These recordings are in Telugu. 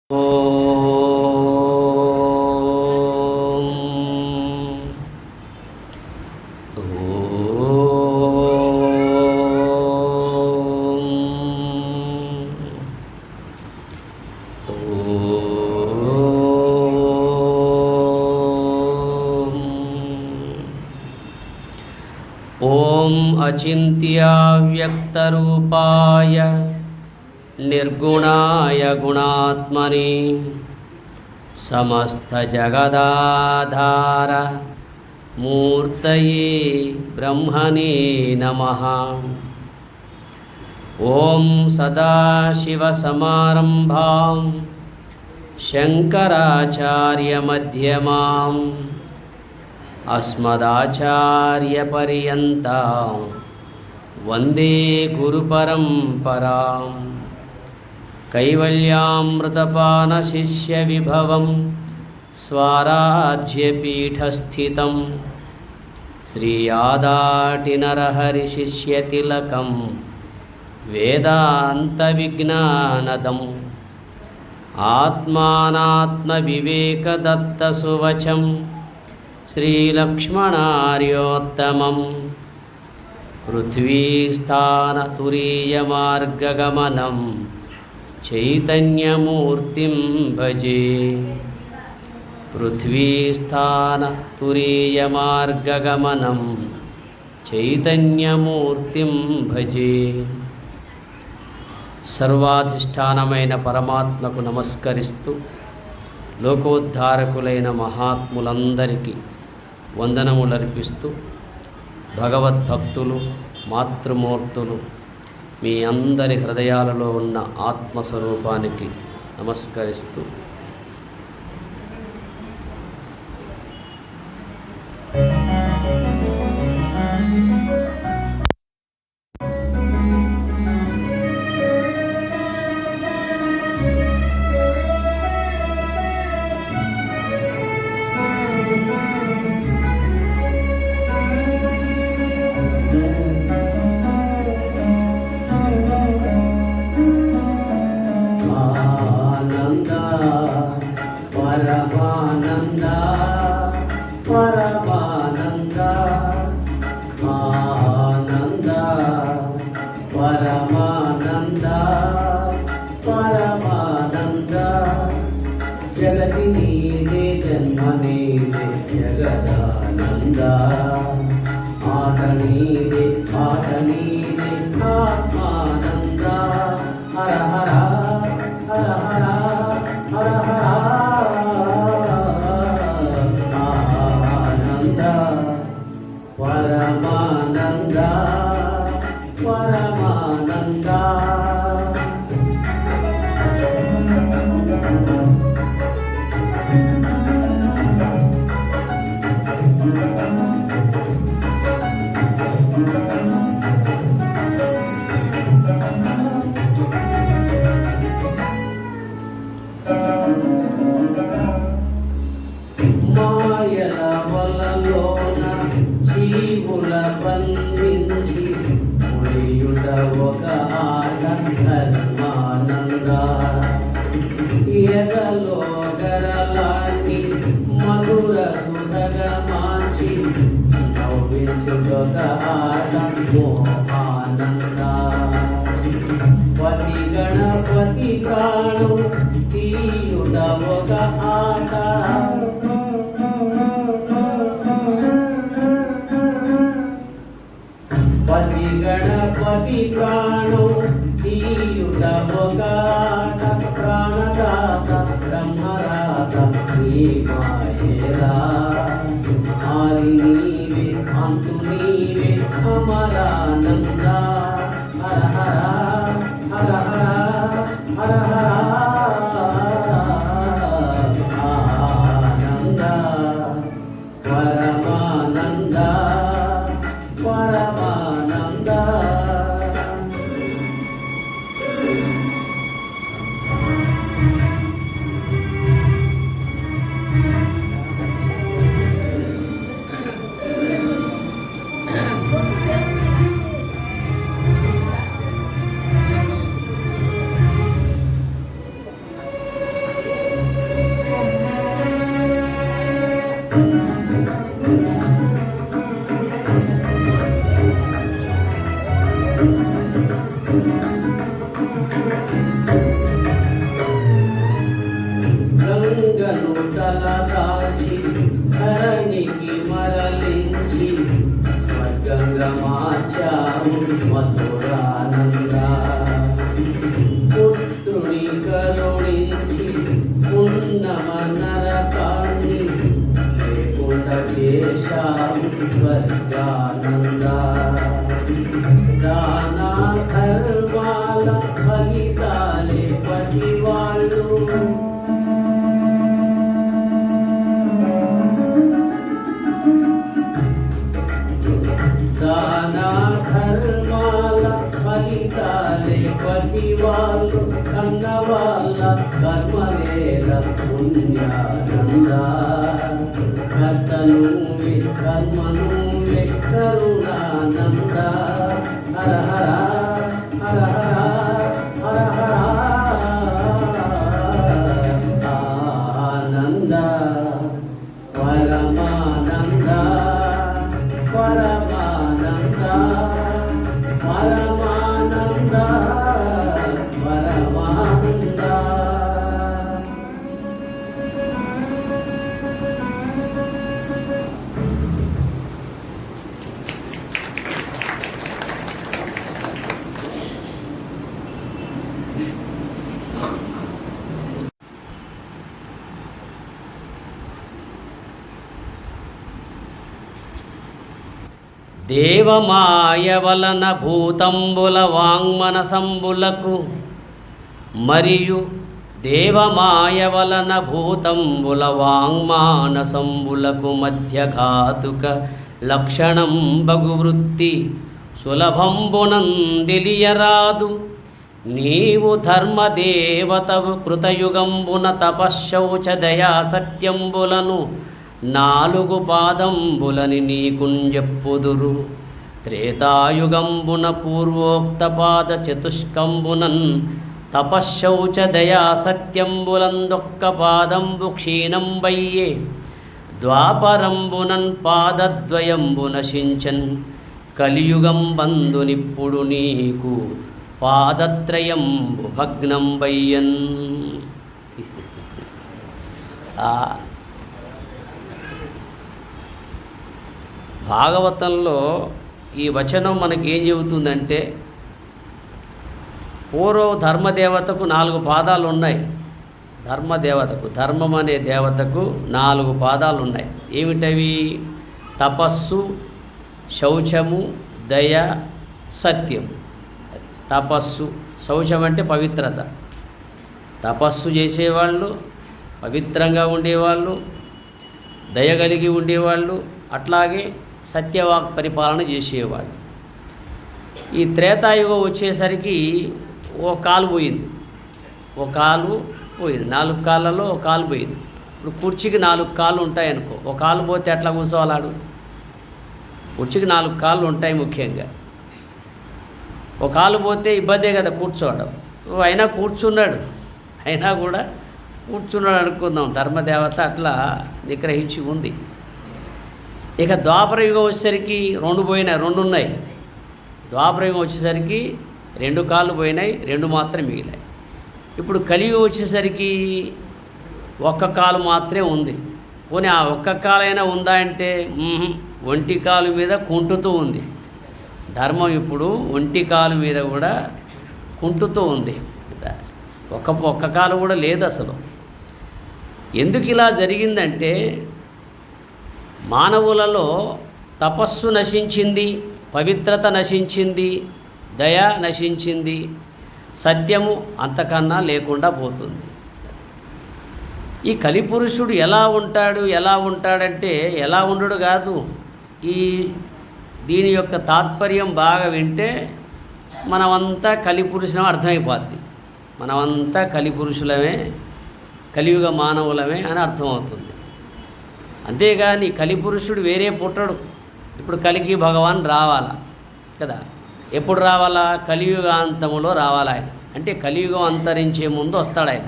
ఓం అచింత్యావ్యక్తరూపాయ నిర్గుణాయ గుణాత్మనే సమస్తజగదాధార మూర్తయే బ్రహ్మణే నమః. ఓం సదాశివసమారంభాం శంకరాచార్యమధ్యమాం అస్మదాచార్యపర్యంతాం వందే గురుపరంపరాం. కైవల్యామృతపానశిష్యవిభవం స్వారాధ్యపీఠస్థితం శ్రీయాదాటినరహరిశిష్యతిలకం వేదాంతవిజ్ఞానదం ఆత్మానాత్మవివేకదత్తసువచం శ్రీలక్ష్మణార్యోత్తమం. పృథ్వీస్థానతురీయమార్గగమనం చైతన్యమూర్తిం భజే. పృథ్వీస్థానతురీయమార్గగమనం చైతన్యమూర్తిం భజే. సర్వాధిష్టానమైన పరమాత్మకు నమస్కరిస్తూ లోకోద్ధారకులైన మహాత్ములందరికీ వందనములర్పిస్తూ భగవద్భక్తులు మాతృమూర్తులు మీ అందరి హృదయాలలో ఉన్న ఆత్మస్వరూపానికి నమస్కరిస్తూ జగతి నీదే జన్మ నీదే జగదానంద. ఆట నీదే పాట నీదే ఆత్మానంద. హర హర హర హర హర హర ఆనంద పరమానంద పరమానంద. మాయల వలలోన జీవుల బంధించి ముడియుట ఒక ఆట ధర్మానంద. ఎగలో గరలాంటి మధుర సుధగా మార్చి నవ్వించుటొక ఆట మోహానంద. వసి గణపతి ప్రాణు తీయుట ఒక ఆట. వసి గణపతి ప్రాణు తీయుట ఒక ఆట. ప్రాణదాత బ్రహ్మరాత నీ మాయేరా. ఆది నీవే అంతు నీవే అమరానంద. హర హర హర హర హర హర ఆనంద పరమానంద పరమానంద. తలదాచి ధరణికి మరలించి స్వర్గంగా మార్చావు మధురానంద. పుత్రుని కరుణించి ఉన్నమ నరకాన్ని లేకుండా చేశావు స్వర్గానంద. దానా ధర్మాల ఫలితాలే పసివాళ్ళు దానా ధర్మాల ఫలితాలే పసివాళ్ళు కన్నవాళ్ళ కర్మలేల పుణ్యానంద. కర్తనువే కర్మనువే కరుణానంద. హర హర హర హర హర హర ఆనంద పరమానంద పరమానంద పరమానంద పరమానంద. దేవమాయ వలన భూతంబుల వాంగ్మనసంబులకు మరియు దేవమాయ వలన భూతంబుల వాంగ్మానసంబులకు మధ్యఘాతుక లక్షణం బగువృత్తి సులభంబునందిలియరాదు. నీవు ధర్మదేవతవు కృతయుగంబున తపశ్శౌచదయా సత్యంబులను 4 పాదంబులని నీకుంజెప్పుదురు. త్రేతాయుగంబున పూర్వోక్త పాద చతుష్కంబునన్ తపశ్శౌచదయా సత్యంబులందొక్క పాదంబు క్షీణంబయ్యే. ద్వాపరంబునన్ పాదద్వయంబు నశించన్ కలియుగం బంధునిప్పుడు నీకు పాదత్రయంబు భగ్నంబయ్యన్. భాగవతంలో ఈ వచనం మనకేం చెబుతుందంటే, పూర్వ ధర్మదేవతకు 4 పాదాలు ఉన్నాయి. ధర్మదేవతకు, ధర్మం అనే దేవతకు 4 పాదాలు ఉన్నాయి. ఏమిటవి? తపస్సు, శౌచము, దయ, సత్యం. తపస్సు, శౌచం అంటే పవిత్రత. తపస్సు చేసేవాళ్ళు, పవిత్రంగా ఉండేవాళ్ళు, దయ కలిగి ఉండేవాళ్ళు, అట్లాగే సత్యవాక్ పరిపాలన చేసేవాళ్ళు. ఈ త్రేతాయుగం వచ్చేసరికి ఓ కాలు పోయింది. 4 కాళ్ళలో ఒక కాలు పోయింది. ఇప్పుడు కుర్చీకి 4 కాళ్ళు ఉంటాయనుకో, ఒక కాలు పోతే ఎట్లా కూర్చోవాలాడు? కుర్చీకి 4 కాళ్ళు ఉంటాయి ముఖ్యంగా. ఒక కాలు పోతే ఇబ్బందే కదా కూర్చోవడం. అయినా కూర్చున్నాడు, అయినా కూడా కూర్చున్నాడు అనుకుందాం. ధర్మదేవత అట్లా నిగ్రహించి ఉంది. ఇక ద్వాపర యుగం వచ్చేసరికి 2 పోయినాయి, 2 ఉన్నాయి. ద్వాపర యుగం వచ్చేసరికి 2 కాళ్ళు పోయినాయి, 2 మాత్రం మిగిలాయి. ఇప్పుడు కలియుగం వచ్చేసరికి 1 కాలు మాత్రమే ఉంది. పోనీ ఆ 1 కాలైనా ఉందా అంటే ఒంటి కాలు మీద కుంటుతూ ఉంది. ధర్మం ఇప్పుడు ఒంటి కాలు మీద కూడా కుంటుతూ ఉంది. ఒక్క కాలు కూడా లేదు అసలు. ఎందుకు ఇలా జరిగిందంటే, మానవులలో తపస్సు నశించింది, పవిత్రత నశించింది, దయ నశించింది, సత్యము అంతకన్నా లేకుండా పోతుంది. ఈ కలిపురుషుడు ఎలా ఉంటాడంటే ఎలా ఉండడు కాదు. దీని యొక్క తాత్పర్యం బాగా వింటే మనమంతా కలిపురుషులం అర్థమైపోద్ది. మనమంతా కలిపురుషులమే, కలియుగ మానవులమే అని అర్థమవుతుంది. అంతేగాని కలిపురుషుడు వేరే పుట్టడు. ఇప్పుడు కలికి భగవాన్ రావాలా కదా? ఎప్పుడు రావాలా? కలియుగాంతములో రావాలి ఆయన. అంటే కలియుగం అంతరించే ముందు వస్తాడు ఆయన.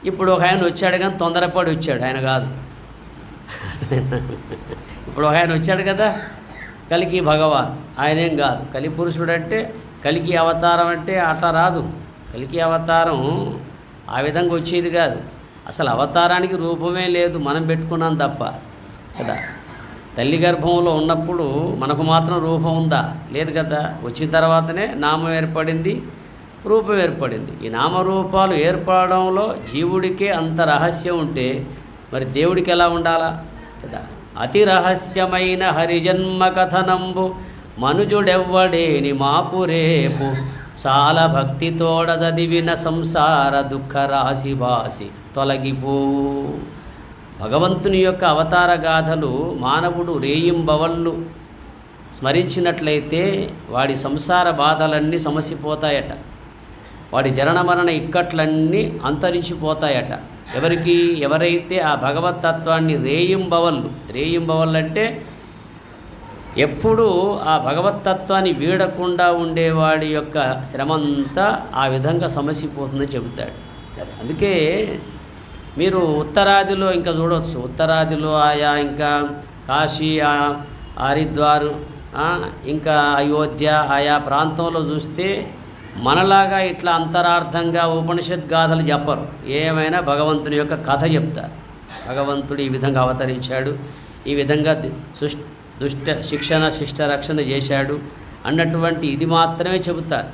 ఇప్పుడు ఒక ఆయన వచ్చాడు కానీ తొందరపడి వచ్చాడు, ఆయన కాదు. ఇప్పుడు ఒక ఆయన వచ్చాడు కదా, కలికి భగవాన్, ఆయనేం కాదు. కలిపురుషుడు అంటే, కలికి అవతారం అంటే అట్లా రాదు. కలికి అవతారం ఆ విధంగా వచ్చేది కాదు. అసలు అవతారానికి రూపమే లేదు, మనం పెట్టుకున్నాం తప్ప కదా. తల్లి గర్భంలో ఉన్నప్పుడు మనకు మాత్రం రూపం ఉందా? లేదు కదా. వచ్చిన తర్వాతనే నామం ఏర్పడింది, రూపం ఏర్పడింది. ఈ నామరూపాలు ఏర్పడడంలో జీవుడికే అంత రహస్యం ఉంటే మరి దేవుడికి ఎలా ఉండాలా కదా. అతి రహస్యమైన హరిజన్మ కథనంబు మనుజుడెవ్వడేని మాపు రేపు చాలా భక్తితోడ చదివిన సంసార దుఃఖ రాశి బాసి తొలగిపోవు. భగవంతుని యొక్క అవతార గాథలు మానవుడు రేయింబవళ్ళు స్మరించినట్లయితే వాడి సంసార బాధలన్నీ సమసిపోతాయట, వాడి జనన మరణ ఇక్కట్లన్నీ అంతరించిపోతాయట. ఎవరైతే ఆ భగవతత్వాన్ని రేయింబవళ్ళు అంటే ఎప్పుడూ ఆ భగవతత్వాన్ని వీడకుండా ఉండేవాడి యొక్క శ్రమంతా ఆ విధంగా సమసిపోతుందని చెబుతాడు. అందుకే మీరు ఉత్తరాదిలో ఇంకా చూడవచ్చు, ఉత్తరాదిలో ఆయా ఇంకా కాశీ, హరిద్వార్, ఇంకా అయోధ్య ఆయా ప్రాంతంలో చూస్తే మనలాగా ఇట్లా అంతరార్థంగా ఉపనిషత్ గాథలు చెప్పరు. ఏమైనా భగవంతుని యొక్క కథ చెప్తారు. భగవంతుడు ఈ విధంగా అవతరించాడు, ఈ విధంగా దుష్ట శిక్షణ శిష్ట రక్షణ చేశాడు అన్నటువంటి ఇది మాత్రమే చెబుతారు.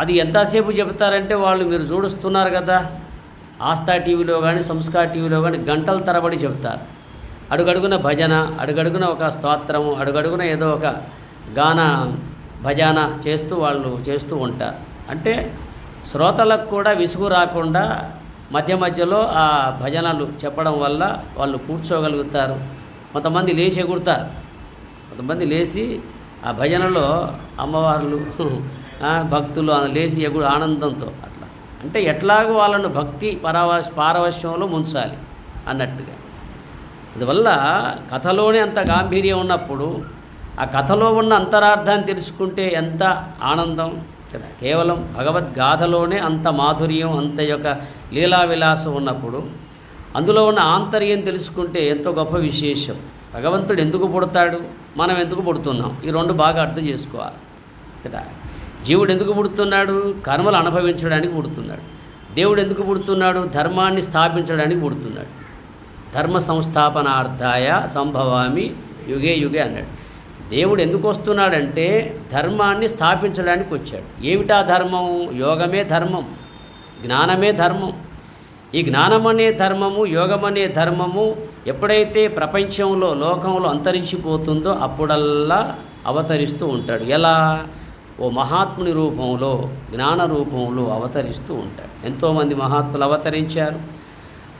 అది ఎంతసేపు చెబుతారంటే వాళ్ళు మీరు చూడుస్తున్నారు కదా, ఆస్థా టీవీలో కానీ సంస్కార్ టీవీలో కానీ గంటల తరబడి చెబుతారు. అడుగడుగున భజన, అడుగడుగున ఒక స్తోత్రము, అడుగడుగున ఏదో ఒక గాన భజన చేస్తూ ఉంటారు. అంటే శ్రోతలకు కూడా విసుగు రాకుండా మధ్య మధ్యలో ఆ భజనలు చెప్పడం వల్ల వాళ్ళు కూర్చోగలుగుతారు. కొంతమంది లేచి ఎగురుతారు, కొంతమంది లేచి ఆ భజనలో అమ్మవార్లు భక్తులు లేచి ఎగురు ఆనందంతో అట్లా. అంటే ఎట్లాగో వాళ్ళను భక్తి పారవశ్యంలో ముంచాలి అన్నట్టుగా. అందువల్ల కథలోనే అంత గాంభీర్యం ఉన్నప్పుడు ఆ కథలో ఉన్న అంతరార్థాన్ని తెలుసుకుంటే ఎంత ఆనందం కదా. కేవలం భగవద్గాథలోనే అంత మాధుర్యం, అంత యొక్క లీలా విలాసం ఉన్నప్పుడు అందులో ఉన్న ఆంతర్యం తెలుసుకుంటే ఎంతో గొప్ప విశేషం. భగవంతుడు ఎందుకు పుడతాడు, మనం ఎందుకు పుడుతున్నాం, ఈ రెండు బాగా అర్థం చేసుకోవాలి కదా. జీవుడు ఎందుకు పుడుతున్నాడు, కర్మలు అనుభవించడానికి పుడుతున్నాడు. దేవుడు ఎందుకు పుడుతున్నాడు, ధర్మాన్ని స్థాపించడానికి పుడుతున్నాడు. ధర్మ సంస్థాపనార్థాయ సంభవామి యుగే యుగే అన్నాడు. దేవుడు ఎందుకు వస్తున్నాడంటే ధర్మాన్ని స్థాపించడానికి వచ్చాడు. ఏమిటా ధర్మం? యోగమే ధర్మం, జ్ఞానమే ధర్మం. ఈ జ్ఞానమనే ధర్మము, యోగమనే ధర్మము ఎప్పుడైతే ప్రపంచంలో లోకంలో అంతరించిపోతుందో అప్పుడల్లా అవతరిస్తూ ఉంటాడు. ఎలా? ఓ మహాత్ముని రూపంలో, జ్ఞాన రూపంలో అవతరిస్తూ ఉంటాడు. ఎంతోమంది మహాత్ములు అవతరించారు.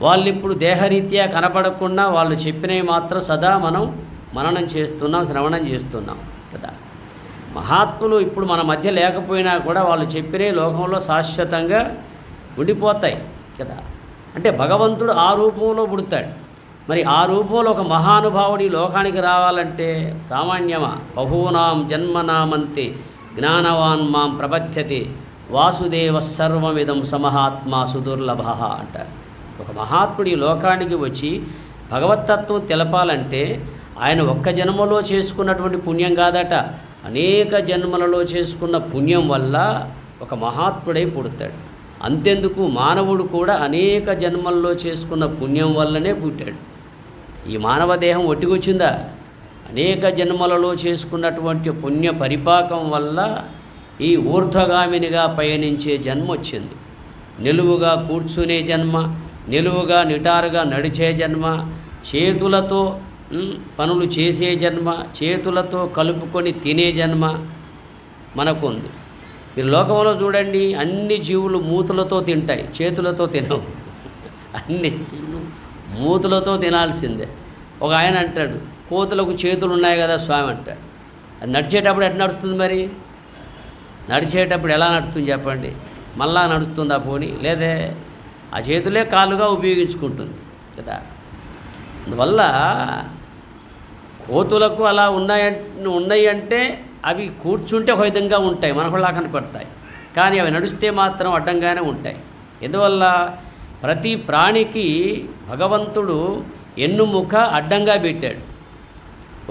వాళ్ళు ఇప్పుడు దేహరీత్యా కనపడకుండా వాళ్ళు చెప్పినవి మాత్రం సదా మనం మననం చేస్తున్నాం, శ్రవణం చేస్తున్నాం కదా. మహాత్ములు ఇప్పుడు మన మధ్య లేకపోయినా కూడా వాళ్ళు చెప్పినవి లోకంలో శాశ్వతంగా ఉండిపోతాయి కదా. అంటే భగవంతుడు ఆ రూపంలో పుడతాడు. మరి ఆ రూపంలో ఒక మహానుభావుడి లోకానికి రావాలంటే సామాన్యమా? బహూనాం జన్మనామంతే జ్ఞానవాన్ మాం ప్రపద్యతే వాసుదేవ సర్వమిదం సమహాత్మా సుదుర్లభ అంటారు. ఒక మహాత్ముడి లోకానికి వచ్చి భగవత్తత్వం తెలపాలంటే ఆయన ఒక్క జన్మలో చేసుకున్నటువంటి పుణ్యం కాదట, అనేక జన్మలలో చేసుకున్న పుణ్యం వల్ల ఒక మహాత్ముడై పుడతాడు. అంతెందుకు, మానవుడు కూడా అనేక జన్మల్లో చేసుకున్న పుణ్యం వల్లనే పుట్టాడు. ఈ మానవ దేహం ఒట్టికొచ్చిందా? అనేక జన్మలలో చేసుకున్నటువంటి పుణ్య పరిపాకం వల్ల ఈ ఊర్ధ్వగామినిగా పయనించే జన్మ వచ్చింది. నిలువుగా కూర్చునే జన్మ, నిలువుగా నిటారుగా నడిచే జన్మ, చేతులతో పనులు చేసే జన్మ, చేతులతో కలుపుకొని తినే జన్మ మనకు ఉంది. మీరు లోకంలో చూడండి, అన్ని జీవులు మూతులతో తింటాయి, చేతులతో తినవు. అన్ని జీవులు మూతులతో తినాల్సిందే. ఒక ఆయన అంటాడు, కోతులకు చేతులు ఉన్నాయి కదా స్వామి అంటాడు. అది నడిచేటప్పుడు ఎట్లా నడుస్తుంది? మరి నడిచేటప్పుడు ఎలా నడుస్తుంది చెప్పండి? మళ్ళా నడుస్తుందా పోనీ? లేదే, ఆ చేతులే కాలుగా ఉపయోగించుకుంటుంది కదా. అందువల్ల కోతులకు అలా ఉన్నాయి అంటే అవి కూర్చుంటే ఒక విధంగా ఉంటాయి, మనకులా కనపడతాయి. కానీ అవి నడిస్తే మాత్రం అడ్డంగానే ఉంటాయి. ఎందువల్ల? ప్రతి ప్రాణికి భగవంతుడు ఎన్నుముక అడ్డంగా పెట్టాడు,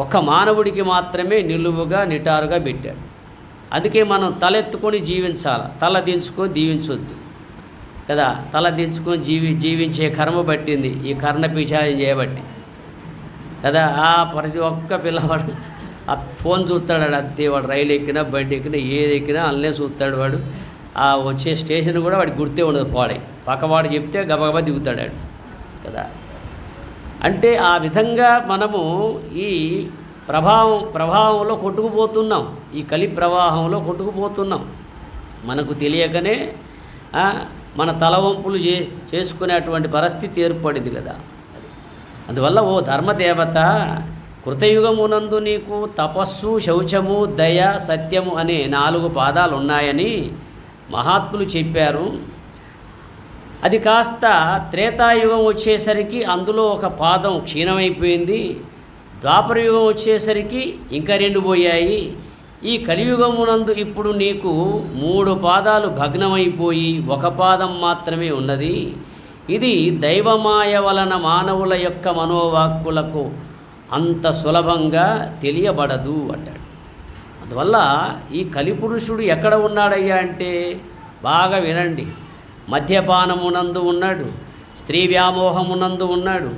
ఒక్క మానవుడికి మాత్రమే నిలువుగా నిటారుగా పెట్టాడు. అందుకే మనం తలెత్తుకొని జీవించాలి, తల దించుకొని దీవించొద్దు. కదా, తల దించుకొని జీవించే కర్మ పట్టింది ఈ కర్ణ పిశాచం చేయబట్టి కదా. ప్రతి ఒక్క పిల్లవాడు ఆ ఫోన్ చూస్తాడు, అంతే. వాడు రైలు ఎక్కినా బండి ఎక్కినా ఏది ఎక్కినా అల్లనే చూస్తాడు. వాడు ఆ వచ్చే స్టేషన్ కూడా వాడికి గుర్తే ఉండదు. పాడై పక్కవాడు చెప్తే గబగబా దిగుతాడు కదా. అంటే ఆ విధంగా మనము ఈ ప్రభావంలో కొట్టుకుపోతున్నాం, ఈ కలి ప్రవాహంలో కొట్టుకుపోతున్నాం. మనకు తెలియకనే మన తలవంపులు చేసుకునేటువంటి పరిస్థితి ఏర్పడింది కదా. అందువల్ల ఓ ధర్మదేవత, కృతయుగమునందు నీకు తపస్సు, శౌచము, దయ, సత్యము అనే 4 పాదాలు ఉన్నాయని మహాత్ములు చెప్పారు. అది కాస్త త్రేతాయుగం వచ్చేసరికి అందులో ఒక పాదం క్షీణమైపోయింది. ద్వాపరయుగం వచ్చేసరికి ఇంకా 2 పోయాయి. ఈ కలియుగమునందు ఇప్పుడు నీకు 3 పాదాలు భగ్నమైపోయి 1 పాదం మాత్రమే ఉన్నది. ఇది దైవమాయ వలన మానవుల యొక్క మనోవాక్కులకు అంత సులభంగా తెలియబడదు అంటాడు. అందువల్ల ఈ కలిపురుషుడు ఎక్కడ ఉన్నాడయ్యా అంటే బాగా వినండి. మద్యపానమునందు ఉన్నాడు, స్త్రీ వ్యామోహమునందు ఉన్నాడు,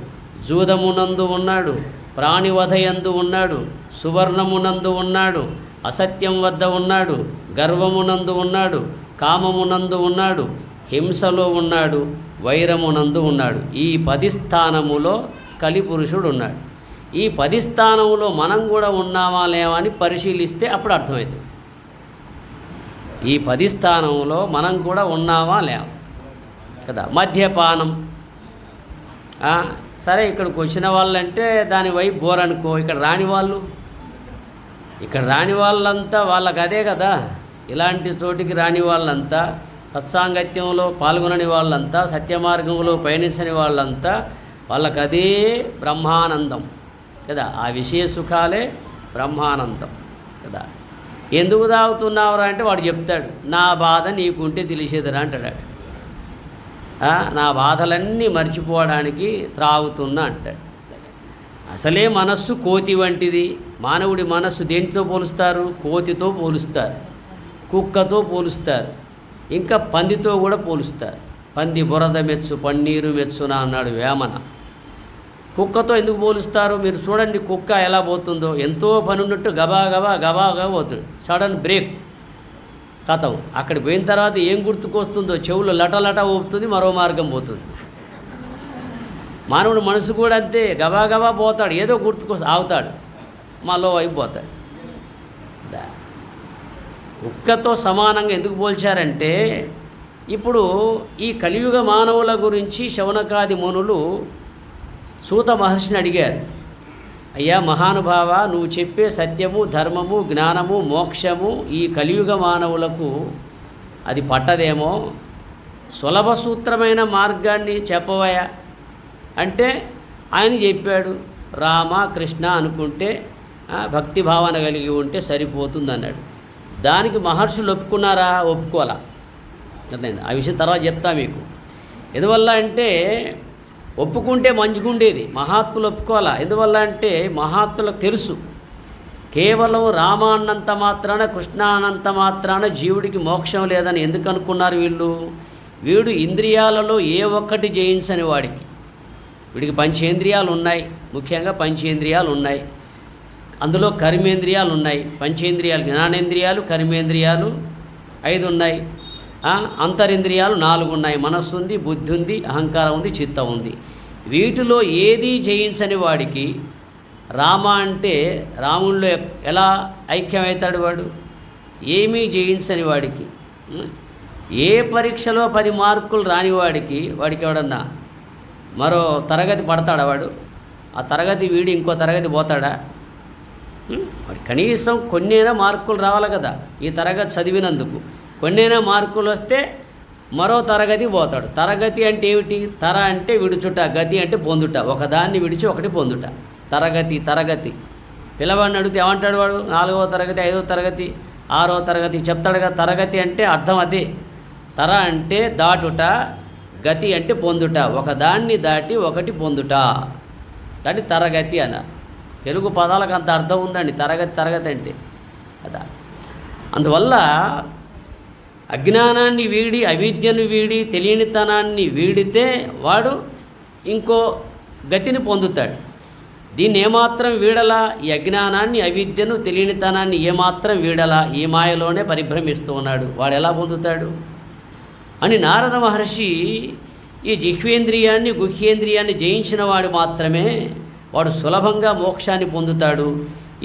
జూదమునందు ఉన్నాడు, ప్రాణివధయందు ఉన్నాడు, సువర్ణమునందు ఉన్నాడు, అసత్యం వద్ద ఉన్నాడు, గర్వమునందు ఉన్నాడు, కామమునందు ఉన్నాడు, హింసలో ఉన్నాడు, వైరమునందు ఉన్నాడు. ఈ 10 స్థానములో కలిపురుషుడు ఉన్నాడు. ఈ 10 స్థానంలో మనం కూడా ఉన్నామా లేవా అని పరిశీలిస్తే అప్పుడు అర్థమవుతుంది. ఈ 10 స్థానంలో మనం కూడా ఉన్నామా లేవా కదా. మద్యపానం సరే, ఇక్కడికి వచ్చిన వాళ్ళంటే దాని వైపు బోర్ అనుకో. ఇక్కడ రాని వాళ్ళంతా వాళ్ళకి అదే కదా. ఇలాంటి చోటికి రాని వాళ్ళంతా, సత్సాంగత్యంలో పాల్గొనని వాళ్ళంతా, సత్యమార్గంలో పయనించని వాళ్ళంతా వాళ్ళకి అదే బ్రహ్మానందం కదా. ఆ విషయ సుఖాలే బ్రహ్మానందం కదా. ఎందుకు తాగుతున్నావురా అంటే వాడు చెప్తాడు, నా బాధ నీకుంటే తెలిసేదిరా అంటాడు. నా బాధలన్నీ మర్చిపోవడానికి త్రాగుతున్నా అంటాడు. అసలే మనస్సు కోతి వంటిది. మానవుడి మనస్సు దేనితో పోలుస్తారు? కోతితో పోలుస్తారు, కుక్కతో పోలుస్తారు, ఇంకా పందితో కూడా పోలుస్తారు. పంది బురద మెచ్చు పన్నీరు మెచ్చునా అన్నాడు వేమన. కుక్కతో ఎందుకు పోలుస్తారు? మీరు చూడండి, కుక్క ఎలా పోతుందో. ఎంతో పని ఉన్నట్టు గబా పోతుంది. సడన్ బ్రేక్, కథం. అక్కడికి పోయిన తర్వాత ఏం గుర్తుకొస్తుందో, చెవులు లటలట ఊపుతుంది, మరో మార్గం పోతుంది. మానవుడు మనసు కూడా అంతే, గబా పోతాడు, ఏదో ఆగుతాడు, మళ్ళీ అయిపోతాడు. కుక్కతో సమానంగా ఎందుకు పోల్చారంటే, ఇప్పుడు ఈ కలియుగ మానవుల గురించి శౌనకాది మునులు సూత మహర్షిని అడిగారు. అయ్యా మహానుభావ, నువ్వు చెప్పే సత్యము, ధర్మము, జ్ఞానము, మోక్షము ఈ కలియుగ మానవులకు అది పట్టదేమో, సులభ సూత్రమైన మార్గాన్ని చెప్పవయా అంటే ఆయన చెప్పాడు. రామ కృష్ణ అనుకుంటే భక్తి భావన కలిగి ఉంటే సరిపోతుంది అన్నాడు. దానికి మహర్షులు ఒప్పుకున్నారా? ఒప్పుకోవాలా. అర్థమైంది. ఆ విషయం తర్వాత చెప్తా మీకు. ఎందువల్ల అంటే ఒప్పుకుంటే మంచిగుండేది. మహాత్ములు ఒప్పుకోవాలా. ఎందువల్ల అంటే మహాత్ములకు తెలుసు, కేవలం రామ అన్నంత మాత్రాన, కృష్ణ అన్నంత మాత్రాన జీవుడికి మోక్షం లేదని ఎందుకు అనుకున్నారు వీళ్ళు? వీడు ఇంద్రియాలలో ఏ ఒక్కటి జయించని వాడికి, వీడికి పంచేంద్రియాలు ఉన్నాయి, ముఖ్యంగా పంచేంద్రియాలు ఉన్నాయి. అందులో కర్మేంద్రియాలు ఉన్నాయి. పంచేంద్రియాలు, జ్ఞానేంద్రియాలు, కర్మేంద్రియాలు 5 ఉన్నాయి. అంతరింద్రియాలు 4 ఉన్నాయి. మనస్సు ఉంది, బుద్ధి ఉంది, అహంకారం ఉంది, చిత్తం ఉంది. వీటిలో ఏది జయించని వాడికి రామ అంటే రాముల్లో ఎలా ఐక్యమవుతాడు? వాడు ఏమీ జయించని వాడికి, ఏ పరీక్షలో 10 మార్కులు రానివాడికి, వాడికి ఎవడన్నా మరో తరగతి పడతాడా? వాడు ఆ తరగతి వీడి ఇంకో తరగతి పోతాడా? వాడి కనీసం కొన్నైనా మార్కులు రావాలి కదా. ఈ తరగతి చదివినందుకు కొన్నైనా మార్కులు వస్తే మరో తరగతి పోతాడు. తరగతి అంటే ఏమిటి? తర అంటే విడుచుట, గతి అంటే పొందుట. ఒకదాన్ని విడిచి ఒకటి పొందుట. తరగతి. పిల్లవాడిని అడిగితే ఏమంటాడు వాడు? 4వ తరగతి, 5వ తరగతి, 6వ తరగతి చెప్తాడు కదా. తరగతి అంటే అర్థం అదే. తర అంటే దాటుట, గతి అంటే పొందుట. ఒకదాన్ని దాటి ఒకటి పొందుట, దాన్ని తరగతి అన్నారు. తెలుగు పదాలకు అంత అర్థం ఉందండి తరగతి అంటే కదా. అందువల్ల అజ్ఞానాన్ని వీడి, అవిద్యను వీడి, తెలియనితనాన్ని వీడితే వాడు ఇంకో గతిని పొందుతాడు. దీన్ని ఏమాత్రం వీడలా, ఈ అజ్ఞానాన్ని, అవిద్యను, తెలియనితనాన్ని ఏమాత్రం వీడలా, ఈ మాయలోనే పరిభ్రమిస్తూ ఉన్నాడు, వాడు ఎలా పొందుతాడు అని నారద మహర్షి ఈ జిహ్వేంద్రియాన్ని, గుహ్యేంద్రియాన్ని జయించిన వాడు మాత్రమే వాడు సులభంగా మోక్షాన్ని పొందుతాడు.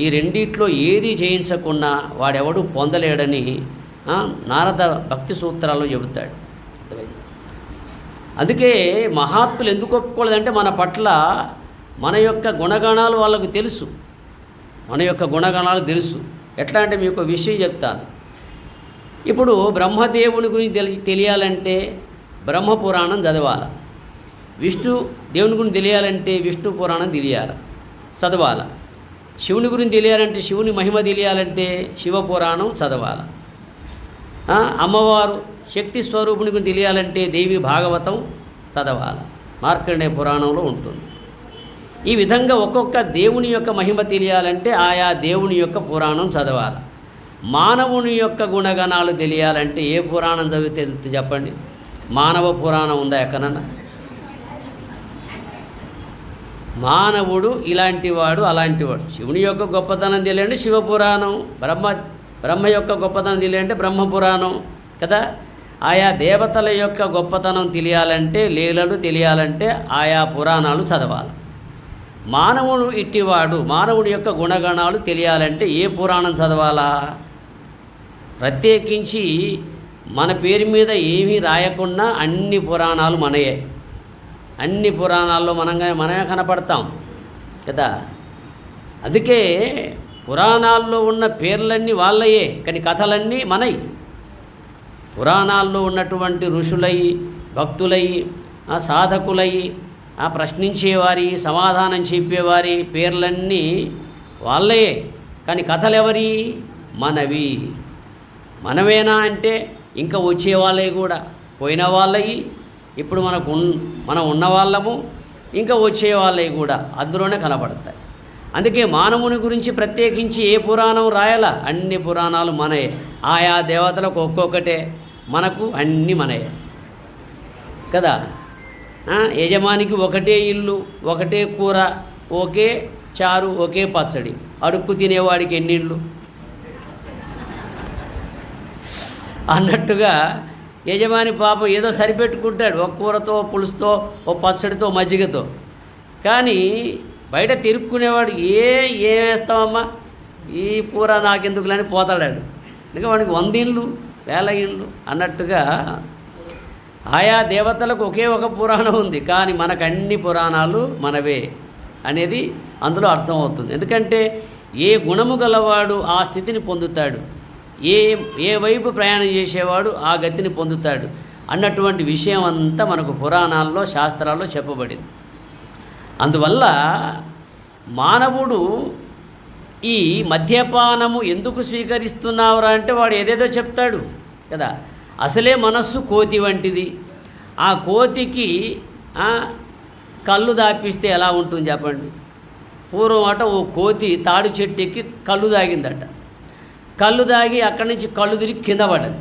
ఈ రెండిట్లో ఏది జయించకున్నా వాడెవడు పొందలేడని నారద భక్తి సూత్రాల్లో చెబుతాడు. అందుకే మహాత్ములు ఎందుకు ఒప్పుకోలేదంటే మన పట్ల మన యొక్క గుణగణాలు వాళ్ళకు తెలుసు. మన యొక్క గుణగణాలు తెలుసు. ఎట్లా అంటే మీకు విషయం చెప్తాను. ఇప్పుడు బ్రహ్మదేవుని గురించి తెలియాలంటే బ్రహ్మ పురాణం చదవాలి. విష్ణు దేవుని గురించి తెలియాలంటే విష్ణు పురాణం చదవాలి. శివుని గురించి తెలియాలంటే, శివుని మహిమ తెలియాలంటే శివ పురాణం చదవాలి. అమ్మవారు శక్తి స్వరూపుని గురించి తెలియాలంటే దేవి భాగవతం చదవాలి. మార్కండేయ పురాణంలో ఉంటుంది. ఈ విధంగా ఒక్కొక్క దేవుని యొక్క మహిమ తెలియాలంటే ఆయా దేవుని యొక్క పురాణం చదవాలి. మానవుని యొక్క గుణగణాలు తెలియాలంటే ఏ పురాణం చదివితే తెలుస్తుంది చెప్పండి? మానవ పురాణం ఉందా ఎక్కడన్నా? మానవుడు ఇలాంటివాడు, అలాంటివాడు. శివుని యొక్క గొప్పతనం తెలియంటే శివపురాణం, బ్రహ్మ యొక్క గొప్పతనం తెలియంటే బ్రహ్మపురాణం కదా. ఆయా దేవతల యొక్క గొప్పతనం తెలియాలంటే, లీలలు తెలియాలంటే ఆయా పురాణాలు చదవాలి. మానవుడు ఇట్టివాడు, మానవుడి యొక్క గుణగణాలు తెలియాలంటే ఏ పురాణం చదవాలా? ప్రత్యేకించి మన పేరు మీద ఏమీ రాయకుండా అన్ని పురాణాలు మనయే. అన్ని పురాణాల్లో మనమే కనపడతాం కదా. అందుకే పురాణాల్లో ఉన్న పేర్లన్నీ వాళ్ళయే, కానీ కథలన్నీ మనయి. పురాణాల్లో ఉన్నటువంటి ఋషులయ్యి, భక్తులయ్యి, సాధకులయ్యి, ప్రశ్నించేవారి, సమాధానం చెప్పేవారి పేర్లన్నీ వాళ్ళయే, కానీ కథలు ఎవరి? మనవి. మనమేనా అంటే ఇంకా వచ్చే వాళ్ళవి కూడా, పోయిన వాళ్ళవి, ఇప్పుడు మనం ఉన్న వాళ్ళము, ఇంకా వచ్చే వాళ్ళవి కూడా అందులోనే కనబడతాయి. అందుకే మానవుని గురించి ప్రత్యేకించి ఏ పురాణం రాయాలా? అన్ని పురాణాలు మనయే. ఆయా దేవతలకు ఒక్కొక్కటే, మనకు అన్నీ మనయే కదా. యజమానికి ఒకటే ఇల్లు, ఒకటే కూర, ఒకే చారు, ఒకే పచ్చడి. అడుక్కు తినేవాడికి ఎన్ని ఇళ్ళు అన్నట్టుగా యజమాని పాపం ఏదో సరిపెట్టుకుంటాడు, ఒక కూరతో, పులుసుతో, ఓ పచ్చడితో, మజ్జిగతో. కానీ బయట తిరుక్కునేవాడు ఏం వేస్తామమ్మా, ఈ కూర నాకెందుకులని పోతాడాడు. ఇంకా వాడికి 100 ఇండ్లు, 1000 ఇండ్లు అన్నట్టుగా ఆయా దేవతలకు ఒకే ఒక పురాణం ఉంది, కానీ మనకు అన్ని పురాణాలు మనవే అనేది అందులో అర్థమవుతుంది. ఎందుకంటే ఏ గుణము గలవాడు ఆ స్థితిని పొందుతాడు, ఏ వైపు ప్రయాణం చేసేవాడు ఆ గతిని పొందుతాడు అన్నటువంటి విషయం అంతా మనకు పురాణాల్లో, శాస్త్రాల్లో చెప్పబడింది. అందువల్ల మానవుడు ఈ మద్యపానము ఎందుకు స్వీకరిస్తున్నావురా అంటే వాడు ఏదేదో చెప్తాడు కదా. అసలే మనస్సు కోతి వంటిది. ఆ కోతికి కళ్ళు దాపిస్తే ఎలా ఉంటుంది చెప్పండి? పూర్వం అట ఓ కోతి తాడు చెట్టు ఎక్కి కళ్ళు తాగిందట. కళ్ళు తాగి అక్కడి నుంచి కళ్ళు తిరిగి కింద పడ్డది.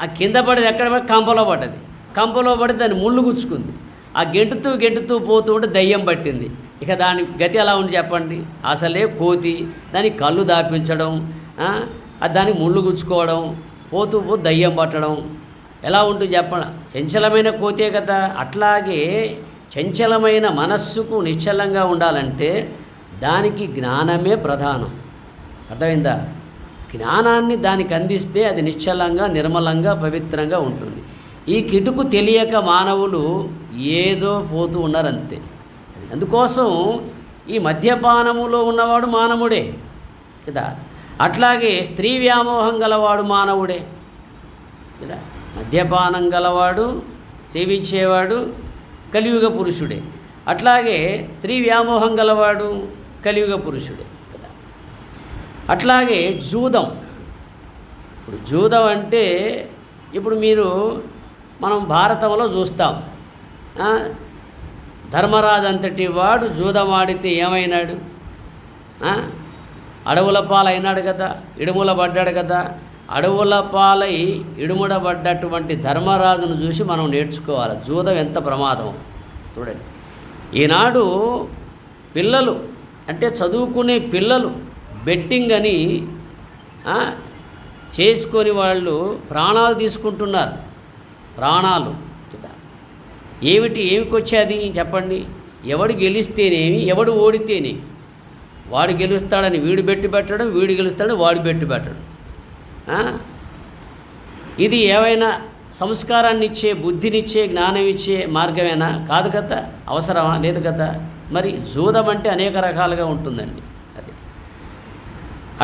ఆ కింద పడేది ఎక్కడ పడి? కంపలో పడ్డది. కంపలో పడి దాన్ని ముళ్ళు గుచ్చుకుంది. ఆ గెంటుతూ పోతూ ఉంటే దయ్యం పట్టింది. ఇక దాని గతి ఎలా ఉంది చెప్పండి? అసలే కోతి, దానికి కళ్ళు దాపించడం, దానికి ముళ్ళు గుచ్చుకోవడం, పోతూ దయ్యం పట్టడం ఎలా ఉంటుంది చెప్పండి? చంచలమైన కోతే కదా. అట్లాగే చంచలమైన మనస్సుకు నిశ్చలంగా ఉండాలంటే దానికి జ్ఞానమే ప్రధానం. అర్థమైందా? జ్ఞానాన్ని దానికి అందిస్తే అది నిశ్చలంగా, నిర్మలంగా, పవిత్రంగా ఉంటుంది. ఈ కిటుకు తెలియక మానవులు ఏదో పోతూ ఉన్నారు అంతే. అందుకోసం ఈ మద్యపానములో ఉన్నవాడు మానవుడే కదా. అట్లాగే స్త్రీ వ్యామోహం గలవాడు మానవుడే కదా. మద్యపానం గలవాడు, సేవించేవాడు కలియుగ పురుషుడే. అట్లాగే స్త్రీ వ్యామోహం గలవాడు కలియుగ పురుషుడే కదా. అట్లాగే జూదం. ఇప్పుడు జూదం అంటే ఇప్పుడు మనం భారతంలో చూస్తాం. ధర్మరాజు అంతటి వాడు జూదమాడితే ఏమైనాడు? అడవుల పాలైనాడు కదా, ఇడుముల పడ్డాడు కదా. అడవుల పాలై ఇడుముడబడ్డటువంటి ధర్మరాజును చూసి మనం నేర్చుకోవాలి. జూదం ఎంత ప్రమాదం చూడండి. ఈనాడు పిల్లలు అంటే చదువుకునే పిల్లలు బెట్టింగ్ అని చేసుకొని వాళ్ళు ప్రాణాలు తీసుకుంటున్నారు. ప్రాణాలు ఏమికొచ్చేది చెప్పండి? ఎవడు గెలిస్తేనేమి, ఎవడు ఓడితేనే. వాడు గెలుస్తాడని వీడు బెట్టు పెట్టడం, వీడు గెలుస్తాడని వాడు బెట్టు పెట్టడం. ఇది ఏవైనా సంస్కారాన్ని ఇచ్చే, బుద్ధినిచ్చే, జ్ఞానం ఇచ్చే మార్గమేనా? కాదు కదా. అవసరమా? లేదు కదా. మరి జూదం అంటే అనేక రకాలుగా ఉంటుందండి. అది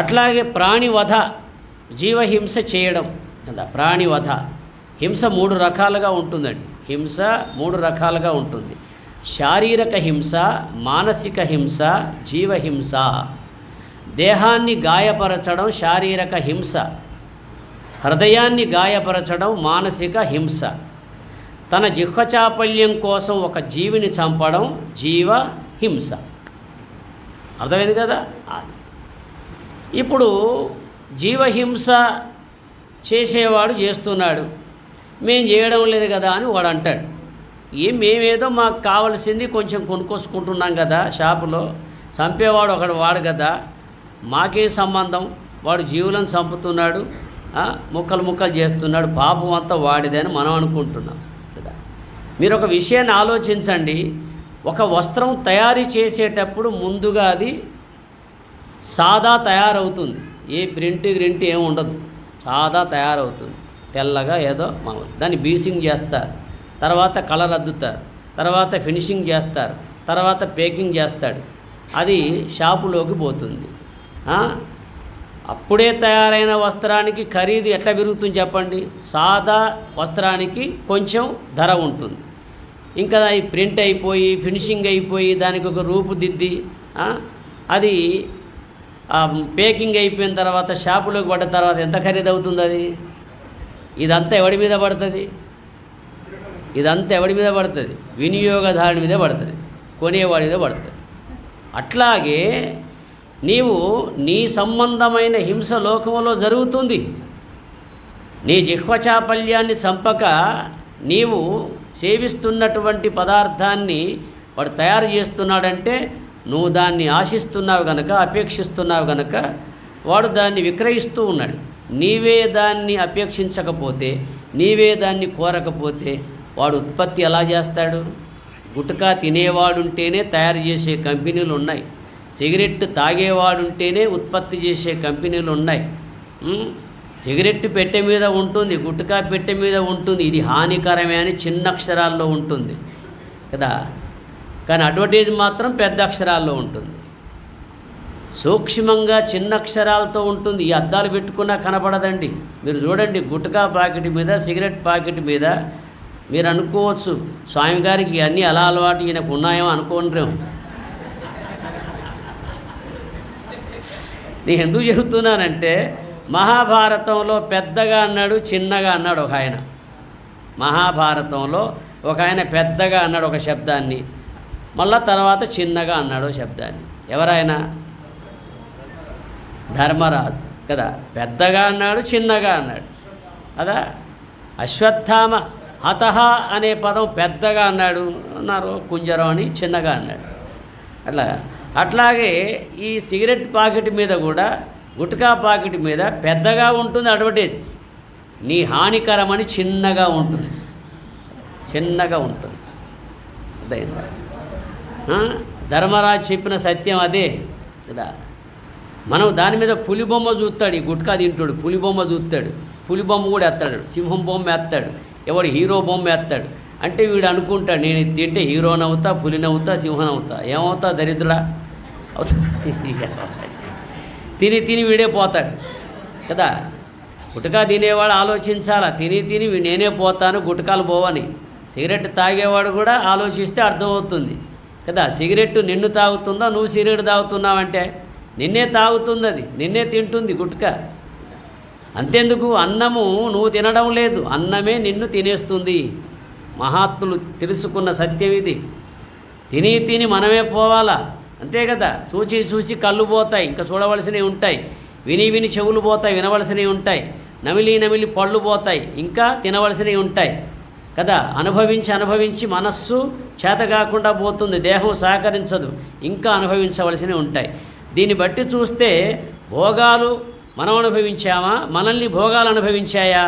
అట్లాగే ప్రాణివధ, జీవహింస చేయడం కదా. ప్రాణివధ హింస 3 రకాలుగా ఉంటుందండి. హింస 3 రకాలుగా ఉంటుంది. శారీరక హింస, మానసిక హింస, జీవహింస. దేహాన్ని గాయపరచడం శారీరక హింస, హృదయాన్ని గాయపరచడం మానసిక హింస, తన జిహ్వచాపల్యం కోసం ఒక జీవిని చంపడం జీవహింస. అర్థమైంది కదా. ఇప్పుడు జీవహింస చేసేవాడు చేస్తున్నాడు, మేం చేయడం లేదు కదా అని వాడు అంటాడు. మేమేదో మాకు కావాల్సింది కొంచెం కొనుక్కొచ్చుకుంటున్నాం కదా షాపులో, చంపేవాడు ఒకడు వాడు కదా, మాకేం సంబంధం, వాడు జీవులను చంపుతున్నాడు, ముక్కలు ముక్కలు చేస్తున్నాడు, పాపం అంతా వాడిదే అని మనం అనుకుంటున్నాం కదా. మీరు ఒక విషయాన్ని ఆలోచించండి. ఒక వస్త్రం తయారు చేసేటప్పుడు ముందుగా అది సాదా తయారవుతుంది. ఏ ప్రింట్ ఏమి ఉండదు, సాదా తయారవుతుంది. తెల్లగా ఏదో మామూలు. దాన్ని బీసింగ్ చేస్తారు, తర్వాత కలర్ అద్దుతారు, తర్వాత ఫినిషింగ్ చేస్తారు, తర్వాత పేకింగ్ చేస్తాడు. అది షాపులోకి పోతుంది. అప్పుడే తయారైన వస్త్రానికి ఖరీదు ఎట్లా పెరుగుతుంది చెప్పండి? సాదా వస్త్రానికి కొంచెం ధర ఉంటుంది. ఇంకా అది ప్రింట్ అయిపోయి ఫినిషింగ్ అయిపోయి దానికి ఒక రూపుదిద్ది అది పేకింగ్ అయిపోయిన తర్వాత షాపులోకి పడ్డ తర్వాత ఎంత ఖరీదు అవుతుంది అది? ఇదంతా ఎవడి మీద పడుతుంది? ఇదంతా ఎవడి మీద పడుతుంది? వినియోగదారుడి మీద పడుతుంది, కొనేవాడి మీద పడుతుంది. అట్లాగే నీవు నీ సంబంధమైన హింస లోకంలో జరుగుతుంది. నీ జిహ్వచాపల్యాన్ని చంపక నీవు సేవిస్తున్నటువంటి పదార్థాన్ని వాడు తయారు చేస్తున్నాడంటే నువ్వు దాన్ని ఆశిస్తున్నావు గనక, అపేక్షిస్తున్నావు గనక వాడు దాన్ని విక్రయిస్తూ ఉన్నాడు. నీవే దాన్ని అపేక్షించకపోతే, నీవే దాన్ని కోరకపోతే వాడు ఉత్పత్తి ఎలా చేస్తాడు? గుట్కా తినేవాడుంటేనే తయారు చేసే కంపెనీలు ఉన్నాయి, సిగరెట్ తాగేవాడుంటేనే ఉత్పత్తి చేసే కంపెనీలు ఉన్నాయి. సిగరెట్ పెట్టె మీద ఉంటుంది, గుట్కా పెట్టె మీద ఉంటుంది, ఇది హానికరమే అని చిన్న అక్షరాల్లో ఉంటుంది కదా. కానీ అడ్వర్టైజ్ మాత్రం పెద్ద అక్షరాల్లో ఉంటుంది, సూక్ష్మంగా చిన్న అక్షరాలతో ఉంటుంది. ఈ అద్దాలు పెట్టుకున్నా కనపడదండి. మీరు చూడండి, గుట్కా ప్యాకెట్ మీద, సిగరెట్ ప్యాకెట్ మీద మీరు అనుకోవచ్చు స్వామి గారికి అన్నీ అలా అలవాటు ఈయనకు ఉన్నాయేమో అనుకోండిరేమో. నేను ఎందుకు చెబుతున్నానంటే మహాభారతంలో పెద్దగా అన్నాడు, చిన్నగా అన్నాడు ఒక ఆయన. మహాభారతంలో ఒక ఆయన పెద్దగా అన్నాడు ఒక శబ్దాన్ని, మళ్ళా తర్వాత చిన్నగా అన్నాడు శబ్దాన్ని. ఎవరైనా? ధర్మరాజు కదా. పెద్దగా అన్నాడు, చిన్నగా అన్నాడు కదా. అశ్వత్థామ హతహ అనే పదం పెద్దగా అన్నాడు, అన్నారు కుంజరం అని చిన్నగా అన్నాడు. అట్లాగే ఈ సిగరెట్ ప్యాకెట్ మీద కూడా, గుట్కా ప్యాకెట్ మీద పెద్దగా ఉంటుంది అడ్వర్టైజ్, నీ హానికరమని చిన్నగా ఉంటుంది, చిన్నగా ఉంటుంది. అదైందా? ధర్మరాజు చెప్పిన సత్యం అదే కదా. మనం దాని మీద పులి బొమ్మ చూస్తాడు, ఈ గుట్కా తింటాడు, పులి బొమ్మ చూస్తాడు, పులి బొమ్మ కూడా ఎత్తాడు, సింహం బొమ్మ ఎత్తాడు, ఎవడు హీరో బొమ్మ ఎత్తాడు. అంటే వీడు అనుకుంటాడు నేను ఇది తింటే హీరోనవుతా, పులినవుతా, సింహనవుతా. ఏమవుతా? దరిద్రుడా అవుతా. తిని వీడే పోతాడు కదా. గుట్కా తినేవాడు ఆలోచించాలా, తిని నేనే పోతాను, గుట్కాలు పోవని. సిగరెట్ తాగేవాడు కూడా ఆలోచిస్తే అర్థమవుతుంది కదా. సిగరెట్ నిన్ను తాగుతుందా, నువ్వు సిగరెట్ తాగుతున్నావంటే నిన్నే తాగుతుంది, అది నిన్నే తింటుంది గుట్కా. అంతెందుకు, అన్నము నువ్వు తినడం లేదు, అన్నమే నిన్ను తినేస్తుంది. మహాత్ములు తెలుసుకున్న సత్యం ఇది. తిని మనమే పోవాలా, అంతే కదా. చూసి కళ్ళు పోతాయి, ఇంకా చూడవలసినవి ఉంటాయి. విని చెవులు పోతాయి, వినవలసినవి ఉంటాయి. నమిలి నమిలి పళ్ళు పోతాయి, ఇంకా తినవలసినవి ఉంటాయి కదా. అనుభవించి మనస్సు చేత కాకుండా పోతుంది, దేహం సహకరించదు, ఇంకా అనుభవించవలసినవి ఉంటాయి. దీన్ని బట్టి చూస్తే భోగాలు మనం అనుభవించామా, మనల్ని భోగాలు అనుభవించాయా?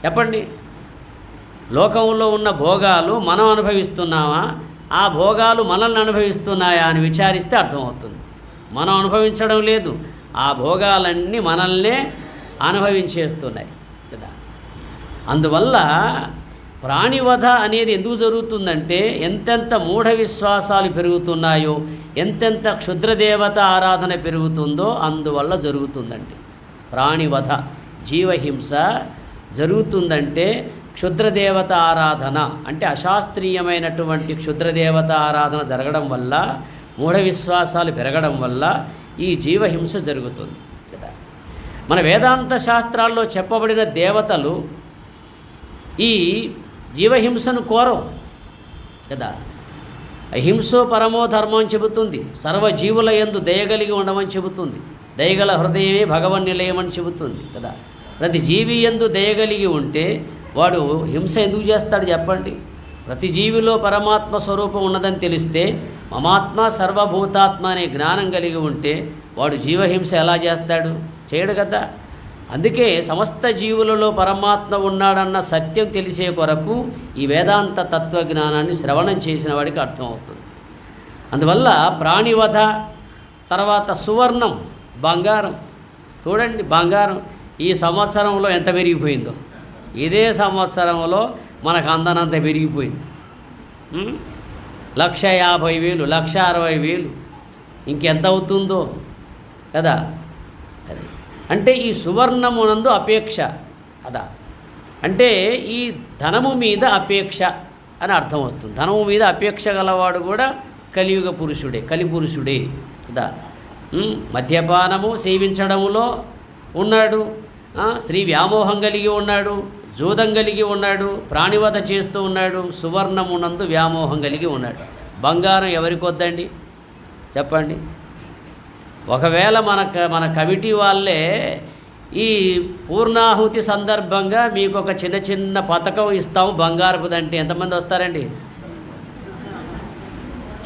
చెప్పండి. లోకంలో ఉన్న భోగాలు మనం అనుభవిస్తున్నామా, ఆ భోగాలు మనల్ని అనుభవిస్తున్నాయా అని విచారిస్తే అర్థమవుతుంది. మనం అనుభవించడం లేదు, ఆ భోగాలన్నీ మనల్నే అనుభవించేస్తున్నాయి కదా. అందువల్ల ప్రాణివధ అనేది ఎందుకు జరుగుతుందంటే, ఎంతెంత మూఢ విశ్వాసాలు పెరుగుతున్నాయో, ఎంతెంత క్షుద్రదేవత ఆరాధన పెరుగుతుందో అందువల్ల జరుగుతుందండి. ప్రాణివధ, జీవహింస జరుగుతుందంటే క్షుద్రదేవత ఆరాధన అంటే అశాస్త్రీయమైనటువంటి క్షుద్రదేవత ఆరాధన జరగడం వల్ల, మూఢ విశ్వాసాలు పెరగడం వల్ల ఈ జీవహింస జరుగుతుంది కదా. మన వేదాంత శాస్త్రాల్లో చెప్పబడిన దేవతలు ఈ జీవహింసను కోరవు కదా. అహింసో పరమో ధర్మం అని చెబుతుంది. సర్వజీవుల యందు దయగలిగి ఉండమని చెబుతుంది. దయగల హృదయమే భగవన్ నిలయమని చెబుతుంది కదా. ప్రతి జీవి యందు దయగలిగి ఉంటే వాడు హింస ఎందుకు చేస్తాడు చెప్పండి. ప్రతి జీవిలో పరమాత్మ స్వరూపం ఉన్నదని తెలిస్తే, మమాత్మ సర్వభూతాత్మ అనే జ్ఞానం కలిగి ఉంటే వాడు జీవహింస ఎలా చేస్తాడు? చేయడు కదా. అందుకే సమస్త జీవులలో పరమాత్మ ఉన్నాడన్న సత్యం తెలిసే కొరకు ఈ వేదాంత తత్వజ్ఞానాన్ని శ్రవణం చేసిన వాడికి అర్థమవుతుంది. అందువల్ల ప్రాణివధ, తర్వాత సువర్ణం, బంగారం. చూడండి, బంగారం ఈ సంవత్సరంలో ఎంత పెరిగిపోయిందో, ఇదే సంవత్సరంలో మనకు అందనంత పెరిగిపోయింది. 1,50,000, 1,60,000, ఇంకెంత అవుతుందో కదా. అదే అంటే ఈ సువర్ణమునందు అపేక్ష అదా, అంటే ఈ ధనము మీద అపేక్ష అని అర్థం వస్తుంది. ధనము మీద అపేక్ష గలవాడు కూడా కలియుగ పురుషుడే, కలిపురుషుడే కదా. మద్యపానము సేవించడములో ఉన్నాడు, స్త్రీ వ్యామోహం కలిగి ఉన్నాడు, జూదం కలిగి ఉన్నాడు, ప్రాణివధ చేస్తూ ఉన్నాడు, సువర్ణమునందు వ్యామోహం కలిగి ఉన్నాడు. బంగారం ఎవరికి వద్దండి చెప్పండి. ఒకవేళ మన కమిటీ వాళ్ళే ఈ పూర్ణాహుతి సందర్భంగా మీకు ఒక చిన్న పథకం ఇస్తాము బంగారపుదంటే ఎంతమంది వస్తారండి?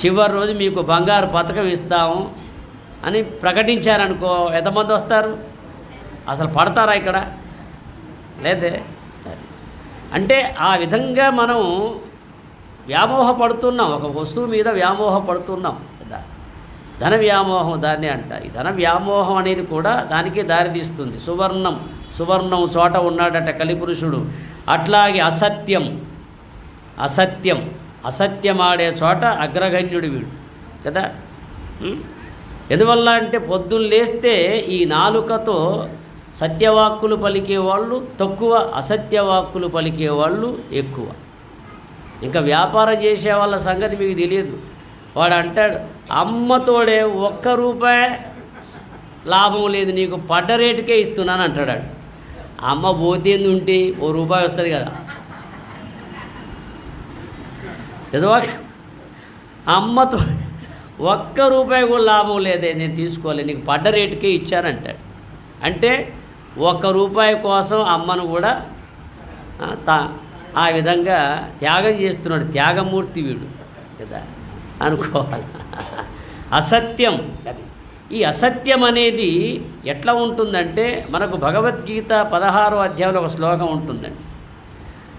చివరి రోజు మీకు బంగారు పథకం ఇస్తాము అని ప్రకటించారనుకో, ఎంతమంది వస్తారు? అసలు పడతారా ఇక్కడ? లేదే. అంటే ఆ విధంగా మనం వ్యామోహపడుతున్నాం, ఒక వస్తువు మీద వ్యామోహపడుతున్నాం కదా. ధన వ్యామోహం దాన్ని అంటారు. ఈ ధన వ్యామోహం అనేది కూడా దానికే దారితీస్తుంది. సువర్ణం చోట ఉన్నాడట కలిపురుషుడు. అట్లాగే అసత్యం ఆడే చోట అగ్రగణ్యుడు వీడు కదా. ఎందువల్ల అంటే పొద్దున్న లేస్తే ఈ నాలుకతో సత్యవాక్కులు పలికేవాళ్ళు తక్కువ, అసత్యవాక్కులు పలికేవాళ్ళు ఎక్కువ. ఇంకా వ్యాపారం చేసే వాళ్ళ సంగతి మీకు తెలియదు. వాడు అంటాడు, అమ్మతోడే 1 రూపాయి లాభం లేదు, నీకు పడ్డ రేటుకే ఇస్తున్నాను అంటాడు. అమ్మ పోతేంది ఉంటే ₹1 వస్తుంది కదా. నిజమా? అమ్మతో 1 రూపాయి కూడా లాభం లేదే, నేను తీసుకోవాలి, నీకు పడ్డ రేటుకే ఇచ్చానంటాడు. అంటే 1 రూపాయి కోసం అమ్మను కూడా ఆ విధంగా త్యాగం చేస్తున్నాడు. త్యాగమూర్తి వీడు కదా అనుకోవాలి. అసత్యం అది. ఈ అసత్యం అనేది ఎట్లా ఉంటుందంటే, మనకు భగవద్గీత 16వ అధ్యాయంలో ఒక శ్లోకం ఉంటుందండి.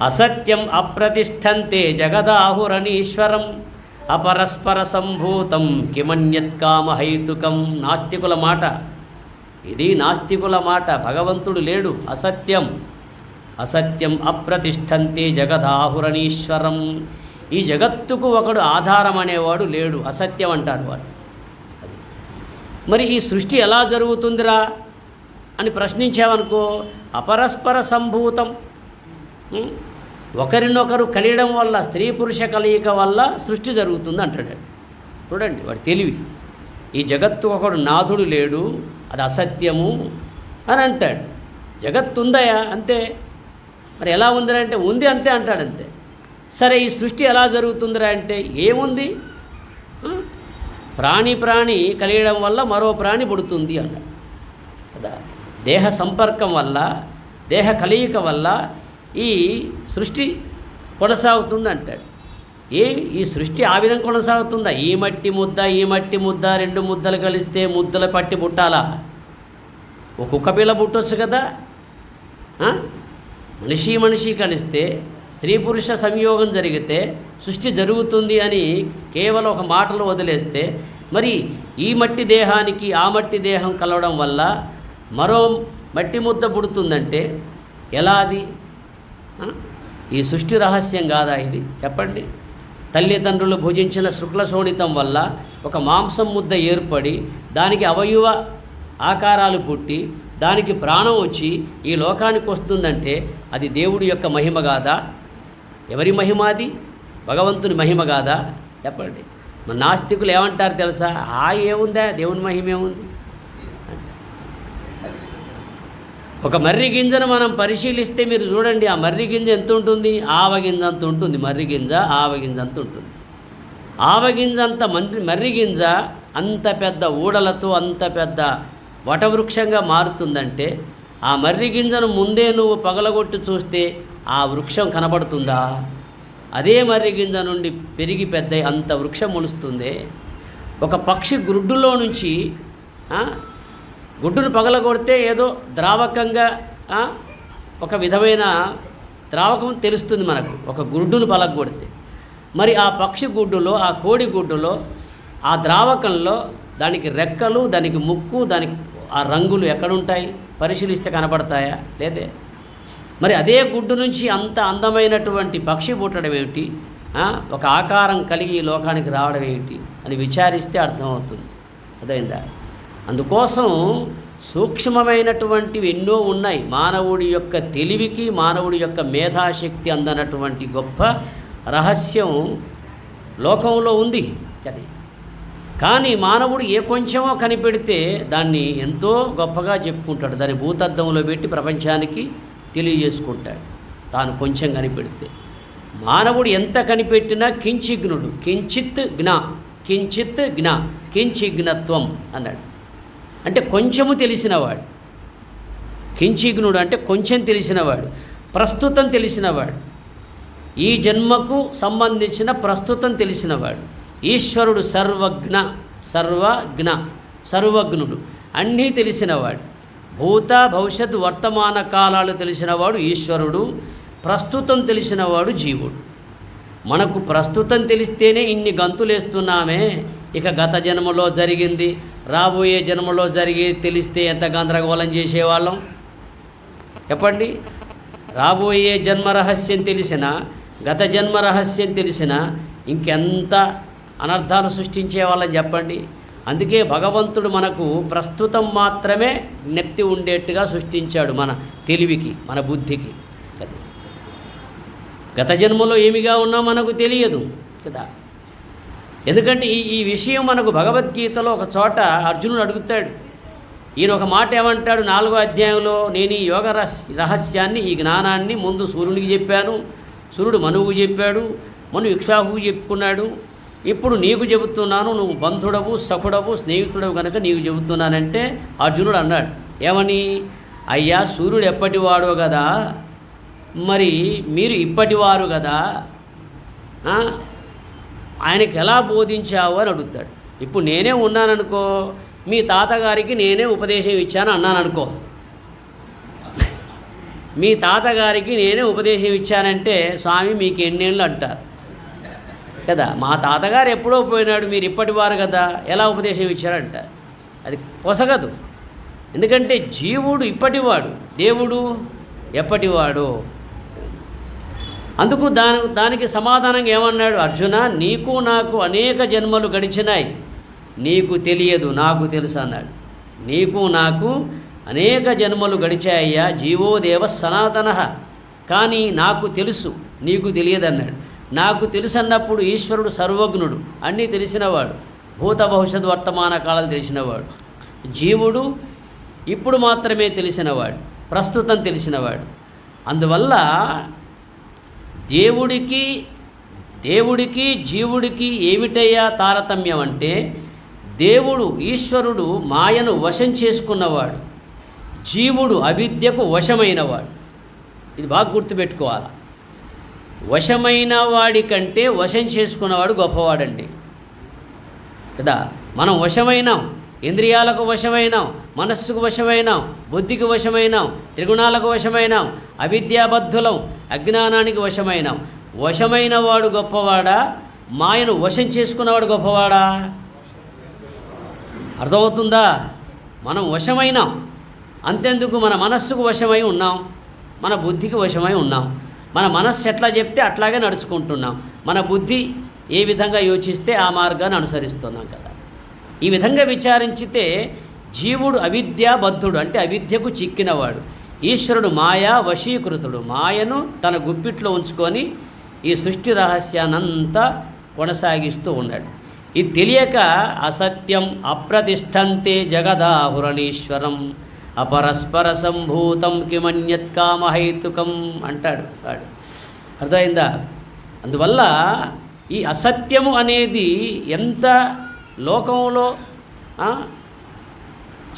అసత్యం అప్రతిష్టంతే జగదాహురణీశ్వరం అపరస్పర సంభూతం కిమన్యత్కామహైతుకం. నాస్తికుల మాట ఇది, నాస్తికుల మాట. భగవంతుడు లేడు. అసత్యం అప్రతిష్టంతే జగదాహురణీశ్వరం. ఈ జగత్తుకు ఒకడు ఆధారం అనేవాడు లేడు, అసత్యం అంటారు వాడు. మరి ఈ సృష్టి ఎలా జరుగుతుందిరా అని ప్రశ్నించామనుకో, అపరస్పర సంభూతం, ఒకరినొకరు కలియడం వల్ల, స్త్రీ పురుష కలయిక వల్ల సృష్టి జరుగుతుంది అంటాడు. చూడండి వాడు తెలివి. ఈ జగత్తు ఒకడు నాథుడు లేడు, అది అసత్యము అని అంటాడు. జగత్తు ఉందయా, అంతే. మరి ఎలా ఉందిరా అంటే ఉంది, అంతే అంటాడు, అంతే. సరే ఈ సృష్టి ఎలా జరుగుతుందిరా అంటే ఏముంది, ప్రాణి కలియడం వల్ల మరో ప్రాణి పుడుతుంది అన్నాడు కదా. దేహ సంపర్కం వల్ల, దేహ కలయిక వల్ల ఈ సృష్టి కొనసాగుతుంది అంటాడు. ఈ సృష్టి ఆ విధంగా కొనసాగుతుందా? ఈ మట్టి ముద్ద 2 ముద్దలు కలిస్తే ముద్దల పట్టి పుట్టాలా? ఒక కుక్క పిల్ల పుట్టొచ్చు కదా. మనిషి కలిస్తే, స్త్రీ పురుష సంయోగం జరిగితే సృష్టి జరుగుతుంది అని కేవలం ఒక మాటలు వదిలేస్తే, మరి ఈ మట్టి దేహానికి ఆ మట్టి దేహం కలవడం వల్ల మరో మట్టి ముద్ద పుడుతుందంటే ఎలా అది? ఈ సృష్టి రహస్యం కాదా ఇది? చెప్పండి. తల్లిదండ్రులు భుజించిన శుక్ల శోణితం వల్ల ఒక మాంసం ముద్ద ఏర్పడి దానికి అవయవ ఆకారాలు పుట్టి దానికి ప్రాణం వచ్చి ఈ లోకానికి వస్తుందంటే అది దేవుడి యొక్క మహిమ కాదా? ఎవరి మహిమ అది? భగవంతుని మహిమ కాదా? చెప్పండి. మన నాస్తికులు ఏమంటారు తెలుసా? ఏముందా, దేవుని మహిమ ఏముంది? ఒక మర్రి గింజను మనం పరిశీలిస్తే మీరు చూడండి, ఆ మర్రి గింజ ఎంత ఉంటుంది? ఆవగింజ అంత ఉంటుంది. మర్రి గింజ ఆవగింజ అంత ఉంటుంది. ఆవగింజ అంత మర్రి గింజ అంత పెద్ద ఊడలతో అంత పెద్ద వటవృక్షంగా మారుతుందంటే ఆ మర్రి గింజను ముందే నువ్వు పగలగొట్టి చూస్తే ఆ వృక్షం కనబడుతుందా? అదే మర్రి గింజ నుండి పెరిగి పెద్ద అంత వృక్షం మొలుస్తుంది. ఒక పక్షి గుడ్డులో నుంచి గుడ్డును పగలగొడితే ఏదో ద్రావకంగా ఒక విధమైన ద్రావకం తెలుస్తుంది మనకు, ఒక గుడ్డును పగలగొడితే. మరి ఆ పక్షి గుడ్డులో, ఆ కోడి గుడ్డులో, ఆ ద్రావకంలో దానికి రెక్కలు, దానికి ముక్కు, దానికి ఆ రంగులు ఎక్కడుంటాయి? పరిశీలిస్తే కనపడతాయా? లేదే. మరి అదే గుడ్డు నుంచి అంత అందమైనటువంటి పక్షి పుట్టడం ఏమిటి? ఒక ఆకారం కలిగి ఈ లోకానికి రావడం ఏమిటి అని విచారిస్తే అర్థమవుతుంది. అదైందా? అందుకోసం సూక్ష్మమైనటువంటివి ఎన్నో ఉన్నాయి. మానవుడి యొక్క తెలివికి, మానవుడి యొక్క మేధాశక్తి అందనటువంటి గొప్ప రహస్యం లోకంలో ఉంది. అది కానీ మానవుడు ఏ కొంచెమో కనిపెడితే దాన్ని ఎంతో గొప్పగా చెప్పుకుంటాడు. దాన్ని భూతద్దంలో పెట్టి ప్రపంచానికి తెలియజేసుకుంటాడు. తాను కొంచెం కనిపెడితే మానవుడు ఎంత కనిపెట్టినా కించిగ్నుడు, కించిత్ జ్ఞ కించిగ్నత్వం అన్నాడు. అంటే కొంచెము తెలిసినవాడు. కించిగ్నుడు అంటే కొంచెం తెలిసినవాడు, ప్రస్తుతం తెలిసినవాడు, ఈ జన్మకు సంబంధించిన ప్రస్తుతం తెలిసినవాడు. ఈశ్వరుడు సర్వజ్ఞుడు, అన్నీ తెలిసినవాడు. భూత భవిష్యత్తు వర్తమాన కాలాలు తెలిసినవాడు ఈశ్వరుడు, ప్రస్తుతం తెలిసినవాడు జీవుడు. మనకు ప్రస్తుతం తెలిస్తేనే ఇన్ని గంతులేస్తున్నామే. ఇక గత జన్మలో జరిగింది, రాబోయే జన్మలో జరిగేది తెలిస్తే ఎంత గందరగోళం చేసేవాళ్ళం చెప్పండి. రాబోయే జన్మ రహస్యం తెలిసినా, గత జన్మ రహస్యం తెలిసినా ఇంకెంత అనర్థాలు సృష్టించే వాళ్ళని చెప్పండి. అందుకే భగవంతుడు మనకు ప్రస్తుతం మాత్రమే జ్ఞప్తి ఉండేట్టుగా సృష్టించాడు, మన తెలివికి, మన బుద్ధికి. అది గత జన్మలో ఏమిగా ఉన్నా మనకు తెలియదు కదా. ఎందుకంటే ఈ విషయం మనకు భగవద్గీతలో ఒక చోట అర్జునుడు అడుగుతాడు. ఈయన ఒక మాట ఏమంటాడు 4వ అధ్యాయంలో, నేను ఈ యోగ రహస్యాన్ని, ఈ జ్ఞానాన్ని ముందు సూర్యునికి చెప్పాను, సూర్యుడు మనువుకు చెప్పాడు, మను ఇక్ష్వాకుకు చెప్పుకున్నాడు, ఇప్పుడు నీకు చెబుతున్నాను, నువ్వు బంధుడవు, సఖుడవు, స్నేహితుడవు కనుక నీకు చెబుతున్నానంటే అర్జునుడు అన్నాడు ఏమని? అయ్యా, సూర్యుడు ఎప్పటివాడో కదా, మరి మీరు ఇప్పటివారు కదా, ఆయనకి ఎలా బోధించావు అని అడుగుతాడు. ఇప్పుడు నేనే ఉన్నాననుకో, మీ తాతగారికి నేనే ఉపదేశం ఇచ్చాను అన్నాను అనుకో, మీ తాతగారికి నేనే ఉపదేశం ఇచ్చానంటే స్వామి మీకు ఎన్నేళ్ళు అంటారు కదా. మా తాతగారు ఎప్పుడో పోయినాడు, మీరు ఇప్పటివారు కదా, ఎలా ఉపదేశం ఇచ్చారంట. అది పొసగదు. ఎందుకంటే జీవుడు ఇప్పటివాడు, దేవుడు ఎప్పటివాడు. అందుకు దానికి సమాధానంగా ఏమన్నాడు? అర్జున, నీకు నాకు అనేక జన్మలు గడిచినాయి, నీకు తెలియదు, నాకు తెలుసు అన్నాడు. నీకు నాకు అనేక జన్మలు గడిచాయ్యా, జీవోదేవ సనాతన, కానీ నాకు తెలుసు, నీకు తెలియదన్నాడు. నాకు తెలుసు అన్నప్పుడు ఈశ్వరుడు సర్వజ్ఞుడు, అన్నీ తెలిసినవాడు, భూత భవిష్యత్తు వర్తమాన కాలాలు తెలిసినవాడు. జీవుడు ఇప్పుడు మాత్రమే తెలిసినవాడు, ప్రస్తుతం తెలిసినవాడు. అందువల్ల దేవుడికి జీవుడికి ఏమిటయ్యా తారతమ్యం అంటే, దేవుడు ఈశ్వరుడు మాయను వశం చేసుకున్నవాడు, జీవుడు అవిద్యకు వశమైనవాడు. ఇది బాగా గుర్తుపెట్టుకోవాలి. వశమైన వాడి కంటే వశం చేసుకున్నవాడు గొప్పవాడండి కదా. మనం వశమైనాం, ఇంద్రియాలకు వశమైనాం, మనస్సుకు వశమైనాం, బుద్ధికి వశమైనాం, త్రిగుణాలకు వశమైనాం, అవిద్యాబద్ధులం, అజ్ఞానానికి వశమైనాం. వశమైన వాడు గొప్పవాడా, మాయను వశం చేసుకున్నవాడు గొప్పవాడా? అర్థమవుతుందా? మనం వశమైనాం, అంతెందుకు మన మనస్సుకు వశమై ఉన్నాం, మన బుద్ధికి వశమై ఉన్నాం. మన మనస్సు ఎట్లా చెప్తే అట్లాగే నడుచుకుంటున్నాం, మన బుద్ధి ఏ విధంగా యోచిస్తే ఆ మార్గాన్ని అనుసరిస్తున్నాం కదా. ఈ విధంగా విచారించితే జీవుడు అవిద్యాబద్ధుడు, అంటే అవిద్యకు చిక్కినవాడు. ఈశ్వరుడు మాయా వశీకృతుడు, మాయను తన గుప్పిట్లో ఉంచుకొని ఈ సృష్టి రహస్యాన్నంతా కొనసాగిస్తూ ఉన్నాడు. ఇది తెలియక అసత్యం అప్రతిష్టంతే జగదాహురణీశ్వరం అపరస్పర సంభూతం కిమన్యత్ కామహైతుకం అంటాడు. అర్థమైందా? అందువల్ల ఈ అసత్యము అనేది ఎంత లోకంలో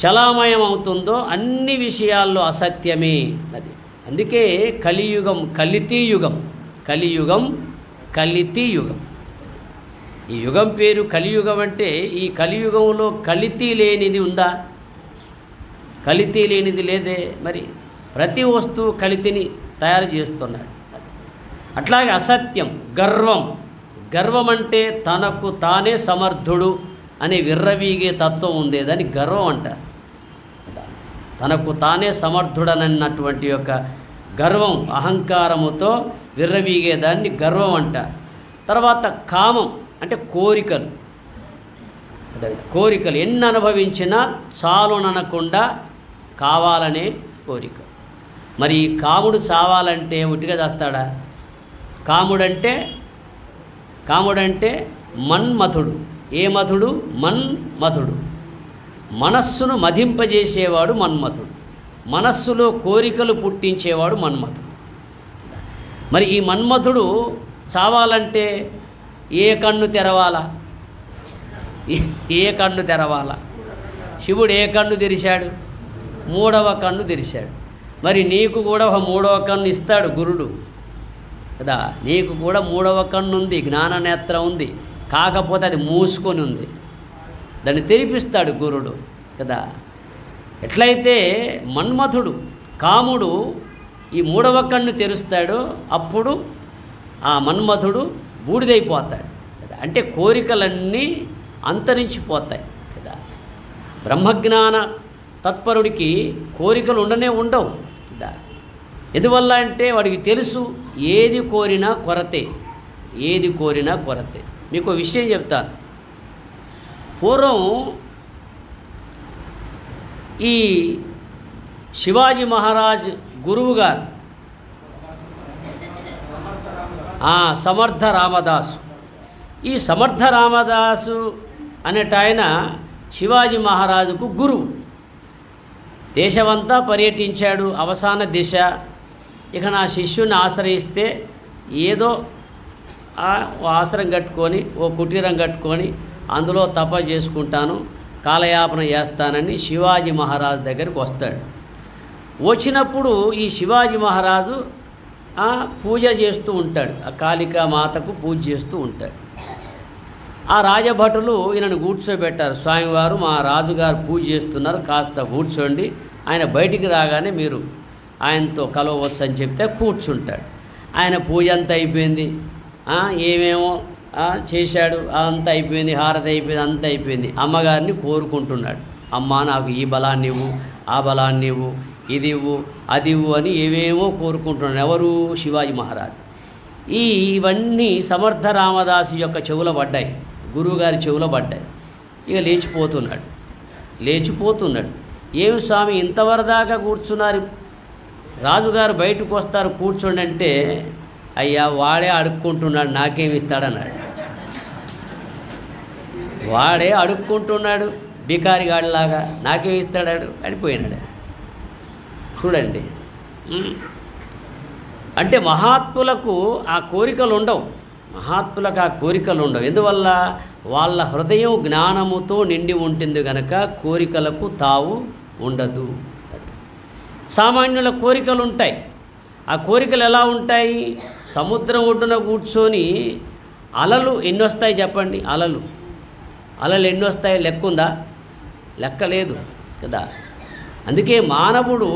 చలామయం అవుతుందో అన్ని విషయాల్లో అసత్యమే అది. అందుకే కలియుగం కలితీయుగం, కలియుగం కలితీయుగం. ఈ యుగం పేరు కలియుగం. అంటే ఈ కలియుగంలో కలితీ లేనిది ఉందా? కలితీ లేనిది లేదే. మరి ప్రతి వస్తువు కలితిని తయారు చేస్తున్నాడు. అట్లాగే అసత్యం గర్వం. గర్వం అంటే తనకు తానే సమర్థుడు అనే విర్రవీగే తత్వం ఉంది, దాన్ని గర్వం అంటారు. తనకు తానే సమర్థుడనన్నటువంటి యొక్క గర్వం, అహంకారముతో విర్రవీగేదాన్ని గర్వం అంటారు. తర్వాత కామం అంటే కోరికలు. కోరికలు ఎన్ని అనుభవించినా చాలుననకుండా కావాలనే కోరిక. మరి ఈ కాముడు చావాలంటే ఉట్టిగా చేస్తాడా? కాముడంటే మన్మథుడు. ఏ మథుడు? మన్మథుడు. మనస్సును మదింపజేసేవాడు మన్మథుడు, మనస్సులో కోరికలు పుట్టించేవాడు మన్మథుడు. మరి ఈ మన్మథుడు చావాలంటే ఏ కన్ను తెరవాలా? ఏ కన్ను తెరవాలా? శివుడు ఏ కన్ను తెరిచాడు? 3వ కన్ను తెరిచాడు. మరి నీకు కూడా ఒక 3వ కన్ను ఇస్తాడు గురుడు కదా. నీకు కూడా 3వ కన్ను ఉంది, జ్ఞాననేత్రం ఉంది, కాకపోతే అది మూసుకొని ఉంది, దాన్ని తెరిపిస్తాడు గురుడు కదా. ఎట్లయితే మన్మథుడు కాముడు ఈ 3వ కన్ను తెరుస్తాడో అప్పుడు ఆ మన్మథుడు బూడిదైపోతాడు కదా. అంటే కోరికలన్నీ అంతరించిపోతాయి కదా. బ్రహ్మజ్ఞాన తత్పరుడికి కోరికలు ఉండవు కదా. ఎందువల్ల అంటే వాడికి తెలుసు ఏది కోరినా కొరతే, ఏది కోరినా కొరతే. మీకు విషయం చెప్తాను. పూర్వం ఈ శివాజీ మహారాజ్ గురువు గారు సమర్థ రామదాసు. ఈ సమర్థ రామదాసు అనేటాయన శివాజీ మహారాజుకు గురువు. దేశమంతా పర్యటించాడు. అవసాన దిశ ఇక నా శిష్యుని ఆశ్రయిస్తే ఏదో ఆశ్రయం కట్టుకొని ఓ కుటీరం కట్టుకొని అందులో తప చేసుకుంటాను, కాలయాపన చేస్తానని శివాజీ మహారాజు దగ్గరికి వస్తాడు. వచ్చినప్పుడు ఈ శివాజీ మహారాజు పూజ చేస్తూ ఉంటాడు, ఆ కాళికా మాతకు పూజ చేస్తూ ఉంటాడు. ఆ రాజభటులు ఈయనను కూర్చోబెట్టారు. స్వామివారు మా రాజుగారు పూజ చేస్తున్నారు, కాస్త కూర్చోండి, ఆయన బయటికి రాగానే మీరు ఆయనతో కలవచ్చు అని చెప్తే కూర్చుంటాడు. ఆయన పూజ అంతా అయిపోయింది, ఏమేమో చేశాడు, అంతా అయిపోయింది, హారతి అయిపోయింది, అంతా అయిపోయింది. అమ్మగారిని కోరుకుంటున్నాడు, అమ్మ నాకు ఈ బలాన్ని ఇవ్వు, ఆ బలాన్ని ఇవ్వు, ఇది ఇవ్వు, అది ఇవ్వు అని ఏమేమో కోరుకుంటున్నాడు. ఎవరు? శివాజీ మహారాజ్. ఇవన్నీ సమర్థ రామదాసు యొక్క చెవులో పడ్డాయి, గురువుగారి చెవులో పడ్డాయి. ఇక లేచిపోతున్నాడు. ఏమి స్వామి ఇంతవరదాకా కూర్చున్నారు, రాజుగారు బయటకు వస్తారు కూర్చోండి అంటే, అయ్యా వాడే అడుక్కుంటున్నాడు, నాకేమి ఇస్తాడన్నాడు. వాడే అడుక్కుంటున్నాడు బికారిగాడిలాగా, నాకేమి ఇస్తాడాడు అనిపోయినాడు. చూడండి, అంటే మహాత్ములకు ఆ కోరికలు ఉండవు. ఎందువల్ల? వాళ్ళ హృదయం జ్ఞానముతో నిండి ఉంటుంది కనుక కోరికలకు తావు ఉండదు. సామాన్యుల కోరికలు ఉంటాయి. ఆ కోరికలు ఎలా ఉంటాయి? సముద్రం ఒడ్డున కూర్చొని అలలు ఎన్ని వస్తాయి చెప్పండి? అలలు ఎన్ని వస్తాయి? లెక్క ఉందా? లెక్క లేదు కదా. అందుకే మానవుడు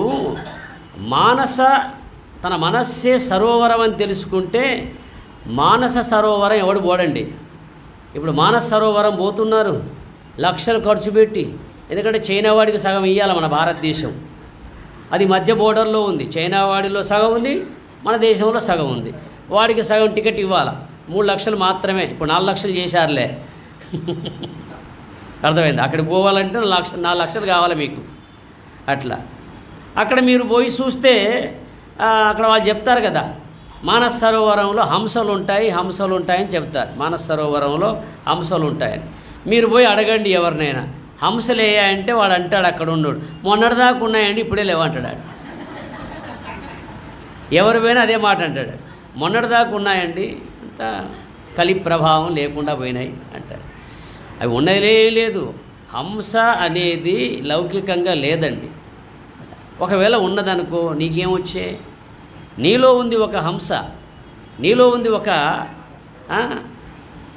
తన మనస్సే సరోవరం అని తెలుసుకుంటే మానస సరోవరం ఎవడు పోడండి. ఇప్పుడు మానస సరోవరం పోతున్నారు లక్షలు ఖర్చు పెట్టి. ఎందుకంటే చైనా వాడికి సగం ఇవ్వాలి మన భారతదేశం. అది మధ్య బోర్డర్లో ఉంది. చైనా వాడిలో సగం ఉంది, మన దేశంలో సగం ఉంది. వాడికి సగం టికెట్ ఇవ్వాలి. 3 లక్షలు మాత్రమే. ఇప్పుడు 4 లక్షలు చేశారులే. అర్థమైంది? అక్కడికి పోవాలంటే 4 లక్షలు కావాలి మీకు. అట్లా అక్కడ మీరు పోయి చూస్తే అక్కడ వాళ్ళు చెప్తారు కదా, మానస సరోవరంలో హంసలు ఉంటాయని చెప్తారు. మానస సరోవరంలో హంసలు ఉంటాయని. మీరు పోయి అడగండి ఎవరినైనా, హంసలేయా అంటే వాడు అంటాడు, అక్కడ ఉన్నాడు, మొన్నటిదాకా ఉన్నాయండి ఇప్పుడే లేవంటాడు. ఎవరు పోయినా అదే మాట అంటాడు, మొన్నటిదాకా ఉన్నాయండి, అంత కలి ప్రభావం లేకుండా పోయినాయి అంటారు. అవి ఉన్నదిలే లేదు. హంస అనేది లౌకికంగా లేదండి. ఒకవేళ ఉన్నదనుకో నీకేమొచ్చే? నీలో ఉంది ఒక హంస, నీలో ఉంది ఒక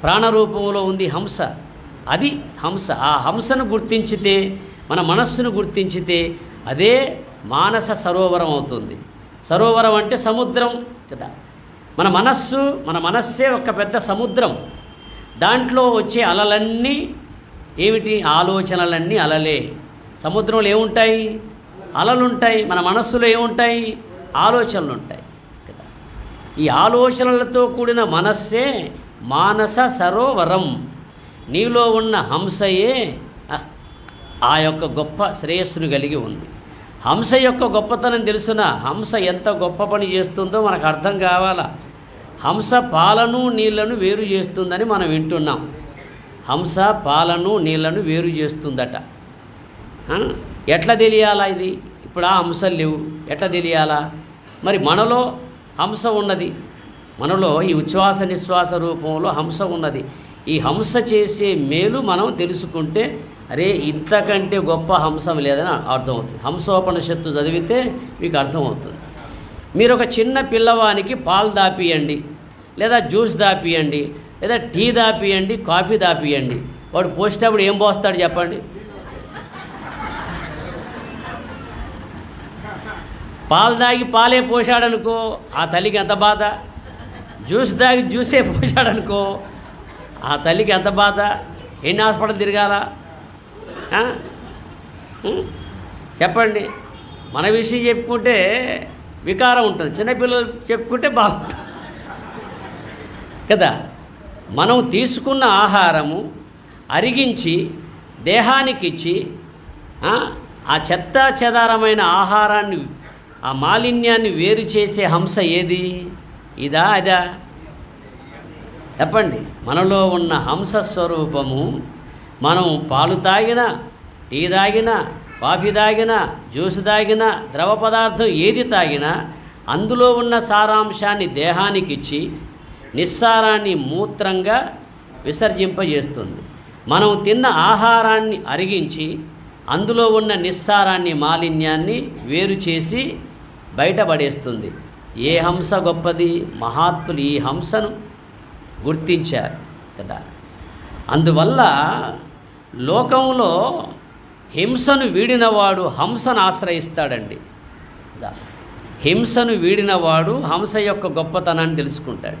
ప్రాణరూపంలో ఉంది హంస. అది హంస. ఆ హంసను గుర్తించితే, మన మనస్సును గుర్తించితే అదే మానస సరోవరం అవుతుంది. సరోవరం అంటే సముద్రం కదా. మన మనస్సే ఒక పెద్ద సముద్రం. దాంట్లో వచ్చే అలలన్నీ ఏమిటి? ఆలోచనలన్నీ అలలే. సముద్రంలో ఏముంటాయి? అలలుంటాయి. మన మనస్సులో ఏముంటాయి? ఆలోచనలు ఉంటాయి కదా. ఈ ఆలోచనలతో కూడిన మనస్సే మానస సరోవరం. నీలో ఉన్న హంసయే ఆ యొక్క గొప్ప శ్రేయస్సును కలిగి ఉంది. హంస యొక్క గొప్పతనం తెలుసునా? హంస ఎంత గొప్ప పని చేస్తుందో మనకు అర్థం కావాలా. హంస పాలను నీళ్లను వేరు చేస్తుందని మనం వింటున్నాం. హంస పాలను నీళ్లను వేరు చేస్తుందట. ఎట్లా తెలియాలా ఇది? ఇప్పుడు ఆ హంసలు లేవు, ఎట్లా తెలియాలా? మరి మనలో హంస ఉన్నది. మనలో ఈ ఉచ్ఛ్వాస నిశ్వాస రూపంలో హంస ఉన్నది. ఈ హంస చేసే మేలు మనం తెలుసుకుంటే అరే ఇంతకంటే గొప్ప హంసం లేదని అర్థమవుతుంది. హంసోపనిషత్తు చదివితే మీకు అర్థమవుతుంది. మీరు ఒక చిన్న పిల్లవానికి పాలు దాపియండి, లేదా జ్యూస్ దాపియండి, లేదా టీ దాపియండి, కాఫీ దాపియండి. వాడు పోసేటప్పుడు ఏం పోస్తాడు చెప్పండి? పాలు దాగి పాలే పోసాడనుకో ఆ తల్లికి ఎంత బాధ. జ్యూస్ దాగి జ్యూసే పోసాడనుకో ఆ తల్లికి ఎంత బాధ. ఎన్ని హాస్పిటల్ తిరగాల చెప్పండి. మన విషయం చెప్పుకుంటే వికారం ఉంటుంది, చిన్నపిల్లలు చెప్పుకుంటే బాగుంటుంది కదా. మనం తీసుకున్న ఆహారము అరిగించి దేహానికిచ్చి ఆ చెత్త చెదారమైన ఆహారాన్ని, ఆ మాలిన్యాన్ని వేరు చేసే హంస ఏది? ఇదా అదా? చెప్పండి. మనలో ఉన్న హంస స్వరూపము మనం పాలు తాగినా, టీ తాగినా, కాఫీ తాగినా, జ్యూస్ తాగినా, ద్రవ పదార్థం ఏది తాగినా అందులో ఉన్న సారాంశాన్ని దేహానికి ఇచ్చి నిస్సారాన్ని మూత్రంగా విసర్జింపజేస్తుంది. మనం తిన్న ఆహారాన్ని అరిగించి అందులో ఉన్న నిస్సారాన్ని, మాలిన్యాన్ని వేరు చేసి బయటపడేస్తుంది. ఏ హంస గొప్పది? మహాత్ములు ఈ హంసను గుర్తించారు కదా. అందువల్ల లోకంలో హింసను వీడినవాడు హంసను ఆశ్రయిస్తాడండి. హింసను వీడినవాడు హంస యొక్క గొప్పతనాన్ని తెలుసుకుంటాడు.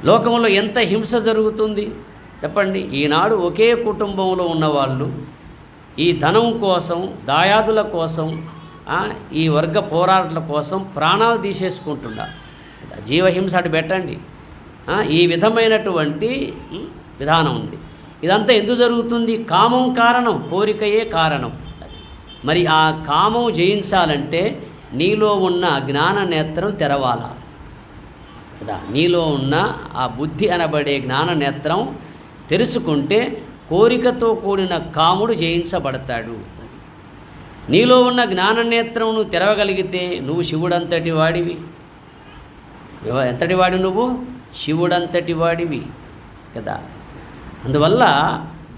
లోకంలో ఎంత హింస జరుగుతుంది చెప్పండి. ఈనాడు ఒకే కుటుంబంలో ఉన్నవాళ్ళు ఈ ధనం కోసం, దాయాదుల కోసం, ఈ వర్గ పోరాటాల కోసం ప్రాణాలు తీసేసుకుంటున్నారు. జీవహింస అటు పెట్టండి. ఈ విధమైనటువంటి విధానం ఉంది. ఇదంతా ఎందుకు జరుగుతుంది? కామం కారణం, కోరికయే కారణం. మరి ఆ కామం జయించాలంటే నీలో ఉన్న జ్ఞాన నేత్రం తెరవాలా కదా. నీలో ఉన్న ఆ బుద్ధి అనబడే జ్ఞాన నేత్రం తెరుచుకుంటే కోరికతో కూడిన కాముడు జయించబడతాడు. నీలో ఉన్న జ్ఞాననేత్రం నువ్వు తెరవగలిగితే నువ్వు శివుడంతటి వాడివి. ఎంతటి వాడి నువ్వు? శివుడంతటి వాడివి కదా. అందువల్ల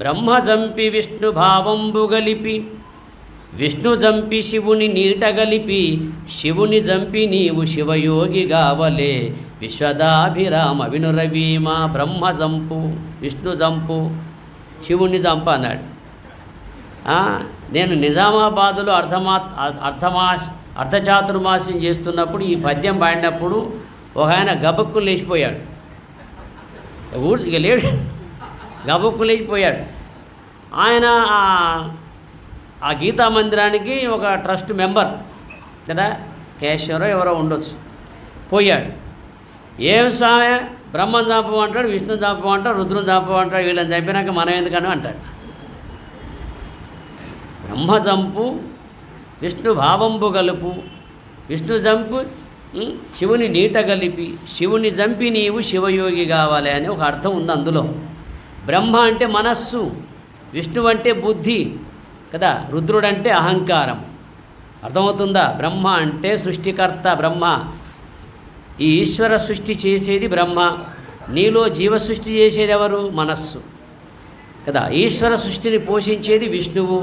బ్రహ్మజంపి విష్ణు భావంబు గలిపి విష్ణు జంపి శివుని నీటగలిపి శివుని జంపి నీవు శివయోగి గావలే విశ్వదాభిరామ వినురవీమ బ్రహ్మ జంపు విష్ణు జంపు శివుని జంపు అన్నాడు. నేను నిజామాబాదులో అర్ధచాతుర్మాస్యం చేస్తున్నప్పుడు ఈ పద్యం పాడినప్పుడు ఒక ఆయన గబక్కులు లేచిపోయాడు. ఇక లేడు, గబక్కులు లేచిపోయాడు. ఆయన ఆ గీతా మందిరానికి ఒక ట్రస్ట్ మెంబర్ కదా, కేశవరో ఎవరో ఉండొచ్చు. పోయాడు. ఏం స్వామి బ్రహ్మం చంపమంటాడు, విష్ణు చంపమంటాడు, రుద్రం చంపమంటాడు, వీళ్ళని చంపినాక మనం ఎందుకని అంటాడు. బ్రహ్మ చంపు విష్ణు భావంబు గలుపు, విష్ణు చంపు శివుని నీట కలిపి, శివుని చంపి నీవు శివయోగి కావాలి అని ఒక అర్థం ఉంది అందులో. బ్రహ్మ అంటే మనస్సు, విష్ణువు అంటే బుద్ధి కదా, రుద్రుడంటే అహంకారం. అర్థమవుతుందా? బ్రహ్మ అంటే సృష్టికర్త బ్రహ్మ, ఈ ఈశ్వర సృష్టి చేసేది బ్రహ్మ. నీలో జీవ సృష్టి చేసేది ఎవరు? మనస్సు కదా. ఈశ్వర సృష్టిని పోషించేది విష్ణువు,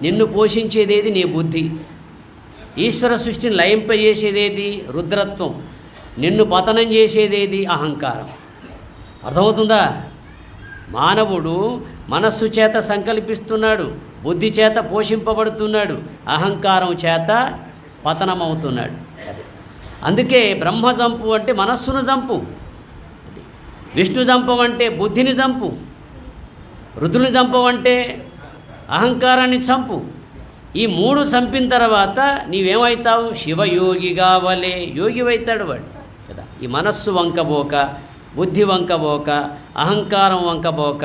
నిన్ను పోషించేదేది నీ బుద్ధి. ఈశ్వర సృష్టిని లయింపజేసేదేది రుద్రత్వం, నిన్ను పతనం చేసేదేది అహంకారం. అర్థమవుతుందా? మానవుడు మనస్సు చేత సంకల్పిస్తున్నాడు, బుద్ధి చేత పోషింపబడుతున్నాడు, అహంకారం చేత పతనమవుతున్నాడు. అందుకే బ్రహ్మ చంపు అంటే మనస్సును చంపు, విష్ణు చంపమంటే బుద్ధిని చంపు, రుద్రుని చంపమంటే అహంకారాన్ని చంపు. ఈ మూడు చంపిన తర్వాత నీవేమవుతావు? శివయోగి కావలే, యోగివైతాడు వాడు కదా. ఈ మనస్సు వంకబోక, బుద్ధి వంకబోక, అహంకారం వంకబోక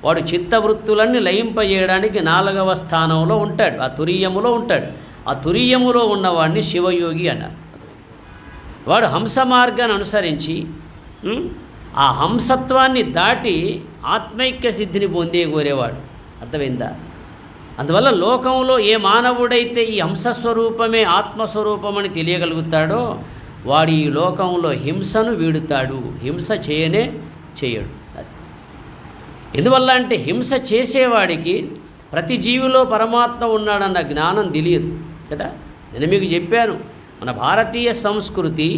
వాడు చిత్తవృత్తులన్నీ లయింపజేయడానికి 4వ స్థానంలో ఉంటాడు, ఆ తురీయములో ఉంటాడు. ఆ తురీయములో ఉన్నవాడిని శివయోగి అన్నారు. వాడు హంస మార్గాన్ని అనుసరించి ఆ హంసత్వాన్ని దాటి ఆత్మైక్య సిద్ధిని పొందే కోరేవాడు. అర్థమైందా? అందువల్ల లోకంలో ఏ మానవుడైతే ఈ హంసస్వరూపమే ఆత్మస్వరూపమని తెలియగలుగుతాడో వాడు ఈ లోకంలో హింసను వీడుతాడు, హింస చేయడు. అది ఎందువల్ల అంటే హింస చేసేవాడికి ప్రతి జీవిలో పరమాత్మ ఉన్నాడన్న జ్ఞానం తెలియదు కదా. నేను మీకు చెప్పాను, మన భారతీయ సంస్కృతి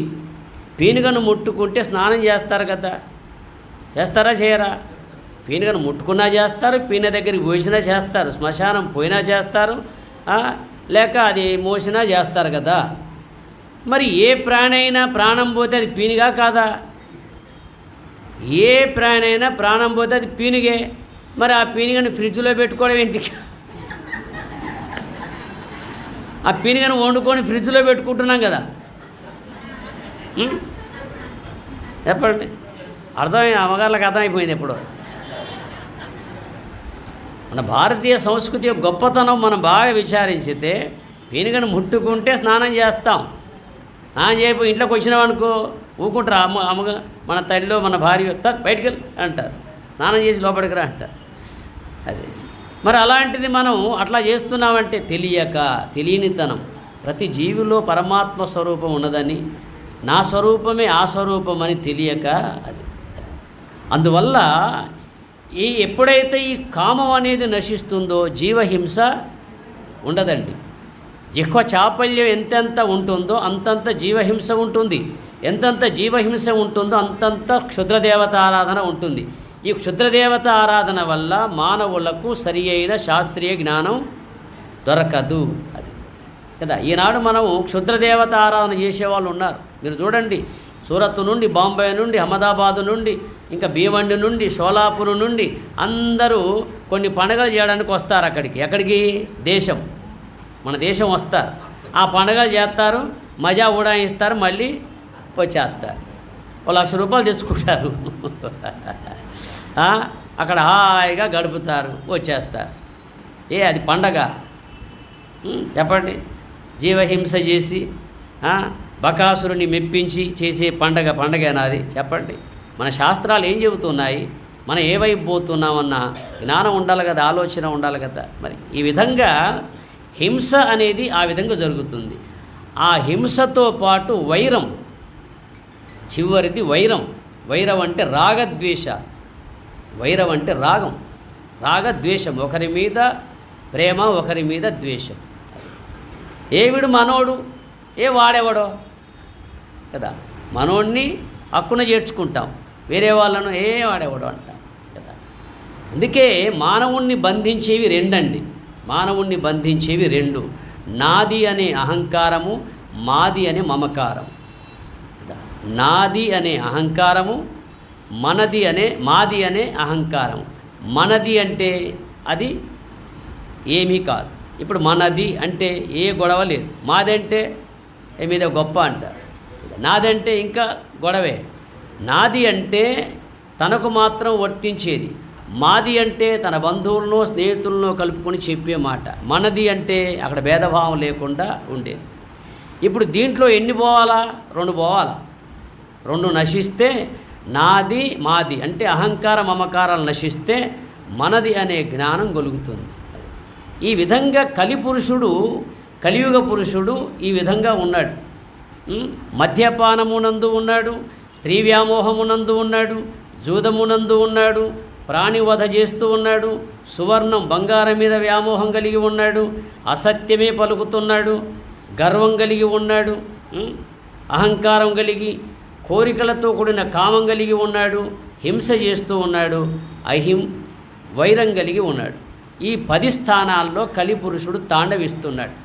పీనుగను ముట్టుకుంటే స్నానం చేస్తారు కదా, చేస్తారా చేయరా? పీనుగను ముట్టుకున్నా చేస్తారు, పీన దగ్గరికి పోసినా చేస్తారు, శ్మశానం పోయినా చేస్తారు, లేక అది మోసినా చేస్తారు కదా. మరి ఏ ప్రాణి అయినా ప్రాణం పోతే అది పీనుగా కాదా? ఏ ప్రాణి అయినా ప్రాణం పోతే అది పీనుగే. మరి ఆ పీనుగని ఫ్రిడ్జ్లో పెట్టుకోవడం ఏంటి? ఆ పీనుగని వండుకొని ఫ్రిడ్జ్లో పెట్టుకుంటున్నాం కదా. చెప్పండి, అమ్మగారులకు అర్థమైపోయింది ఎప్పుడో. మన భారతీయ సంస్కృతి యొక్క గొప్పతనం మనం బాగా విచారించితే పీనుగను ముట్టుకుంటే స్నానం చేస్తాం. స్నానం చేయకపోయి ఇంట్లోకి వచ్చినామనుకో ఊకుంటారు. అమ్మగా మన తల్లిలో మన భార్య బయటికి వెళ్ళి అంటారు, స్నానం చేసి లోపలికి రా అంటారు. అదే మరి అలాంటిది మనం అట్లా చేస్తున్నామంటే తెలియనితనం. ప్రతి జీవిలో పరమాత్మ స్వరూపం ఉన్నదని, నా స్వరూపమే ఆ స్వరూపం అని తెలియక అది. అందువల్ల ఎప్పుడైతే ఈ కామం అనేది నశిస్తుందో జీవహింస ఉండదండి. ఎక్కువ చాపల్యం ఎంతెంత ఉంటుందో అంతంత జీవహింస ఉంటుంది, ఎంతంత జీవహింస ఉంటుందో అంతంత క్షుద్రదేవత ఆరాధన ఉంటుంది. ఈ క్షుద్రదేవత ఆరాధన వల్ల మానవులకు సరి అయిన శాస్త్రీయ జ్ఞానం దొరకదు. అది కదా. ఈనాడు మనం క్షుద్రదేవత ఆరాధన చేసేవాళ్ళు ఉన్నారు. మీరు చూడండి, సూరత్ నుండి, బాంబే నుండి, అహ్మదాబాదు నుండి, ఇంకా భీవండి నుండి, షోలాపూర్ నుండి అందరూ కొన్ని పండుగలు చేయడానికి వస్తారు అక్కడికి. ఎక్కడికి? మన దేశం వస్తారు. ఆ పండుగలు చేస్తారు, మజా ఉడాయిస్తారు, మళ్ళీ వచ్చేస్తారు. ₹1,00,000 తెచ్చుకుంటారు. అక్కడ హాయిగా గడుపుతారు, వచ్చేస్తారు. అది పండగ? చెప్పండి. జీవహింస చేసి బకాసురుని మెప్పించి చేసే పండగేనా అది? చెప్పండి. మన శాస్త్రాలు ఏం చెబుతున్నాయి, మనం ఏ వైపు పోతున్నామన్న జ్ఞానం ఉండాలి కదా, ఆలోచన ఉండాలి కదా. మరి ఈ విధంగా హింస అనేది ఆ విధంగా జరుగుతుంది. ఆ హింసతో పాటు వైరం, చివరిది వైరం. వైరం అంటే రాగద్వేష. వైరం అంటే రాగద్వేషం, ఒకరి మీద ప్రేమ, ఒకరి మీద ద్వేషం. వీడు మనోడు, వాడెవడో కదా. మనోడిని హక్కున చేర్చుకుంటాం, వేరే వాళ్ళను వాడెవడో అంటాం కదా. అందుకే మానవుణ్ణి బంధించేవి రెండండి. మానవుణ్ణి బంధించేవి రెండు: నాది అనే అహంకారము, మాది అనే మమకారం. నాది అనే అహంకారము, మాది అనే అహంకారం. మనది అంటే అది ఏమీ కాదు. ఇప్పుడు మనది అంటే ఏ గొడవ లేదు. మాది అంటే మీద గొప్ప అంటారు. నాదంటే ఇంకా గొడవే. నాది అంటే తనకు మాత్రం వర్తించేది, మాది అంటే తన బంధువులను స్నేహితులను కలుపుకొని చెప్పే మాట. మనది అంటే అక్కడ భేదభావం లేకుండా ఉండేది. ఇప్పుడు దీంట్లో ఎన్ని పోవాలా? 2 పోవాలా. 2 నశిస్తే నాది మాది అంటే అహంకార మమకారాలు నశిస్తే మనది అనే జ్ఞానం కలుగుతుంది. ఈ విధంగా కలియుగ పురుషుడు ఈ విధంగా ఉన్నాడు. మద్యపానమునందు ఉన్నాడు, స్త్రీ వ్యామోహమునందు ఉన్నాడు, జూదమునందు ఉన్నాడు, ప్రాణివధ చేస్తూ ఉన్నాడు, సువర్ణం బంగారం మీద వ్యామోహం కలిగి ఉన్నాడు, అసత్యమే పలుకుతున్నాడు, గర్వం కలిగి ఉన్నాడు, అహంకారం కలిగి కోరికలతో కూడిన కామం కలిగి ఉన్నాడు, హింస చేస్తూ ఉన్నాడు, వైరం కలిగి ఉన్నాడు. ఈ 10 స్థానాల్లో కలిపురుషుడు తాండవిస్తున్నాడు.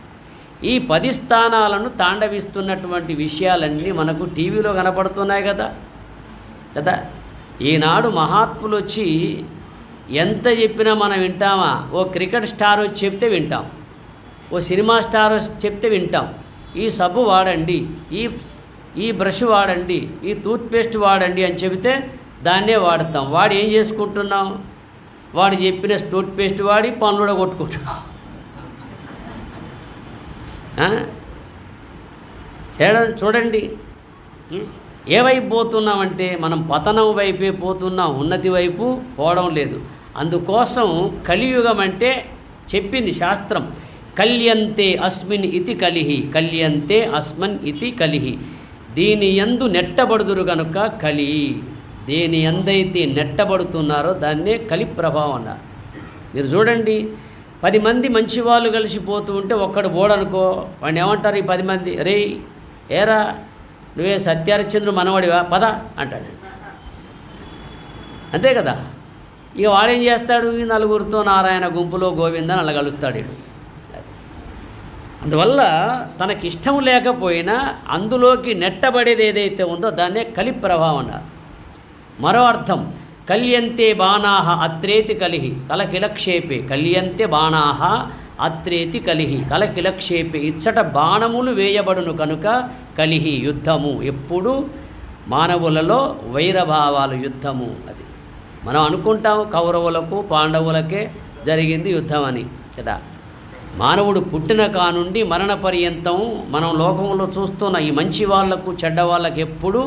ఈ 10 స్థానాలను తాండవిస్తున్నటువంటి విషయాలన్నీ మనకు టీవీలో కనపడుతున్నాయి కదా. ఈనాడు మహాత్ములు వచ్చి ఎంత చెప్పినా మనం వింటామా? ఓ క్రికెట్ స్టార్ వచ్చి చెప్తే వింటాం, ఓ సినిమా స్టార్ వచ్చి చెప్తే వింటాం. ఈ సబ్బు వాడండి, ఈ బ్రష్ వాడండి, ఈ టూత్పేస్ట్ వాడండి అని చెబితే దాన్నే వాడతాం. వాడు ఏం చేసుకుంటున్నాం? వాడు చెప్పిన టూత్పేస్ట్ వాడి పనులు కొట్టుకుంటున్నాం. చూడండి ఏ వైపు పోతున్నామంటే మనం పతనం వైపే పోతున్నాం, ఉన్నతి వైపు పోవడం లేదు. అందుకోసం కలియుగం అంటే చెప్పింది శాస్త్రం, కల్యంతే అస్మిన్ ఇతి కలిహి, కల్యంతే అస్మన్ ఇతి కలిహి. దీని యందు నెట్టబడుదురు గనుక కలి. దేని యందైతే నెట్టబడుతున్నారో దాన్నే కలి ప్రభావం అన్నారు. మీరు చూడండి, 10 మంది మంచి వాళ్ళు కలిసిపోతూ ఉంటే ఒక్కడు బోడనుకో, వాడిని ఏమంటారు? ఈ 10 మంది, రే ఏరా నువ్వే సత్యహరిశ్చంద్రుడు మనవాడివా, పద అంటాడు. అంతే కదా. ఇక వాడేం చేస్తాడు? ఈ నలుగురితో నారాయణ గుంపులో గోవిందని అలా కలుస్తాడు. అందువల్ల తనకిష్టం లేకపోయినా అందులోకి నెట్టబడేది ఏదైతే ఉందో దాన్నే కలి ప్రభావం అన్నారు. మరో అర్థం, కల్యంతే బాణాహ అత్రేతి కలిహి కలకిలక్షేపే. కల్యంతే బాణాహ అత్రేతి కలిహి కలకిలక్షేపే. ఇచ్చట బాణములు వేయబడును కనుక కలిహి, యుద్ధము. ఎప్పుడు మానవులలో వైరభావాలు, యుద్ధము. అది మనం అనుకుంటాం కౌరవులకు పాండవులకే జరిగింది యుద్ధం అని కదా. మానవుడు పుట్టిన కానుండి మరణ పర్యంతం మనం లోకంలో చూస్తున్న ఈ మంచి వాళ్లకు చెడ్డ వాళ్ళకు ఎప్పుడు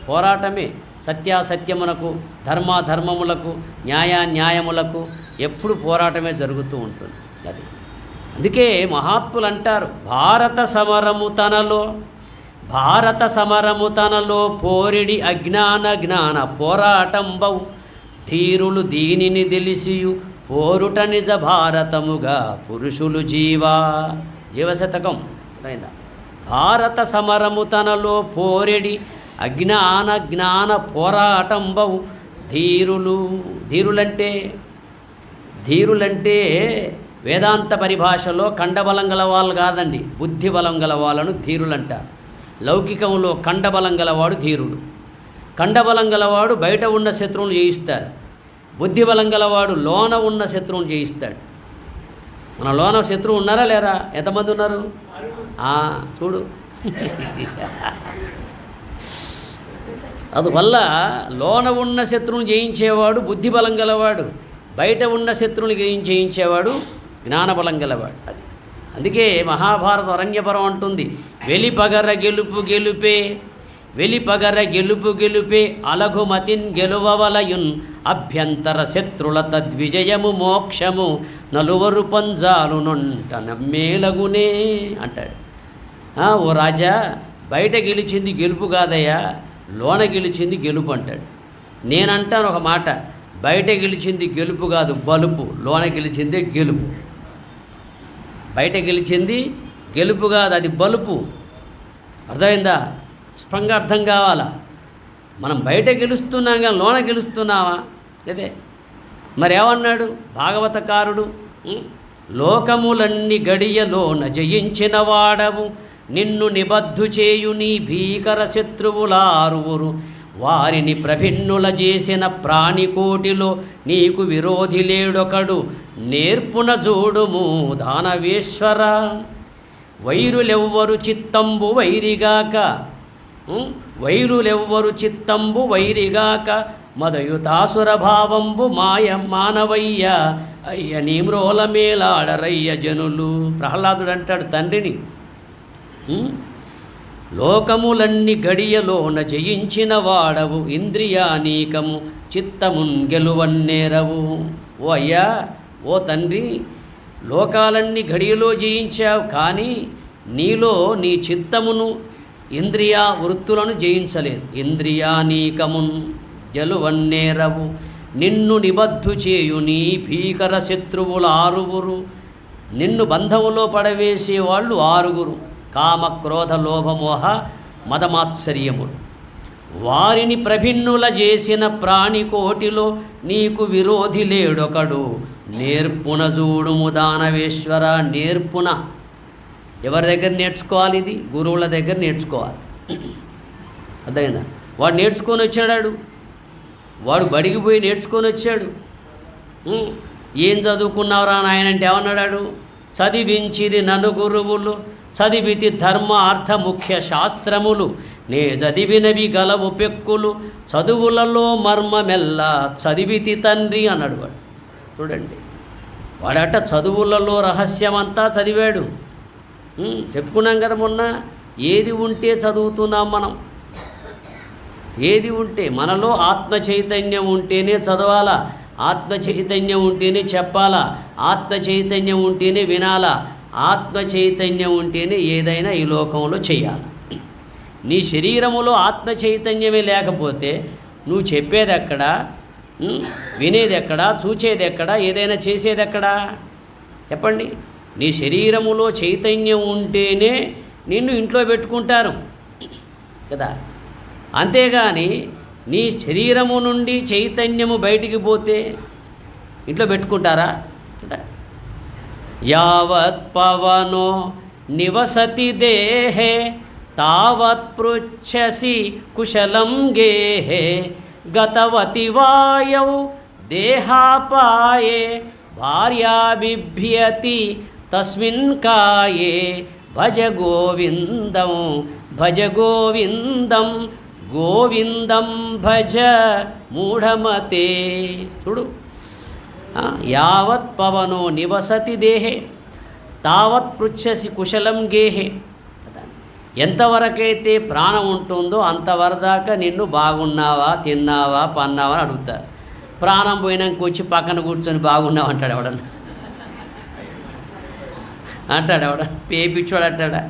పోరాటమే. సత్యాసత్యములకు, ధర్మాధర్మములకు, న్యాయాన్యాయములకు ఎప్పుడు పోరాటమే జరుగుతూ ఉంటుంది. అది అందుకే మహాత్ములు అంటారు, భారత సమరము తనలో పోరిడి అజ్ఞాన పోరాటంబౌ ధీరులు దీనిని తెలిసియు పోరుట నిజ భారతముగా పురుషులు జీవశతకం. భారత సమరము తనలో పోరెడి అజ్ఞాన పోరాటంబౌ ధీరులంటే వేదాంత పరిభాషలో కండబలం గల వాళ్ళు కాదండి, బుద్ధి బలం గల వాళ్ళను ధీరులంటారు. లౌకికంలో కండబలం గలవాడు ధీరుడు. కండబలం గలవాడు బయట ఉన్న శత్రువును జయిస్తారు. బుద్ధిబలం గలవాడు లోన ఉన్న శత్రువును జయిస్తాడు. మన లోన శత్రువు ఉన్నారా లేరా? ఎంతమంది ఉన్నారు? చూడు. అందువల్ల లోన ఉన్న శత్రువును జయించేవాడు బుద్ధిబలం గలవాడు, బయట ఉన్న శత్రువుని జయించేవాడు జ్ఞానబలం గలవాడు. అది అందుకే మహాభారత అరణ్యపరం అంటుంది, వెలిపగర గెలుపే అలఘుమతిన్ గెలువవలయున్ అభ్యంతర శత్రుల తద్విజయము మోక్షము నలువరు పంజాలు నొంట నమ్మేలగునే అంటాడు. ఓ రాజా, బయట గెలిచింది గెలుపు కాదయ్యా, లోన గెలిచింది గెలుపు అంటాడు. నేనంటాను ఒక మాట, బయట గెలిచింది గెలుపు కాదు బలుపు, లోన గెలిచిందే గెలుపు. బయట గెలిచింది గెలుపు కాదు, అది బలుపు. అర్థమైందా? స్పష్టంగా అర్థం కావాలా. మనం బయట గెలుస్తున్నాం కానీ లోన గెలుస్తున్నావా? అదే మరి ఏమన్నాడు భాగవతకారుడు? లోకములన్నీ గడియలోన జయించిన వాడవు, నిన్ను నిబద్ధు చేయు నీ భీకర శత్రువులారువురు, వారిని ప్రభిన్నుల చేసిన ప్రాణికోటిలో నీకు విరోధి లేడొకడు, నేర్పున జోడుము దానవేశ్వర. వైరులెవ్వరు చిత్తంబు వైరిగాక, వైరులెవ్వరు చిత్తంబు వైరిగాక, మదయుతాసుర భావంబు మాయ మానవయ్య, అయ్య నీ మ్రోల మేలాడరయ్య జనులు. ప్రహ్లాదుడు అంటాడు తండ్రిని, లోకములన్నీ గడియలోన జయించిన వాడవు, ఇంద్రియానీకము చిత్తమున్ గెలువన్నేరవు. ఓ అయ్యా, ఓ తండ్రి, లోకాలన్నీ గడియలో జయించావు, కానీ నీలో నీ చిత్తమును ఇంద్రియ వృత్తులను జయించలేదు. ఇంద్రియానీకమున్ గెలువన్నేరవు, నిన్ను నిబద్ధు చేయు నీ భీకర శత్రువులు ఆరుగురు. నిన్ను బంధములో పడవేసేవాళ్ళు ఆరుగురు, కామ క్రోధ లోభమోహ మదమాత్సర్యములు. వారిని ప్రభిన్నుల చేసిన ప్రాణికోటిలో నీకు విరోధి లేడొకడు, నేర్పున చూడుము దానవేశ్వర. నేర్పున ఎవరి దగ్గర నేర్చుకోవాలి? ఇది గురువుల దగ్గర నేర్చుకోవాలి. అర్థమైందా? వాడు నేర్చుకొని వచ్చాడు, వాడు బడికి పోయి నేర్చుకొని వచ్చాడు. ఏం చదువుకున్నావురా నాయన అంటే ఏమన్నాడు? చదివించిరి నన్ను గురువులు, చదివితి ధర్మ అర్థ ముఖ్య శాస్త్రములు, నే చదివినవి గలవు పెక్కులు, చదువులలో మర్మమెల్లా చదివితి తండ్రి అన్నాడు వాడు. చూడండి, వాడట చదువులలో రహస్యమంతా చదివాడు. చెప్పుకున్నాం కదా మొన్న, ఏది ఉంటే చదువుతున్నాం మనం. ఏది ఉంటే మనలో ఆత్మ చైతన్యం ఉంటేనే చదవాలా, ఆత్మ చైతన్యం ఉంటేనే చెప్పాలా, ఆత్మ చైతన్యం ఉంటేనే వినాలా, ఆత్మ చైతన్యం ఉంటేనే ఏదైనా ఈ లోకంలో చెయ్యాలి. నీ శరీరములో ఆత్మ చైతన్యమే లేకపోతే నువ్వు చెప్పేది ఎక్కడా, వినేది ఎక్కడా, చూచేది ఎక్కడా, ఏదైనా చేసేది ఎక్కడా? చెప్పండి. నీ శరీరములో చైతన్యం ఉంటేనే నిన్ను ఇంట్లో పెట్టుకుంటారు కదా. అంతేగాని నీ శరీరము నుండి చైతన్యము బయటికి పోతే ఇంట్లో పెట్టుకుంటారా? కదా. యావత్ పవనో నివసతి దేహే తావత్ పృచ్ఛసి కుశలం గేహే, గతవతి వాయౌ దేహాపాయే భార్యా బిభ్యతి తస్మిన్ కాయే, భజ గోవిందం భజ గోవిందం గోవిందం భజ మూఢమతే. చూడు, యావత్ పవనో నివసతి దేహే తావత్ పృచ్ఛసి కుశలం గేహే. ఎంతవరకైతే ప్రాణం ఉంటుందో అంతవరదాకా నిన్ను బాగున్నావా, తిన్నావా, పన్నావా అని అడుగుతారు. ప్రాణం పోయినాక వచ్చి పక్కన కూర్చొని బాగున్నావు అంటాడు ఎవడన్నా? అంటాడు ఎవడన్నా? పేపిచ్చోడు అంటాడా?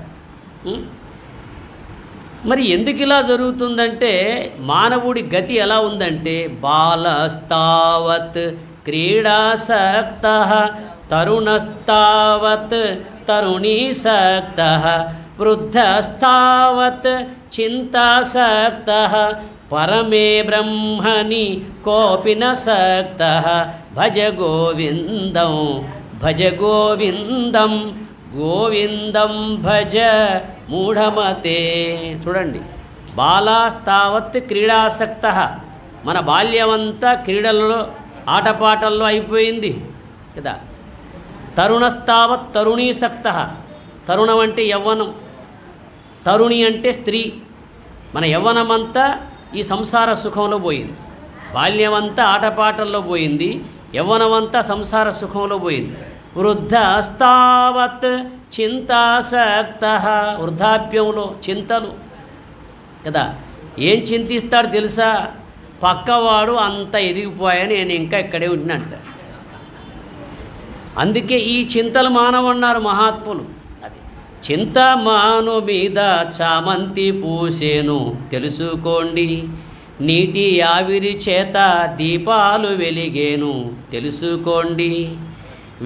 మరి ఎందుకు ఇలా జరుగుతుందంటే, మానవుడి గతి ఎలా ఉందంటే, బాలస్తావత్ క్రీడాసక్తః తరుణస్తావత్ తరుణీసక్తః వృద్ధస్తావత్ చింతాసక్తః పరమే బ్రహ్మణి కోపి న సక్తః భజ గోవిందం భజ గోవిందం గోవిందం భజ మూఢమతే. చూడండి, బాలాస్తావత్ క్రీడాసక్తః, మన బాల్యమంతా క్రీడలలో ఆటపాటల్లో అయిపోయింది కదా. తరుణస్తావత్ తరుణీసక్తః, తరుణం అంటే యవ్వనం, తరుణి అంటే స్త్రీ. మన యవ్వనమంతా ఈ సంసార సుఖంలో పోయింది. బాల్యమంతా ఆటపాటల్లో పోయింది, యవ్వనమంతా సంసార సుఖంలో పోయింది. వృద్ధస్తావత్ చింతాసక్తః, వృద్ధాప్యంలో చింతలు కదా. ఏం చింతిస్తాడు తెలుసా? పక్కవాడు అంత ఎదిగిపోయాని నేను ఇంకా ఇక్కడే ఉన్నంట. అందుకే ఈ చింతలు మానవన్నారు మహాత్ములు. అది చింత మాను మీద చామంతి పూసేను తెలుసుకోండి, నీటి ఆవిరి చేత దీపాలు వెలిగేను తెలుసుకోండి,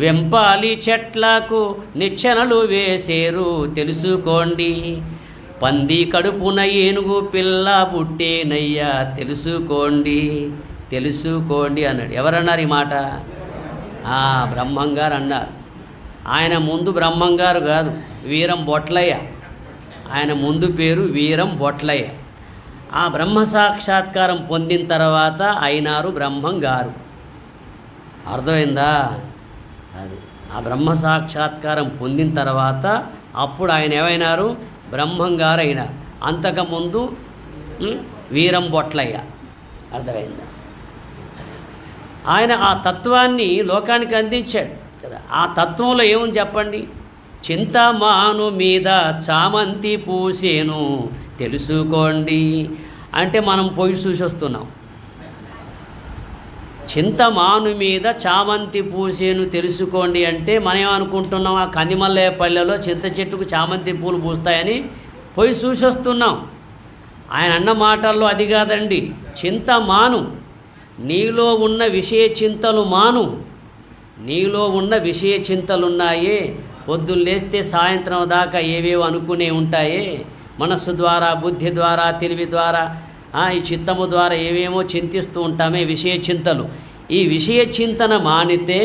వెంపాలి చెట్లకు నిచ్చెనలు వేసేరు తెలుసుకోండి. పంది కడుపున ఏనుగు పిల్ల పుట్టేనయ్యా తెలుసుకోండి, తెలుసుకోండి అన్నాడు. ఎవరన్నారు ఈ మాట? బ్రహ్మంగారు అన్నారు. ఆయన ముందు బ్రహ్మంగారు కాదు, వీరం బొట్లయ్య. ఆయన ముందు పేరు వీరం బొట్లయ్య. ఆ బ్రహ్మ సాక్షాత్కారం పొందిన తర్వాత అయినారు బ్రహ్మంగారు. అర్థమైందా? అది ఆ బ్రహ్మ సాక్షాత్కారం పొందిన తర్వాత అప్పుడు ఆయన ఏమైనారు? బ్రహ్మంగారు అయినారు. అంతకుముందు వీరం బొట్లయ్య. అర్థమైందా? ఆయన ఆ తత్వాన్ని లోకానికి అందించాడు కదా. ఆ తత్వంలో ఏముంది చెప్పండి? చింతమాను మీద చామంతి పూసేను తెలుసుకోండి అంటే మనం పోయి చూసి వస్తున్నాం. చింతమాను మీద చామంతి పూసేను తెలుసుకోండి అంటే మనం ఏమనుకుంటున్నాం? ఆ కందిమల్లేపల్లెలో చింత చెట్టుకు చామంతి పూలు పూస్తాయని పోయి చూసి వస్తున్నాం. ఆయన అన్న మాటల్లో అది కాదండి. చింతమాను, నీలో ఉన్న విషయ చింతలు మాను. నీలో ఉన్న విషయ చింతలున్నాయే, పొద్దున్న లేస్తే సాయంత్రం దాకా ఏవేవో అనుకునే ఉంటాయే, మనస్సు ద్వారా, బుద్ధి ద్వారా, తెలివి ద్వారా, ఈ చిత్తము ద్వారా ఏవేమో చింతిస్తూ ఉంటామే విషయ చింతలు. ఈ విషయ చింతన మానితే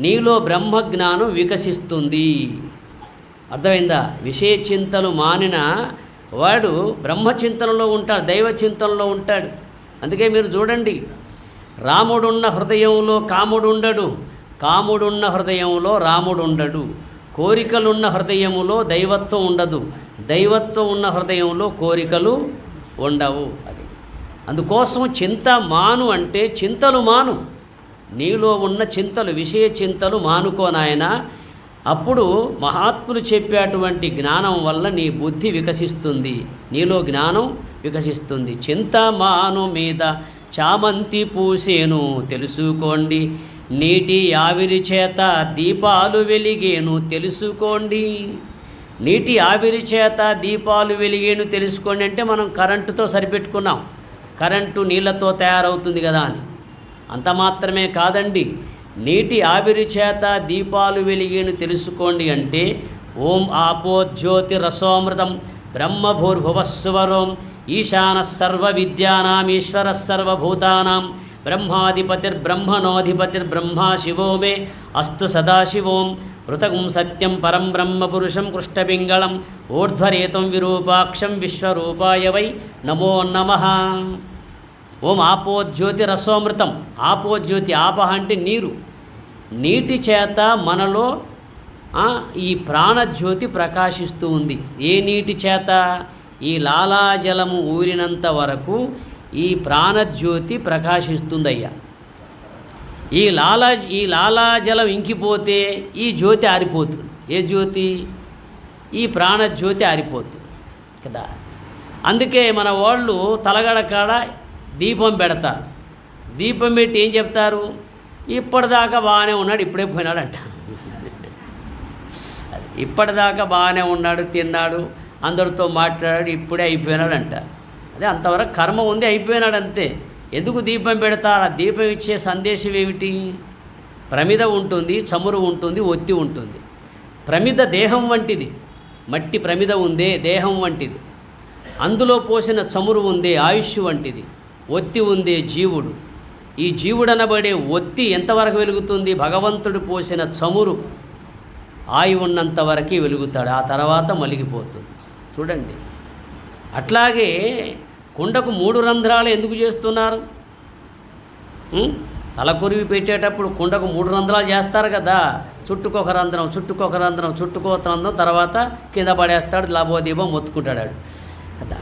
నీలో బ్రహ్మజ్ఞానం వికసిస్తుంది. అర్థమైందా? విషయ చింతలు మానిన వాడు బ్రహ్మచింతనలో ఉంటాడు, దైవ చింతనలో ఉంటాడు. అందుకే మీరు చూడండి, రాముడున్న హృదయంలో కాముడుండడు, కాముడున్న హృదయంలో రాముడుండడు. కోరికలున్న హృదయములో దైవత్వం ఉండదు, దైవత్వం ఉన్న హృదయంలో కోరికలు ఉండవు. అది అందుకోసం చింత మాను అంటే చింతలు మాను. నీలో ఉన్న చింతలు, విషయ చింతలు మానుకోనాయన. అప్పుడు మహాత్ములు చెప్పేటువంటి జ్ఞానం వల్ల నీ బుద్ధి వికసిస్తుంది, నీలో జ్ఞానం వికసిస్తుంది. చింత మాను మీద చామంతి పూసేను తెలుసుకోండి, నీటి ఆవిరి చేత దీపాలు వెలిగేను తెలుసుకోండి. నీటి ఆవిరి చేత దీపాలు వెలిగేను తెలుసుకోండి అంటే మనం కరెంటుతో సరిపెట్టుకున్నాం, కరెంటు నీళ్ళతో తయారవుతుంది కదా అని. అంత మాత్రమే కాదండి, నీటి ఆవిరి చేత దీపాలు వెలిగేను తెలుసుకోండి అంటే ఓం ఆపో జ్యోతి రసోమృతం బ్రహ్మభూర్భువస్సువరోం ఈశాన సర్వ విద్యానాం ఈశ్వర సర్వభూతానాం బ్రహ్మాధిపతిర్బ్రహ్మణోధిపతిర్బ్రహ్మా శివో మే అస్తు సదాశివోం ఋతకం సత్యం పరం బ్రహ్మ పురుషం కృష్ణపింగళం ఊర్ధ్వరేతం విరూపాక్షం విశ్వరూపాయ వై నమో నమః. ఓం ఆపోజ్యోతి రసోమృతం. ఆపోజ్యోతి, ఆపహ అంటే నీరు, నీటి చేత మనలో ఈ ప్రాణజ్యోతి ప్రకాశిస్తూ ఉంది. ఏ నీటి చేత? ఈ లాలాజలము ఊరినంత వరకు ఈ ప్రాణజ్యోతి ప్రకాశిస్తుందయ్యా. ఈ లాలాజలం ఇంకిపోతే ఈ జ్యోతి ఆరిపోతుంది. ఏ జ్యోతి? ఈ ప్రాణజ్యోతి ఆరిపోతుంది కదా. అందుకే మన వాళ్ళు తలగడ కాడ దీపం పెడతారు. దీపం పెట్టి ఏం చెప్తారు? ఇప్పటిదాకా బాగానే ఉన్నాడు, ఇప్పుడే పోయినాడు అంట. ఇప్పటిదాకా బాగానే ఉన్నాడు, తిన్నాడు, అందరితో మాట్లాడాడు, ఇప్పుడే అయిపోయినాడు అంట. అదే అంతవరకు కర్మ ఉంది, అయిపోయినాడు అంతే. ఎందుకు దీపం పెడతారు? ఆ దీపం ఇచ్చే సందేశం ఏమిటి? ప్రమిద ఉంటుంది, చమురు ఉంటుంది, ఒత్తి ఉంటుంది. ప్రమిద దేహం వంటిది, మట్టి ప్రమిద ఉందే దేహం వంటిది. అందులో పోసిన చమురు ఉందే ఆయుష్ వంటిది. ఒత్తి ఉందే జీవుడు. ఈ జీవుడనబడే ఒత్తి ఎంతవరకు వెలుగుతుంది? భగవంతుడు పోసిన చమురు ఆయువు ఉన్నంతవరకు వెలుగుతాడు, ఆ తర్వాత మలిగిపోతుంది. చూడండి, అట్లాగే కుండకు 3 రంధ్రాలు ఎందుకు చేస్తున్నారు? తలకొరివి పెట్టేటప్పుడు కుండకు 3 రంధ్రాలు చేస్తారు కదా. చుట్టుకొక రంధ్రం, చుట్టుకొక రంధ్రం, చుట్టుకొక రంధ్రం, తర్వాత కింద పడేస్తాడు, లాభోదీపం మొత్తుకుంటాడు కదా.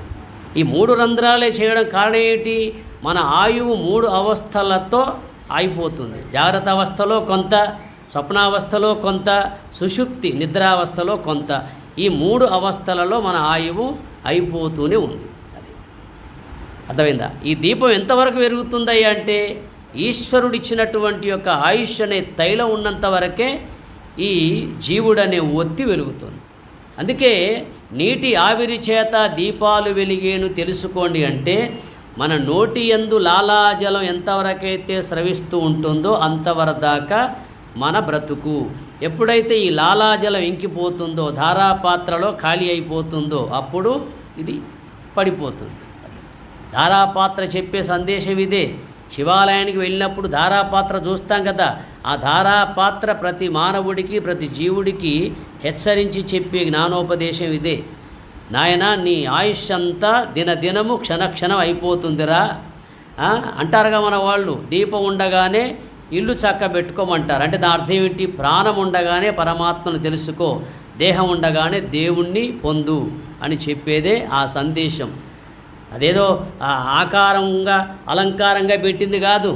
ఈ 3 రంధ్రాలే చేయడం కారణం ఏంటి? మన ఆయువు 3 అవస్థలతో అయిపోతుంది. జాగ్రత్త అవస్థలో కొంత, స్వప్నావస్థలో కొంత, సుషుప్తి నిద్రావస్థలో కొంత. ఈ 3 అవస్థలలో మన ఆయువు అయిపోతూనే ఉంది. అది అర్థమైందా? ఈ దీపం ఎంతవరకు పెరుగుతుందయ్యా అంటే ఈశ్వరుడిచ్చినటువంటి యొక్క ఆయుష్ అనే తైలం ఉన్నంత వరకే ఈ జీవుడనే ఒత్తి వెలుగుతుంది. అందుకే నీటి ఆవిరి చేత దీపాలు వెలిగేను తెలుసుకోండి అంటే మన నోటి యందు లాలాజలం ఎంతవరకైతే స్రవిస్తూ ఉంటుందో అంతవరదాకా మన బ్రతుకు. ఎప్పుడైతే ఈ లాలాజలం ఇంకిపోతుందో, ధారాపాత్రలో ఖాళీ అయిపోతుందో అప్పుడు ఇది పడిపోతుంది. ధారాపాత్ర చెప్పే సందేశం ఇదే. శివాలయానికి వెళ్ళినప్పుడు ధారాపాత్ర చూస్తాం కదా, ఆ ధారాపాత్ర ప్రతి మానవుడికి, ప్రతి జీవుడికి హెచ్చరించి చెప్పే జ్ఞానోపదేశం ఇదే. నాయన, నీ ఆయుష్ అంతా దినదినము క్షణక్షణం అయిపోతుందిరా అంటారుగా మన వాళ్ళు. దీపం ఉండగానే ఇల్లు చక్కబెట్టుకోమంటారు. అంటే దాని అర్థం ఏంటి? ప్రాణం ఉండగానే పరమాత్మను తెలుసుకో, దేహం ఉండగానే దేవుణ్ణి పొందు అని చెప్పేదే ఆ సందేశం. అదేదో ఆకారంగా అలంకారంగా పెట్టింది కాదు.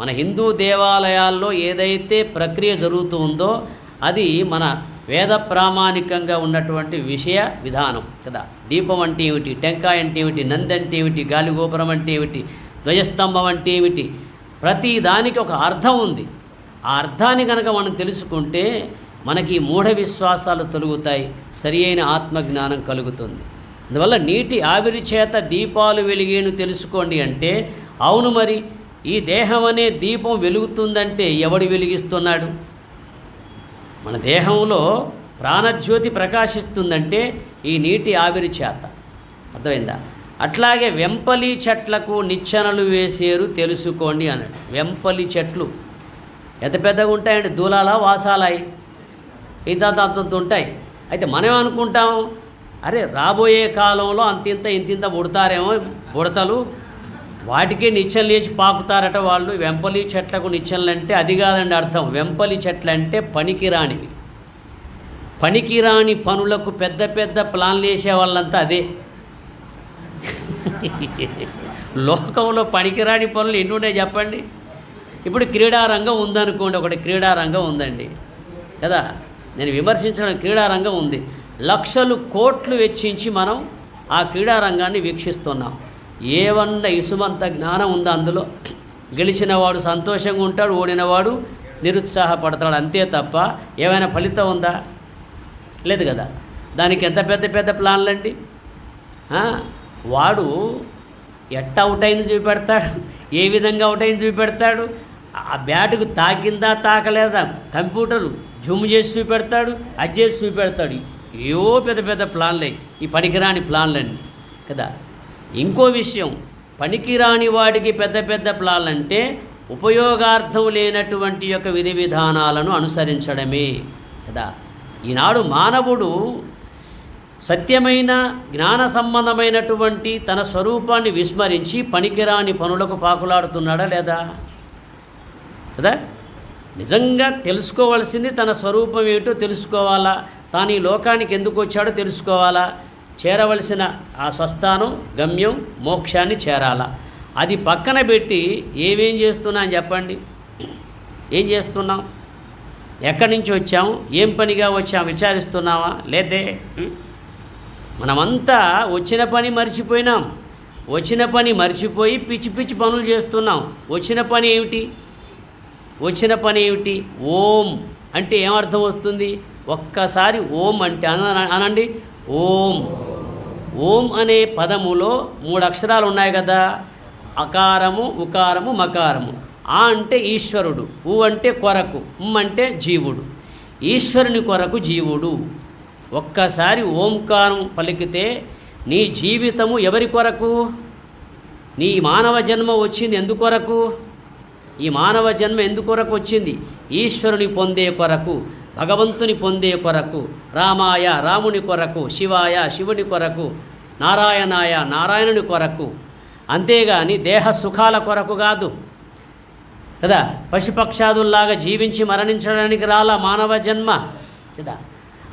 మన హిందూ దేవాలయాల్లో ఏదైతే ప్రక్రియ జరుగుతుందో అది మన వేద ప్రామాణికంగా ఉన్నటువంటి విషయ విధానం కదా. దీపం అంటే ఏమిటి, టెంకాయ అంటే ఏమిటి, నంది అంటే ఏమిటి, గాలిగోపురం అంటే ఏమిటి, ధ్వజస్తంభం అంటే ఏమిటి, ప్రతి దానికి ఒక అర్థం ఉంది. ఆ అర్థాన్ని కనుక మనం తెలుసుకుంటే మనకి మూఢ విశ్వాసాలు తొలుగుతాయి, సరి అయిన ఆత్మజ్ఞానం కలుగుతుంది. అందువల్ల నీటి ఆవిరి చేత దీపాలు వెలిగేను తెలుసుకోండి అంటే, అవును మరి ఈ దేహం అనే దీపం వెలుగుతుందంటే ఎవడు వెలిగిస్తున్నాడు? మన దేహంలో ప్రాణజ్యోతి ప్రకాశిస్తుందంటే ఈ నీటి ఆవిరి చేత. అర్థమైందా? అట్లాగే వెంపలి చెట్లకు నిచ్చెనలు వేసేరు తెలుసుకోండి అన్నాడు. వెంపలి చెట్లు ఎంత పెద్దగా ఉంటాయండి, దూలాల వాసాలాయి ఇంత ఉంటాయి. అయితే మనం అనుకుంటాం, అరే రాబోయే కాలంలో ఇంతింత పుడతారేమో బుడతలు, వాటికే నిచ్చెనలు వేసి పాకుతారట వాళ్ళు. వెంపలి చెట్లకు నిచ్చెనలు అంటే అది కాదండి అర్థం. వెంపలి చెట్లు అంటే పనికిరానివి. పనికిరాని పనులకు పెద్ద పెద్ద ప్లాన్లు వేసే వాళ్ళంతా అదే. లోకంలో పనికిరాని పనులు ఎన్ని ఉన్నాయి చెప్పండి. ఇప్పుడు క్రీడారంగం ఉందనుకోండి, ఒకటి క్రీడారంగం ఉందండి కదా, నేను విమర్శించడం, క్రీడారంగం ఉంది. లక్షలు కోట్లు వెచ్చించి మనం ఆ క్రీడారంగాన్ని వీక్షిస్తున్నాం. ఏమన్నా ఇసుమంత జ్ఞానం ఉందా అందులో? గెలిచినవాడు సంతోషంగా ఉంటాడు, ఓడినవాడు నిరుత్సాహపడతాడు, అంతే తప్ప ఏమైనా ఫలితం ఉందా? లేదు కదా. దానికి ఎంత పెద్ద పెద్ద ప్లాన్లు అండి. వాడు ఎట్ట అవుట్ అయింది చూపెడతాడు, ఏ విధంగా అవుట్ అయింది చూపెడతాడు, ఆ బ్యాటుకు తాకిందా తాకలేదా కంప్యూటరు జూమ్ చేసి చూపెడతాడు, అది చేసి చూపెడతాడు. ఏవో పెద్ద పెద్ద ప్లాన్లే ఈ పనికిరాని ప్లాన్లన్నీ కదా. ఇంకో విషయం, పనికిరాని వాడికి పెద్ద పెద్ద ప్లాన్లు అంటే ఉపయోగార్థం లేనటువంటి యొక్క విధి విధానాలను అనుసరించడమే కదా. ఈనాడు మానవుడు సత్యమైన జ్ఞాన సంబంధమైనటువంటి తన స్వరూపాన్ని విస్మరించి పనికిరాని పనులకు పాకులాడుతున్నాడా లేదా కదా. నిజంగా తెలుసుకోవాల్సింది తన స్వరూపం ఏమిటో తెలుసుకోవాలా, తాను ఈ లోకానికి ఎందుకు వచ్చాడో తెలుసుకోవాలా, చేరవలసిన ఆ స్వస్థానం గమ్యం మోక్షాన్ని చేరాలా. అది పక్కన పెట్టి ఏమేం చేస్తున్నా అని చెప్పండి. ఏం చేస్తున్నాం, ఎక్కడి నుంచి వచ్చాము, ఏం పనిగా వచ్చాము విచారిస్తున్నావా? లేదే. మనమంతా వచ్చిన పని మర్చిపోయినాం. వచ్చిన పని మర్చిపోయి పిచ్చి పిచ్చి పనులు చేస్తున్నాం. వచ్చిన పని ఏమిటి? వచ్చిన పని ఏమిటి? ఓం అంటే ఏమర్థం వస్తుంది? ఒక్కసారి ఓం అంటే అనండి. ఓం. ఓం అనే పదములో 3 అక్షరాలు ఉన్నాయి కదా, అకారము, ఉకారము, మకారము. ఆ అంటే ఈశ్వరుడు, ఊ అంటే కొరకు, అంటే జీవుడు. ఈశ్వరుని కొరకు జీవుడు. ఒక్కసారి ఓంకారం పలికితే నీ జీవితము ఎవరి కొరకు? నీ మానవ జన్మ వచ్చింది ఎందుకొరకు? ఈ మానవ జన్మ ఎందుకొరకు వచ్చింది? ఈశ్వరుని పొందే కొరకు, భగవంతుని పొందే కొరకు, రామాయ రాముని కొరకు, శివాయ శివుని కొరకు, నారాయణాయ నారాయణుని కొరకు. అంతేగాని దేహ సుఖాల కొరకు కాదు కదా. పశుపక్షాదుల్లాగా జీవించి మరణించడానికి రాలా మానవ జన్మ కదా.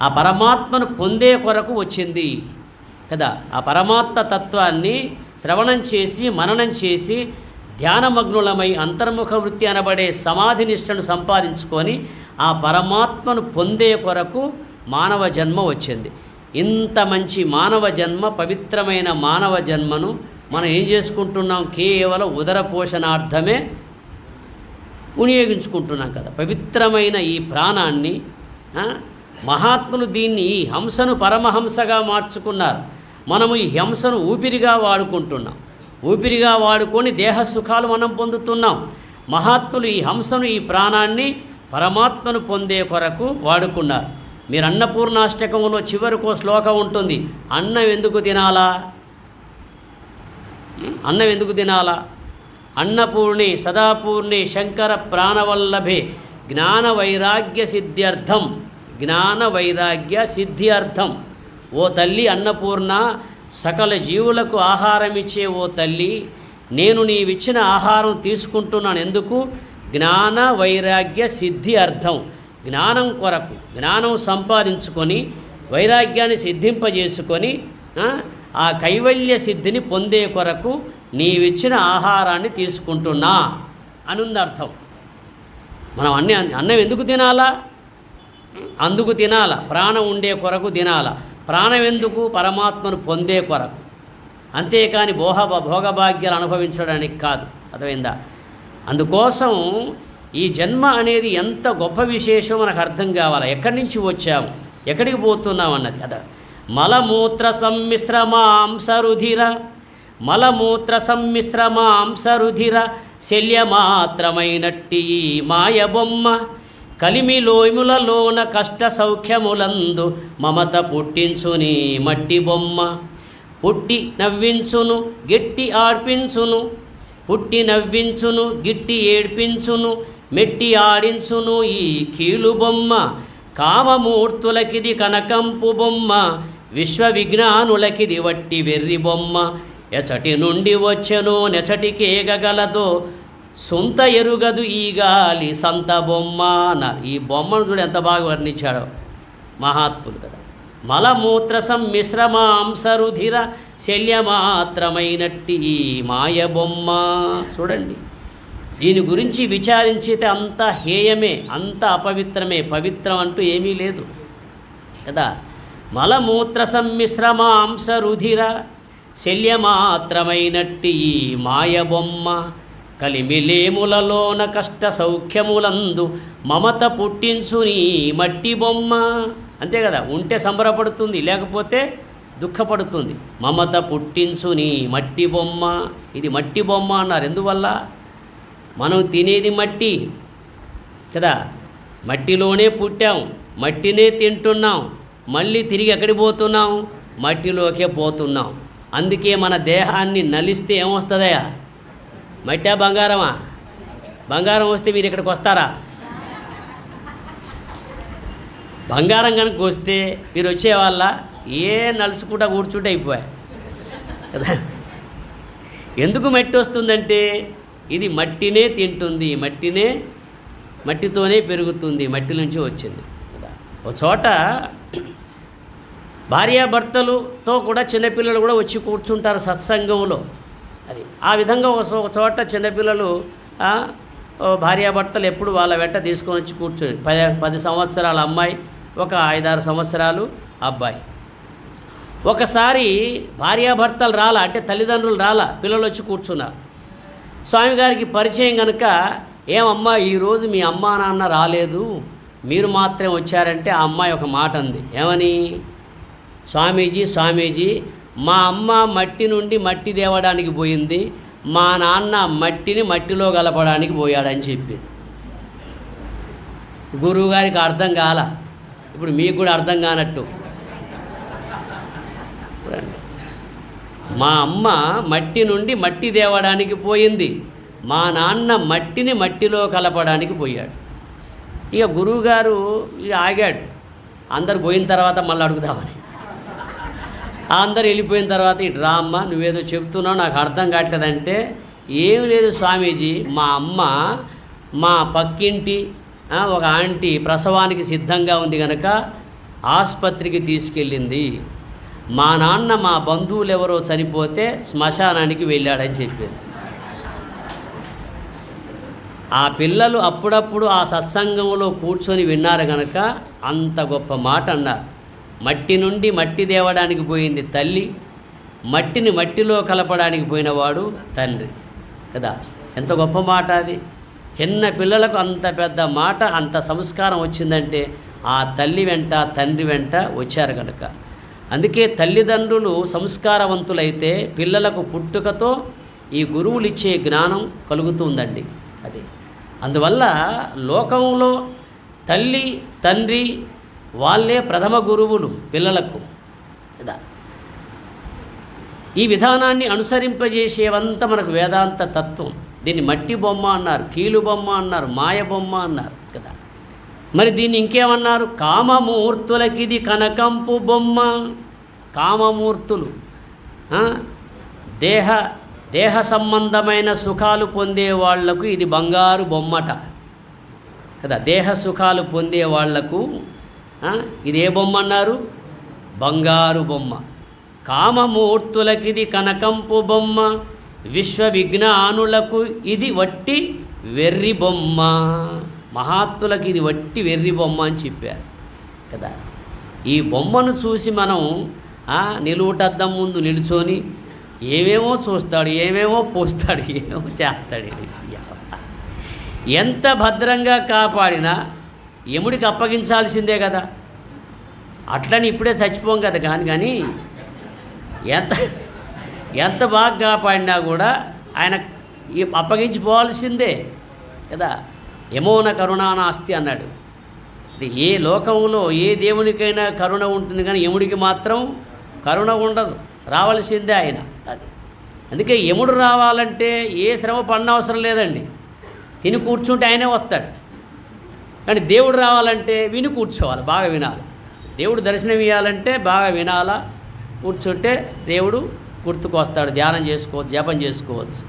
ఆ పరమాత్మను పొందే కొరకు వచ్చింది కదా. ఆ పరమాత్మ తత్వాన్ని శ్రవణం చేసి మననం చేసి ధ్యానమగ్నులమై అంతర్ముఖ వృత్తి అనబడే సమాధి నిష్టను సంపాదించుకొని ఆ పరమాత్మను పొందే కొరకు మానవ జన్మ వచ్చింది. ఇంత మంచి మానవ జన్మ, పవిత్రమైన మానవ జన్మను మనం ఏం చేసుకుంటున్నాం? కేవలం ఉదర పోషణార్థమే వినియోగించుకుంటున్నాం కదా. పవిత్రమైన ఈ ప్రాణాన్ని మహాత్ములు దీన్ని ఈ హంసను పరమహంసగా మార్చుకున్నారు. మనము ఈ హంసను ఊపిరిగా వాడుకుంటున్నాం. ఊపిరిగా వాడుకొని దేహ సుఖాలు మనం పొందుతున్నాం. మహాత్ములు ఈ హంసను, ఈ ప్రాణాన్ని పరమాత్మను పొందే కొరకు వాడుకున్నారు. మీరు అన్నపూర్ణాష్టకంలో చివరికో శ్లోకం ఉంటుంది, అన్నం ఎందుకు తినాలా, అన్నం ఎందుకు తినాలా? అన్నపూర్ణి సదాపూర్ణి శంకర ప్రాణవల్లభే జ్ఞాన వైరాగ్య సిద్ధ్యర్థం, జ్ఞాన వైరాగ్య సిద్ధ్యర్థం. ఓ తల్లి అన్నపూర్ణ, సకల జీవులకు ఆహారం ఇచ్చే ఓ తల్లి, నేను నీవిచ్చిన ఆహారం తీసుకుంటున్నాను ఎందుకు? జ్ఞాన వైరాగ్య సిద్ధి అర్థం. జ్ఞానం కొరకు, జ్ఞానం సంపాదించుకొని వైరాగ్యాన్ని సిద్ధింపజేసుకొని ఆ కైవల్య సిద్ధిని పొందే కొరకు నీవిచ్చిన ఆహారాన్ని తీసుకుంటున్నా అనుంది అర్థం. మనం అన్నం ఎందుకు తినాలా? అందుకు తినాలా, ప్రాణం ఉండే కొరకు తినాలా. ప్రాణం ఎందుకు? పరమాత్మను పొందే కొరకు, అంతేకాని భోగభాగ్యాలు అనుభవించడానికి కాదు. అర్థమైందా? అందుకోసం ఈ జన్మ అనేది ఎంత గొప్ప విశేషం మనకు అర్థం కావాలి. ఎక్కడి నుంచి వచ్చాము, ఎక్కడికి పోతున్నాం అన్నది కదా. మలమూత్ర సమ్మిశ్రమాంసరుధిర, మలమూత్ర సమ్మిశ్రమాంసరుధిర శల్యమాత్రమైనట్టి మాయ బొమ్మ, కలిమిలోములలోన కష్ట సౌఖ్యములందు మమత పుట్టించుని మట్టి బొమ్మ. పుట్టి నవ్వించును గిట్టి ఆడ్పించును, పుట్టి నవ్వించును గిట్టి ఏడ్పించును, మెట్టి ఆడించును ఈ కీలు బొమ్మ. కామమూర్తులకిది కనకంపు బొమ్మ, విశ్వ విజ్ఞానులకిది వట్టి వెర్రి బొమ్మ. ఎచటి నుండి వచ్చెనో నెచటికేగలదో, సొంత ఎరుగదు ఈ గాలి సంత బొమ్మ అన్నారు. ఈ బొమ్మను చూడు ఎంత బాగా వర్ణించాడో మహాత్ములు కదా. మలమూత్ర సమ్మిశ్రమాంసరుధిర శల్యమాత్రమైనట్టి ఈ మాయ బొమ్మ. చూడండి, దీని గురించి విచారించితే అంత హేయమే, అంత అపవిత్రమే, పవిత్రం అంటూ ఏమీ లేదు కదా. మలమూత్ర సమ్మిశ్రమాంసరుధిర శల్యమాత్రమైనట్టి ఈ మాయ బొమ్మ, కలిమిలేములలోన కష్ట సౌఖ్యములందు మమత పుట్టించుని మట్టి బొమ్మ. అంతే కదా, ఉంటే సంబరపడుతుంది, లేకపోతే దుఃఖపడుతుంది. మమత పుట్టించుని మట్టి బొమ్మ. ఇది మట్టి బొమ్మ అన్నారు ఎందువల్ల? మనం తినేది మట్టి కదా, మట్టిలోనే పుట్టాం, మట్టినే తింటున్నాం, మళ్ళీ తిరిగి ఎక్కడికి పోతున్నాం? మట్టిలోకే పోతున్నాం. అందుకే మన దేహాన్ని నలిస్తే ఏమొస్తుందయా? మట్టా బంగారమా? బంగారం వస్తే మీరు ఇక్కడికి వస్తారా? బంగారం కనుక వస్తే మీరు వచ్చేవాళ్ళ ఏ నలుసుకుంటా కూర్చుంటే అయిపోయా కదా. ఎందుకు మట్టి వస్తుందంటే ఇది మట్టినే తింటుంది, మట్టితోనే పెరుగుతుంది, మట్టి నుంచి వచ్చింది కదా. ఒక చోట భార్యాభర్తలతో కూడా చిన్నపిల్లలు కూడా వచ్చి కూర్చుంటారు సత్సంగంలో. అది ఆ విధంగా ఒక చోట చిన్నపిల్లలు భార్యాభర్తలు ఎప్పుడు వాళ్ళ వెంట తీసుకొని వచ్చి కూర్చొని 10 సంవత్సరాల అమ్మాయి, ఒక 5-6 సంవత్సరాలు అబ్బాయి. ఒకసారి భార్యాభర్తలు రాలా, అంటే తల్లిదండ్రులు రాలా, పిల్లలు వచ్చి కూర్చున్నారు. స్వామిగారికి పరిచయం కనుక, ఏమమ్మా ఈరోజు మీ అమ్మా నాన్న రాలేదు, మీరు మాత్రం వచ్చారంటే ఆ అమ్మాయి ఒక మాట అంది. ఏమని? స్వామీజీ మా అమ్మ మట్టి నుండి మట్టి తేవడానికి పోయింది, మా నాన్న మట్టిని మట్టిలో కలపడానికి పోయాడని చెప్పింది. గురువుగారికి అర్థం కాల, ఇప్పుడు మీకు కూడా అర్థం కానట్టు. మా అమ్మ మట్టి నుండి మట్టి తేవడానికి పోయింది, మా నాన్న మట్టిని మట్టిలో కలపడానికి పోయాడు. ఇక గురువుగారు ఇక ఆగాడు, అందరు పోయిన తర్వాత మళ్ళీ అడుగుదామని. అందరు వెళ్ళిపోయిన తర్వాత ఇటు రా అమ్మ, నువ్వేదో చెప్తున్నావు నాకు అర్థం కావట్లేదంటే, ఏం లేదు స్వామీజీ, మా అమ్మ మా పక్కింటి ఒక ఆంటీ ప్రసవానికి సిద్ధంగా ఉంది కనుక ఆసుపత్రికి తీసుకెళ్ళింది, మా నాన్న మా బంధువులు ఎవరో చనిపోతే శ్మశానానికి వెళ్ళాడని చెప్పారు. ఆ పిల్లలు అప్పుడప్పుడు ఆ సత్సంగంలో కూర్చొని విన్నారు కనుక అంత గొప్ప మాట అన్నారు. మట్టి నుండి మట్టి తేవడానికి పోయింది తల్లి, మట్టిని మట్టిలో కలపడానికి పోయినవాడు తండ్రి కదా. ఎంత గొప్ప మాట అది. చిన్న పిల్లలకు అంత పెద్ద మాట, అంత సంస్కారం వచ్చిందంటే ఆ తల్లి వెంట తండ్రి వెంట వచ్చారు కనుక. అందుకే తల్లిదండ్రులు సంస్కారవంతులైతే పిల్లలకు పుట్టుకతో ఈ గురువులు ఇచ్చే జ్ఞానం కలుగుతుందండి. అది అందువల్ల లోకంలో తల్లి తండ్రి వాళ్ళే ప్రథమ గురువులు పిల్లలకు కదా. ఈ విధానాన్ని అనుసరింపజేసేవంతా మనకు వేదాంత తత్వం. దీన్ని మట్టి బొమ్మ అన్నారు, కీలు బొమ్మ అన్నారు, మాయ బొమ్మ అన్నారు కదా. మరి దీన్ని ఇంకేమన్నారు? కామమూర్తులకిది కనకంపు బొమ్మ. కామమూర్తులు దేహ సంబంధమైన సుఖాలు పొందే వాళ్లకు ఇది బంగారు బొమ్మట కదా. దేహ సుఖాలు పొందే వాళ్లకు ఇది ఏ బొమ్మ అన్నారు? బంగారు బొమ్మ. కామమూర్తులకిది కనకంపు బొమ్మ, విశ్వ విజ్ఞానులకు ఇది వట్టి వెర్రి బొమ్మ. మహాత్ములకు ఇది వట్టి వెర్రి బొమ్మ అని చెప్పారు కదా. ఈ బొమ్మను చూసి మనం నిలువుటద్దం ముందు నిలుచొని ఏమేమో చూస్తాడు, ఏమేమో పోస్తాడు, ఏమేమో చేస్తాడు. ఎంత భద్రంగా కాపాడినా యముడికి అప్పగించాల్సిందే కదా. అట్లని ఇప్పుడే చచ్చిపోం కదా. కానీ ఎంత బాగా కాపాడినా కూడా ఆయన అప్పగించిపోవాల్సిందే కదా. యమోన కరుణానాస్తి అన్నాడు. ఏ లోకంలో ఏ దేవునికైనా కరుణ ఉంటుంది, కానీ యముడికి మాత్రం కరుణ ఉండదు. రావాల్సిందే ఆయన. అది అందుకే యముడు రావాలంటే ఏ శ్రమ పడనవసరం లేదండి. తిని కూర్చుంటే ఆయనే వస్తాడు. కానీ దేవుడు రావాలంటే విని కూర్చోవాలి, బాగా వినాలి. దేవుడు దర్శనం ఇవ్వాలంటే బాగా వినాలా, కూర్చుంటే దేవుడు గుర్తుకొస్తాడు. ధ్యానం చేసుకోవచ్చు, జపం చేసుకోవచ్చు.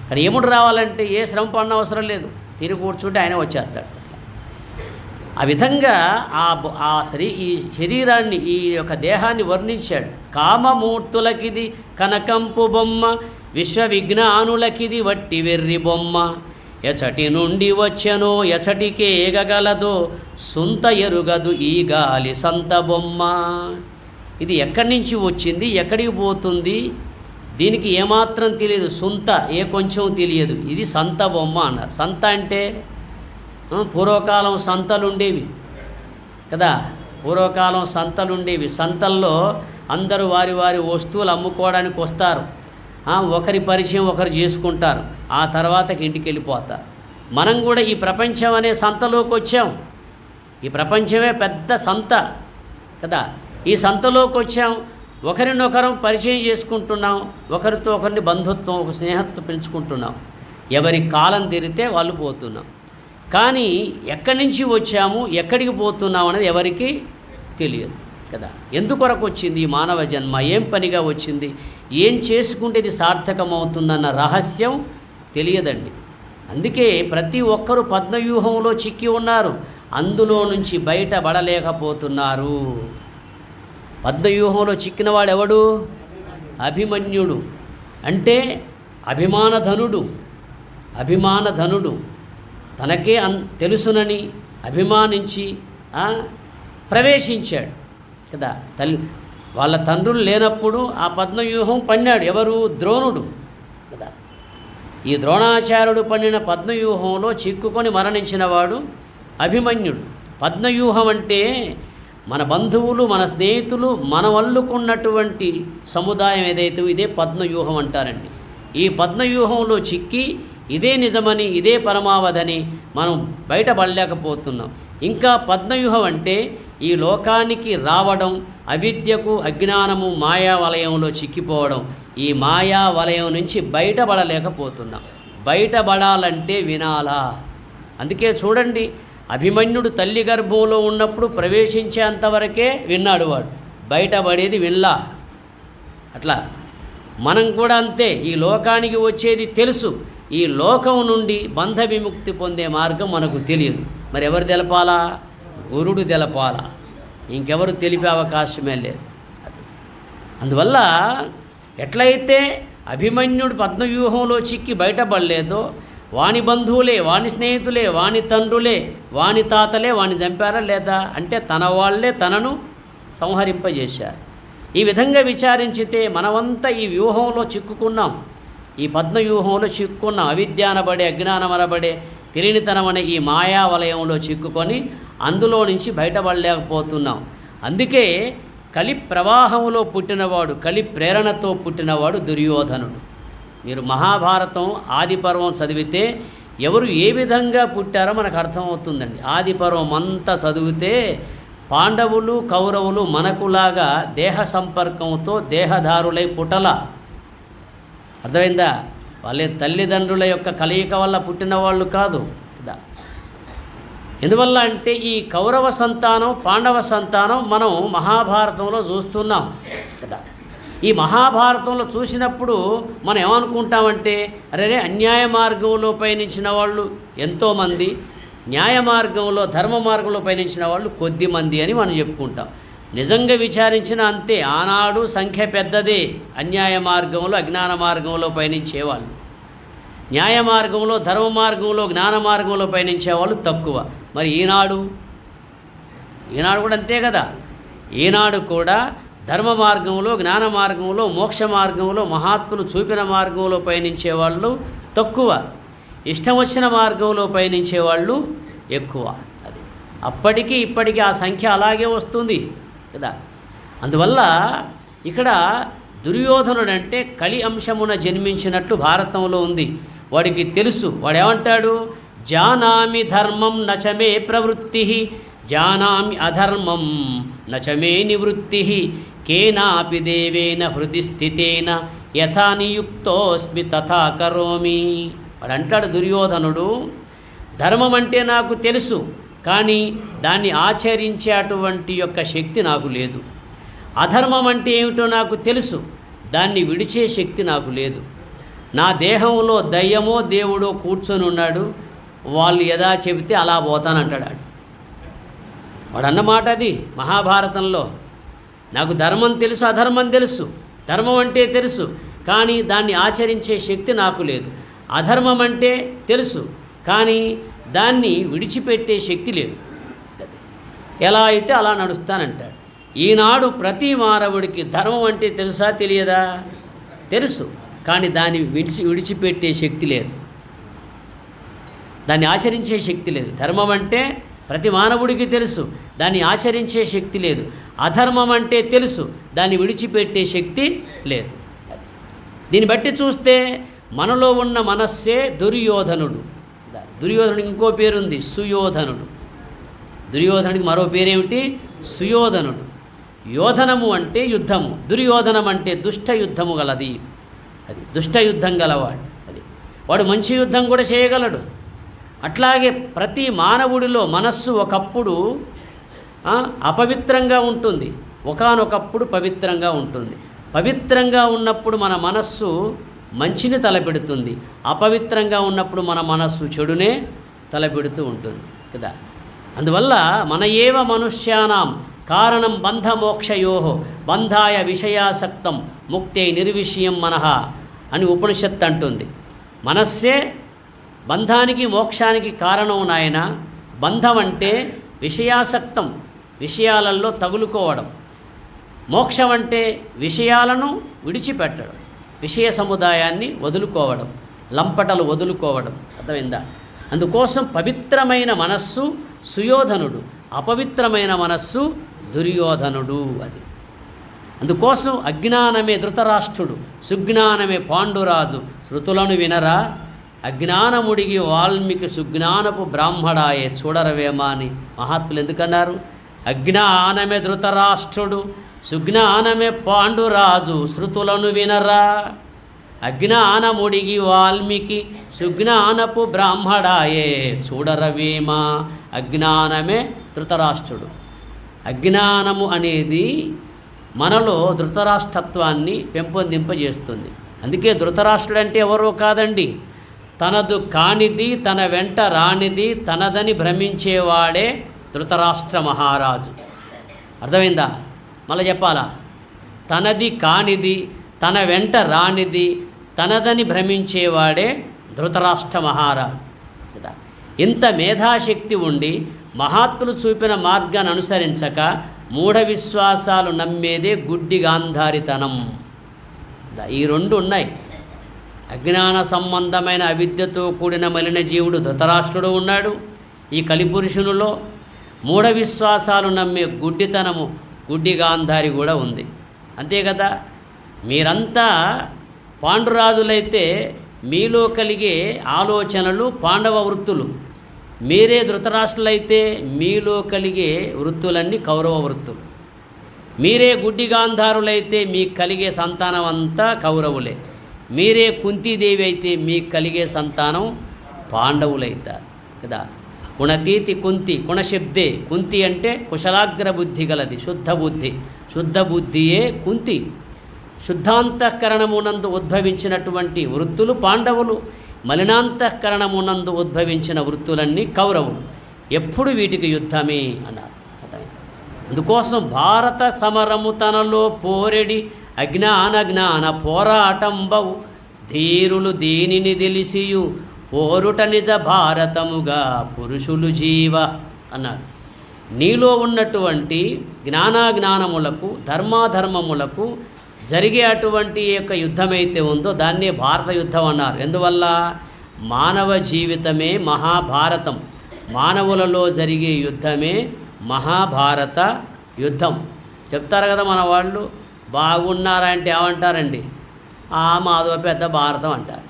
కానీ యముడు రావాలంటే ఏ శ్రమ పడిన అవసరం లేదు. తిని కూర్చుంటే ఆయన వచ్చేస్తాడు. ఆ విధంగా ఈ శరీరాన్ని, ఈ యొక్క దేహాన్ని వర్ణించాడు. కామమూర్తులకిది కనకంపు బొమ్మ, విశ్వ విజ్ఞానులకిది వట్టి వెర్రి బొమ్మ. ఎచటి నుండి వచ్చెనో ఎచటికే ఎగగలదో, సుంత ఎరుగదు ఈ గాలి సంత బొమ్మ. ఇది ఎక్కడి నుంచి వచ్చింది, ఎక్కడికి పోతుంది, దీనికి ఏమాత్రం తెలియదు. సుంత ఏ కొంచెం తెలియదు. ఇది సంత బొమ్మ అన్నారు. సంత అంటే పూర్వకాలం సంతలు ఉండేవి కదా. పూర్వకాలం సంతలు ఉండేవి. సంతల్లో అందరూ వారి వారి వస్తువులు అమ్ముకోవడానికి వస్తారు. ఒకరి పరిచయం ఒకరు చేసుకుంటారు. ఆ తర్వాతకి ఇంటికి వెళ్ళిపోతారు. మనం కూడా ఈ ప్రపంచం అనే సంతలోకి వచ్చాం. ఈ ప్రపంచమే పెద్ద సంత కదా. ఈ సంతలోకి వచ్చాం. ఒకరినొకరం పరిచయం చేసుకుంటున్నాం. ఒకరితో ఒకరిని బంధుత్వం, ఒక స్నేహత్వం పెంచుకుంటున్నాం. ఎవరి కాలం తీరితే వాళ్ళు పోతున్నాం. కానీ ఎక్కడి నుంచి వచ్చాము, ఎక్కడికి పోతున్నాం అనేది ఎవరికి తెలియదు కదా. ఎందుకొరకు వచ్చింది ఈ మానవ జన్మ, ఏం పనిగా వచ్చింది, ఏం చేసుకుంటే ఇది సార్థకమవుతుందన్న రహస్యం తెలియదండి. అందుకే ప్రతి ఒక్కరూ పద్మవ్యూహంలో చిక్కి ఉన్నారు. అందులో నుంచి బయటపడలేకపోతున్నారు. పద్మవ్యూహంలో చిక్కినవాడు ఎవడు? అభిమన్యుడు. అంటే అభిమానధనుడు తనకే తెలుసునని అభిమానించి ప్రవేశించాడు కదా. వాళ్ళ తండ్రులు లేనప్పుడు ఆ పద్మవ్యూహం పన్నాడు. ఎవరు? ద్రోణుడు కదా. ఈ ద్రోణాచార్యుడు పన్నిన పద్మవ్యూహంలో చిక్కుకొని మరణించినవాడు అభిమన్యుడు. పద్మవ్యూహం అంటే మన బంధువులు, మన స్నేహితులు, మనం అల్లుకున్నటువంటి సముదాయం ఏదైతే ఇదే పద్మవ్యూహం అంటారండి. ఈ పద్మవ్యూహంలో చిక్కి ఇదే నిజమని, ఇదే పరమావధని మనం బయటపడలేకపోతున్నాం. ఇంకా పద్మవ్యూహం అంటే ఈ లోకానికి రావడం, అవిద్యకు, అజ్ఞానము, మాయా వలయంలో చిక్కిపోవడం. ఈ మాయా వలయం నుంచి బయటపడలేకపోతున్నాం. బయటపడాలంటే వినాలా. అందుకే చూడండి, అభిమన్యుడు తల్లి గర్భంలో ఉన్నప్పుడు ప్రవేశించేంతవరకే విన్నాడు వాడు, బయటపడేది వినలా. అట్లా మనం కూడా అంతే. ఈ లోకానికి వచ్చేది తెలుసు, ఈ లోకం నుండి బంధ విముక్తి పొందే మార్గం మనకు తెలియదు. మరి ఎవరు తెలపాలా? గురుడు తెలపాలా. ఇంకెవరు తెలిపే అవకాశమే లేదు. అందువల్ల ఎట్లయితే అభిమన్యుడు పద్మవ్యూహంలో చిక్కి బయటపడలేదో, వాని బంధువులే, వాని స్నేహితులే, వాని తండ్రులే, వాని తాతలే వాని చంపారా లేదా అంటే తన వాళ్ళే తనను సంహరింపజేశారు. ఈ విధంగా విచారించితే మనమంతా ఈ వ్యూహంలో చిక్కుకున్నాం. ఈ పద్మవ్యూహంలో చిక్కుకున్నాం. అవిద్యానబడే, అజ్ఞానమనబడే, తెలియనితనమనే ఈ మాయా వలయంలో చిక్కుకొని అందులో నుంచి బయటపడలేకపోతున్నాం. అందుకే కలి ప్రవాహంలో పుట్టినవాడు, కలి ప్రేరణతో పుట్టినవాడు దుర్యోధనుడు. మీరు మహాభారతం ఆది పర్వం చదివితే ఎవరు ఏ విధంగా పుట్టారో మనకు అర్థమవుతుందండి. ఆది పర్వం అంతా చదివితే పాండవులు కౌరవులు మనకులాగా దేహ సంపర్కంతో దేహదారులై పుట్టల. అర్థమైందా? వాళ్ళే తల్లిదండ్రుల యొక్క కలయిక వల్ల పుట్టిన వాళ్ళు కాదు కదా. ఎందువల్ల అంటే ఈ కౌరవ సంతానం పాండవ సంతానం మనం మహాభారతంలో చూస్తున్నాం కదా. ఈ మహాభారతంలో చూసినప్పుడు మనం ఏమనుకుంటామంటే, అరే అన్యాయ మార్గంలో పయనించిన వాళ్ళు ఎంతోమంది, న్యాయ మార్గంలో ధర్మ మార్గంలో పయనించిన వాళ్ళు కొద్దిమంది అని మనం చెప్పుకుంటాం. నిజంగా విచారించిన అంతే, ఆనాడు సంఖ్య పెద్దదే అన్యాయ మార్గంలో అజ్ఞాన మార్గంలో పయనించేవాళ్ళు. న్యాయ మార్గంలో ధర్మ మార్గంలో జ్ఞాన మార్గంలో పయనించేవాళ్ళు తక్కువ. మరి ఈనాడు కూడా అంతే కదా. ఈనాడు కూడా ధర్మ మార్గంలో జ్ఞాన మార్గంలో మోక్ష మార్గంలో మహాత్ములు చూపిన మార్గంలో పయనించే వాళ్ళు తక్కువ, ఇష్టం వచ్చిన మార్గంలో పయనించే వాళ్ళు ఎక్కువ. అది అప్పటికీ ఇప్పటికీ ఆ సంఖ్య అలాగే వస్తుంది కదా. అందువల్ల ఇక్కడ దుర్యోధనుడు అంటే కలి అంశమున జన్మించినట్లు భారతంలో ఉంది. వాడికి తెలుసు, వాడేమంటాడు, జానామి ధర్మం నచమే ప్రవృత్తి, జానామి అధర్మం నచమే నివృత్తి, కేనాపి దేవేన హృది స్థితేన యథా నియుక్తోస్మి తథా కరోమి. వాడు అంటాడు దుర్యోధనుడు, ధర్మం అంటే నాకు తెలుసు, కానీ దాన్ని ఆచరించేటువంటి యొక్క శక్తి నాకు లేదు. అధర్మం అంటే ఏమిటో నాకు తెలుసు, దాన్ని విడిచే శక్తి నాకు లేదు. నా దేహంలో దయ్యమో దేవుడో కూర్చొని ఉన్నాడు, వాళ్ళు యథా చెబితే అలా పోతానంటాడు. వాడు అన్నమాట అది మహాభారతంలో. నాకు ధర్మం తెలుసు అధర్మం తెలుసు, ధర్మం అంటే తెలుసు కానీ దాన్ని ఆచరించే శక్తి నాకు లేదు. అధర్మం అంటే తెలుసు కానీ దాన్ని విడిచిపెట్టే శక్తి లేదు. ఎలా అయితే అలా నడుస్తానంటాడు. ఈనాడు ప్రతి మానవుడికి ధర్మం అంటే తెలుసా తెలియదా? తెలుసు, కానీ దాన్ని విడిచిపెట్టే శక్తి లేదు, దాన్ని ఆచరించే శక్తి లేదు. ధర్మం అంటే ప్రతి మానవుడికి తెలుసు, దాన్ని ఆచరించే శక్తి లేదు. అధర్మం అంటే తెలుసు, దాన్ని విడిచిపెట్టే శక్తి లేదు. దీన్ని బట్టి చూస్తే మనలో ఉన్న మనస్సే దుర్యోధనుడు. దుర్యోధనుడికి ఇంకో పేరుంది, సుయోధనుడు. దుర్యోధనుడికి మరో పేరేమిటి? సుయోధనుడు. యోధనము అంటే యుద్ధము, దుర్యోధనం అంటే దుష్ట యుద్ధము గలది. అది దుష్ట యుద్ధం గలవాడు. అది వాడు మంచి యుద్ధం కూడా చేయగలడు. అట్లాగే ప్రతి మానవుడిలో మనస్సు ఒకప్పుడు అపవిత్రంగా ఉంటుంది, ఒకానొకప్పుడు పవిత్రంగా ఉంటుంది. పవిత్రంగా ఉన్నప్పుడు మన మనస్సు మంచిని తలపెడుతుంది, అపవిత్రంగా ఉన్నప్పుడు మన మనస్సు చెడునే తలపెడుతూ ఉంటుంది కదా. అందువల్ల మన ఏవ మనుష్యానాం కారణం బంధమోక్షయో బంధాయ విషయాసక్తం ముక్తే నిర్విషయం మనః అని ఉపనిషత్తు అంటుంది. మనస్సే బంధానికి మోక్షానికి కారణం నాయన. బంధం అంటే విషయాసక్తం, విషయాలలో తగులుకోవడం. మోక్షం అంటే విషయాలను విడిచిపెట్టడం, విషయ సముదాయాన్ని వదులుకోవడం, లంపటలు వదులుకోవడం. అర్థమైందా? అందుకోసం పవిత్రమైన మనస్సు సుయోధనుడు, అపవిత్రమైన మనస్సు దుర్యోధనుడు. అది అందుకోసం అజ్ఞానమే ధృతరాష్ట్రుడు, సుజ్ఞానమే పాండురాజు. శృతులను వినరా, అజ్ఞానముడిగి వాల్మీకి సుజ్ఞానపు బ్రాహ్మడాయే చూడరవేమా అని మహాత్ములు ఎందుకన్నారు? అజ్ఞానమే ధృతరాష్ట్రుడు, సుజ్ఞానమే పాండురాజు, శృతులను వినరా. అజ్ఞానముడిగి వాల్మీకి సుజ్ఞానపు బ్రాహ్మడాయే చూడరవేమా. అజ్ఞానమే ధృతరాష్ట్రుడు. అజ్ఞానము అనేది మనలో ధృతరాష్ట్రత్వాన్ని పెంపొందింపజేస్తుంది. అందుకే ధృతరాష్ట్రుడు అంటే ఎవరో కాదండి, తనదు కానిది తన వెంట రానిది తనదని భ్రమించేవాడే ధృతరాష్ట్ర మహారాజు. అర్థమైందా? మళ్ళీ చెప్పాలా? తనది కానిది తన వెంట రానిది తనదని భ్రమించేవాడే ధృతరాష్ట్ర మహారాజు కదా. ఇంత మేధాశక్తి ఉండి మహాత్ములు చూపిన మార్గాన్ని అనుసరించక మూఢ విశ్వాసాలు నమ్మేదే గుడ్డి గాంధారితనం. ఈ రెండు ఉన్నాయి. అజ్ఞాన సంబంధమైన అవిద్యతో కూడిన మలిన జీవుడు ధృతరాష్ట్రుడు ఉన్నాడు ఈ కలిపురుషునిలో. మూఢ విశ్వాసాలు నమ్మే గుడ్డితనము గుడ్డి గాంధారి కూడా ఉంది. అంతే కదా. మీరంతా పాండురాజులైతే మీలో కలిగే ఆలోచనలు పాండవ వృత్తులు. మీరే ధృతరాష్ట్రులైతే మీలో కలిగే వృత్తులన్నీ కౌరవ వృత్తులు. మీరే గుడ్డి గాంధారులైతే మీకు కలిగే సంతానం అంతా కౌరవులే. మీరే కుంతీదేవి అయితే మీకు కలిగే సంతానం పాండవులైతారు కదా. కుణతీతి కుంతి, కుణశబ్దే. కుంతి అంటే కుశలాగ్ర బుద్ధి గలది, శుద్ధ బుద్ధి. శుద్ధ బుద్ధియే కుంతి. శుద్ధాంతఃకరణమునందు ఉద్భవించినటువంటి వృత్తులు పాండవులు, మలినాంతఃకరణమునందు ఉద్భవించిన వృత్తులన్నీ కౌరవులు. ఎప్పుడు వీటికి యుద్ధమే అన్నారు. అందుకోసం భారత సమరము తనలో పోరెడి అజ్ఞాన పోరాటంబవు ధీరులు దీనిని తెలిసియు పోరుట నిజ భారతముగా పురుషులు జీవ అన్నాడు. నీలో ఉన్నటువంటి జ్ఞానాజ్ఞానములకు ధర్మాధర్మములకు జరిగే అటువంటి యొక్క యుద్ధమైతే ఉందో దాన్నే భారత యుద్ధం అన్నారు. ఎందువల్ల మానవ జీవితమే మహాభారతం. మానవులలో జరిగే యుద్ధమే మహాభారత యుద్ధం. చెప్తారు కదా మన వాళ్ళు, బాగున్నారంటే ఏమంటారండి? మాదో పెద్ద భారతం అంటారు.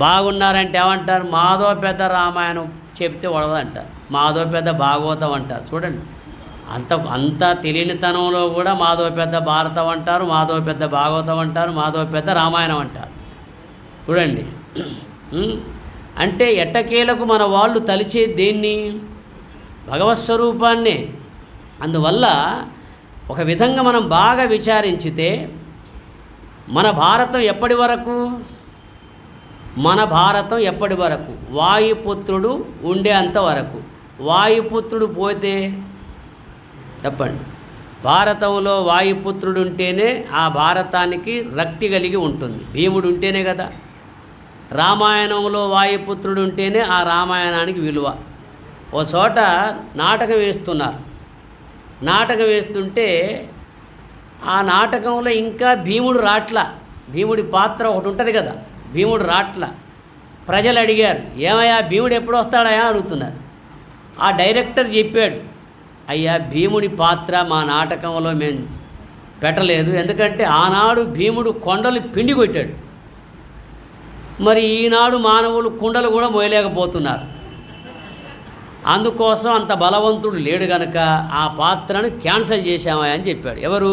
బాగున్నారంటే ఏమంటారు? మాదో పెద్ద రామాయణం చెప్తే వడదు అంటారు. మాదో పెద్ద భాగవతం అంటారు. చూడండి, అంత తెలియనితనంలో కూడా మాదో పెద్ద భారతం అంటారు, మాదో పెద్ద భాగవతం అంటారు, మాదో పెద్ద రామాయణం అంటారు. చూడండి, అంటే ఎట్టకేలకు మన వాళ్ళు తలిచే దేన్ని? భగవత్ స్వరూపాన్నే. అందువల్ల ఒక విధంగా మనం బాగా విచారించితే మన భారతం ఎప్పటి వరకు? మన భారతం ఎప్పటి వరకు? వాయుపుత్రుడు ఉండే అంతవరకు. వాయుపుత్రుడు పోతే చెప్పండి. భారతంలో వాయుపుత్రుడు ఉంటేనే ఆ భారతానికి రక్తి కలిగి ఉంటుంది. భీముడు ఉంటేనే కదా. రామాయణంలో వాయుపుత్రుడు ఉంటేనే ఆ రామాయణానికి విలువ. ఓ చోట నాటకం వేస్తున్నారు. నాటకం వేస్తుంటే ఆ నాటకంలో ఇంకా భీముడు రాట్ల. భీముడి పాత్ర ఒకటి ఉంటుంది కదా, భీముడు రాట్ల. ప్రజలు అడిగారు, ఏమయ్యా భీముడు ఎప్పుడు వస్తాడయా అడుగుతున్నారు. ఆ డైరెక్టర్ చెప్పాడు, అయ్యా భీముడి పాత్ర మా నాటకంలో మేము పెట్టలేదు, ఎందుకంటే ఆనాడు భీముడు కొండలు పిండి కొట్టాడు. మరి ఈనాడు మానవులు కుండలు కూడా మోయలేకపోతున్నారు. అందుకోసం అంత బలవంతుడు లేడు కనుక ఆ పాత్రను క్యాన్సిల్ చేశామా అని చెప్పాడు. ఎవరు?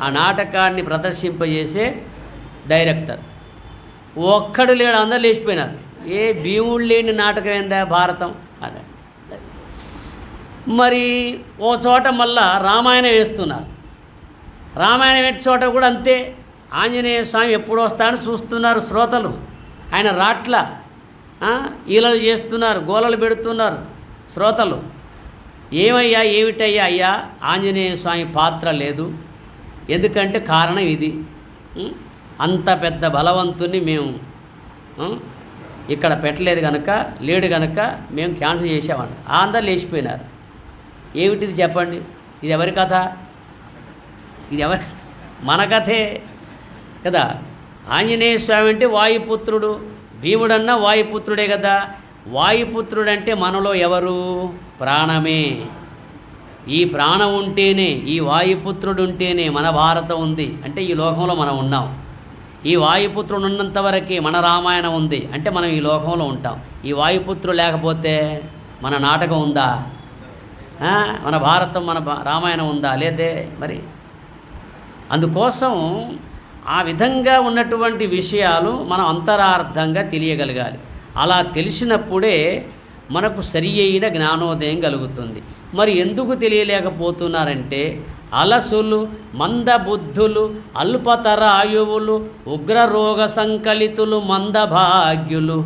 ఆ నాటకాన్ని ప్రదర్శింపజేసే డైరెక్టర్. ఒక్కడు లేడు, అందరు లేచిపోయినారు. ఏ భీముడు లేని నాటకం ఏందా భారతం అన్నాడు. మరి ఓ చోట మళ్ళా రామాయణం వేస్తున్నారు. రామాయణం వేసే చోట కూడా అంతే. ఆంజనేయ స్వామి ఎప్పుడు వస్తాడని చూస్తున్నారు శ్రోతలు. ఆయన రాట్ల ఈలలు చేస్తున్నారు, గోలలు పెడుతున్నారు శ్రోతలు. ఏమయ్యా ఏమిటయ్యా? అయ్యా ఆంజనేయ స్వామి పాత్ర లేదు. ఎందుకంటే కారణం ఇది, అంత పెద్ద బలవంతుని మేము ఇక్కడ పెట్టలేదు కనుక, లేడు కనుక మేము క్యాన్సిల్ చేసామని అందరు లేచిపోయినారు. ఏమిటిది చెప్పండి? ఇది ఎవరి కథ? ఇది ఎవరి కథ? మన కథే కదా. ఆంజనేయ స్వామి అంటే వాయుపుత్రుడు, భీముడన్నా వాయుపుత్రుడే కదా. వాయుపుత్రుడు అంటే మనలో ఎవరు? ప్రాణమే. ఈ ప్రాణం ఉంటేనే, ఈ వాయుపుత్రుడు ఉంటేనే మన భారతం ఉంది, అంటే ఈ లోకంలో మనం ఉన్నాం. ఈ వాయుపుత్రుడు ఉన్నంత వరకే మన రామాయణం ఉంది, అంటే మనం ఈ లోకంలో ఉంటాం. ఈ వాయుపుత్రుడు లేకపోతే మన నాటకం ఉందా? మన భారతం, మన రామాయణం ఉందా? లేదే మరి. అందుకోసం ఆ విధంగా ఉన్నటువంటి విషయాలు మనం అంతరార్థంగా తెలియగలగాలి. అలా తెలిసినప్పుడే మనకు సరి అయిన జ్ఞానోదయం కలుగుతుంది. మరి ఎందుకు తెలియలేకపోతున్నారంటే అలసులు, మందబుద్ధులు, అల్పతరాయువులు, ఉగ్రరోగ సంకలితులు, మందభాగ్యులు,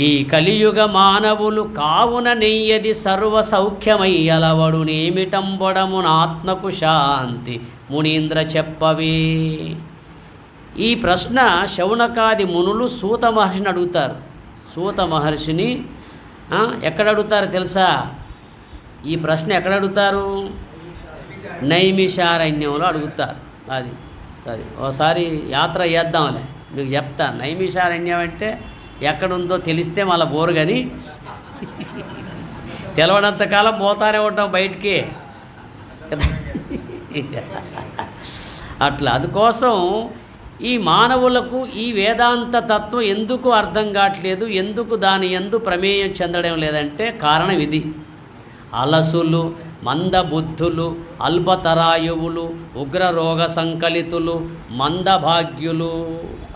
ఈ కలియుగ మానవులు కావున నెయ్యది సర్వ సౌఖ్యమై అలవడు నేమిటంబొడమున ఆత్మకు శాంతి మునీంద్ర చెప్పవే. ఈ ప్రశ్న శౌనకాది మునులు సూత మహర్షిని అడుగుతారు. సూత మహర్షిని ఎక్కడ అడుగుతారు తెలుసా? ఈ ప్రశ్న ఎక్కడ అడుగుతారు? నైమిషారణ్యంలో అడుగుతారు. అది ఒకసారి యాత్ర చేద్దాంలే, మీకు చెప్తా. నైమిషారణ్యం అంటే ఎక్కడుందో తెలిస్తే మళ్ళీ బోరు, కానీ తెలవనంతకాలం పోతానే ఉంటాం బయటికి అట్లా. అందుకోసం ఈ మానవులకు ఈ వేదాంత తత్వం ఎందుకు అర్థం కావట్లేదు, ఎందుకు దాని యందు ప్రమేయం చెందడం లేదంటే కారణం ఇది. అలసులు, మందబుద్ధులు, అల్పతరాయువులు, ఉగ్రరోగ సంకలితులు, మందభాగ్యులు.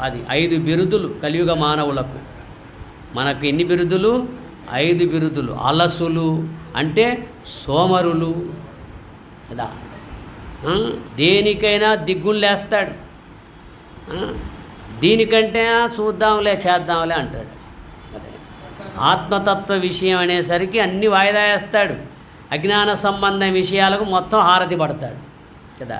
అది 5 బిరుదులు కలియుగ మానవులకు. మనకు ఎన్ని బిరుదులు? 5 బిరుదులు. అలసులు అంటే సోమరులు కదా, దేనికైనా దిగ్గులు లేస్తాడు. దీనికంటే చూద్దాంలే చేద్దాంలే అంటాడు. అదే ఆత్మతత్వ విషయం అనేసరికి అన్ని వాయిదా వేస్తాడు. అజ్ఞాన సంబంధ విషయాలకు మొత్తం హారతి పడతాడు కదా.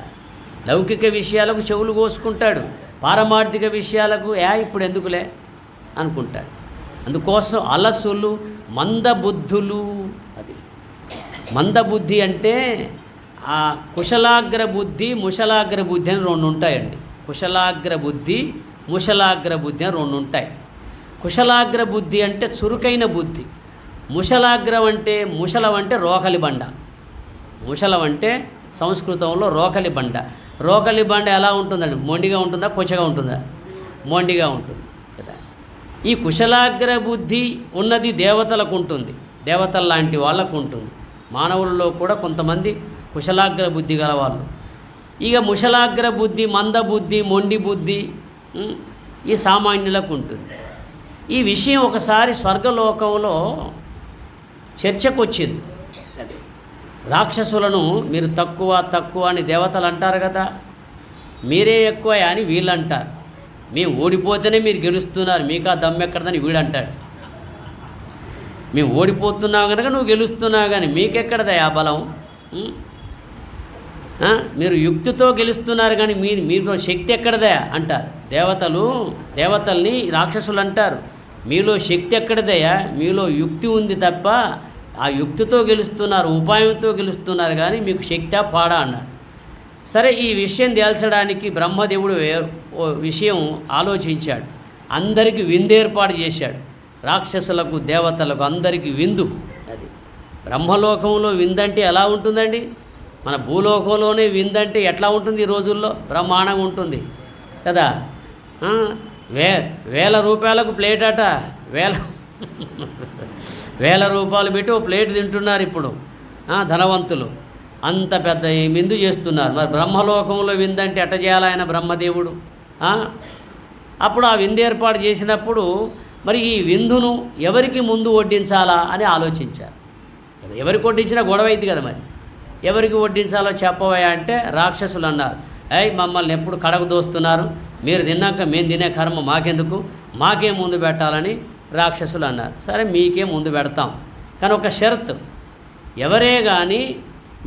లౌకిక విషయాలకు చెవులు కోసుకుంటాడు, పారమార్థిక విషయాలకు ఇప్పుడు ఎందుకులే అనుకుంటాడు. అందుకోసం అలసులు, మందబుద్ధులు. అది మందబుద్ధి అంటే ఆ కుశలాగ్ర బుద్ధి, ముషలాగ్ర బుద్ధి అని 2 ఉంటాయండి. కుశలాగ్ర బుద్ధి, ముషలాగ్ర బుద్ధి అని 2 ఉంటాయి. కుశలాగ్ర బుద్ధి అంటే చురుకైన బుద్ధి. ముషలాగ్రం అంటే, ముషలం అంటే రోకలి బండ. ముషలం అంటే సంస్కృతంలో రోకలి బండ. రోకలి బండ ఎలా ఉంటుందండి? మొండిగా ఉంటుందా, కొచ్చగా ఉంటుందా? మొండిగా ఉంటుంది కదా. ఈ కుశలాగ్ర బుద్ధి ఉన్నది దేవతలకు ఉంటుంది, దేవతల లాంటి వాళ్ళకు ఉంటుంది. మానవులలో కూడా కొంతమంది కుశలాగ్ర బుద్ధి గల వాళ్ళు. ఇక ముషలాగ్ర బుద్ధి, మందబుద్ధి, మొండి బుద్ధి ఈ సామాన్యులకు ఉంటుంది. ఈ విషయం ఒకసారి స్వర్గలోకంలో చర్చకు వచ్చింది. అది రాక్షసులను మీరు తక్కువ తక్కువ అని దేవతలు అంటారు కదా, మీరే ఎక్కువ అని వీళ్ళు అంటారు. మేము ఓడిపోతేనే మీరు గెలుస్తున్నారు, మీకు ఆ దమ్ము ఎక్కడదని వీడు అంటాడు. మేము ఓడిపోతున్నావు కనుక నువ్వు గెలుస్తున్నావు, కానీ మీకెక్కడదా ఆ బలం? మీరు యుక్తితో గెలుస్తున్నారు కానీ మీలో శక్తి ఎక్కడదా అంటారు. దేవతల్ని రాక్షసులు అంటారు. మీలో శక్తి ఎక్కడదయా? మీలో యుక్తి ఉంది తప్ప ఆ యుక్తితో గెలుస్తున్నారు, ఉపాయంతో గెలుస్తున్నారు, కానీ మీకు శక్తి పాడా అన్నారు. సరే, ఈ విషయం తేల్చడానికి బ్రహ్మదేవుడు విషయం ఆలోచించాడు. అందరికీ విందు ఏర్పాటు చేశాడు. రాక్షసులకు, దేవతలకు అందరికీ విందు. అది బ్రహ్మలోకంలో విందంటే ఎలా ఉంటుందండి? మన భూలోకంలోనే విందంటే ఎట్లా ఉంటుంది? ఈ రోజుల్లో బ్రహ్మాండంగా ఉంటుంది కదా. వేల రూపాయలకు ప్లేట్ అట, వేల రూపాయలు పెట్టి ఓ ప్లేట్ తింటున్నారు ఇప్పుడు ధనవంతులు. అంత పెద్ద విందు చేస్తున్నారు. మరి బ్రహ్మలోకంలో విందంటే ఎట్ట చేయాలి ఆయన బ్రహ్మదేవుడు? అప్పుడు ఆ విందు ఏర్పాటు చేసినప్పుడు మరి ఈ విందును ఎవరికి ముందు వడ్డించాలా అని ఆలోచించారు. ఎవరికి వడ్డించినా గొడవ అయింది కదా. మరి ఎవరికి వడ్డించాలో చెప్పవయా అంటే రాక్షసులు అన్నారు, మమ్మల్ని ఎప్పుడు కడకు దోస్తున్నారు, మీరు తిన్నాక మేము తినే కర్మ మాకెందుకు, మాకే ముందు పెట్టాలని రాక్షసులు అన్నారు. సరే, మీకే ముందు పెడతాం, కానీ ఒక షరతు, ఎవరే కానీ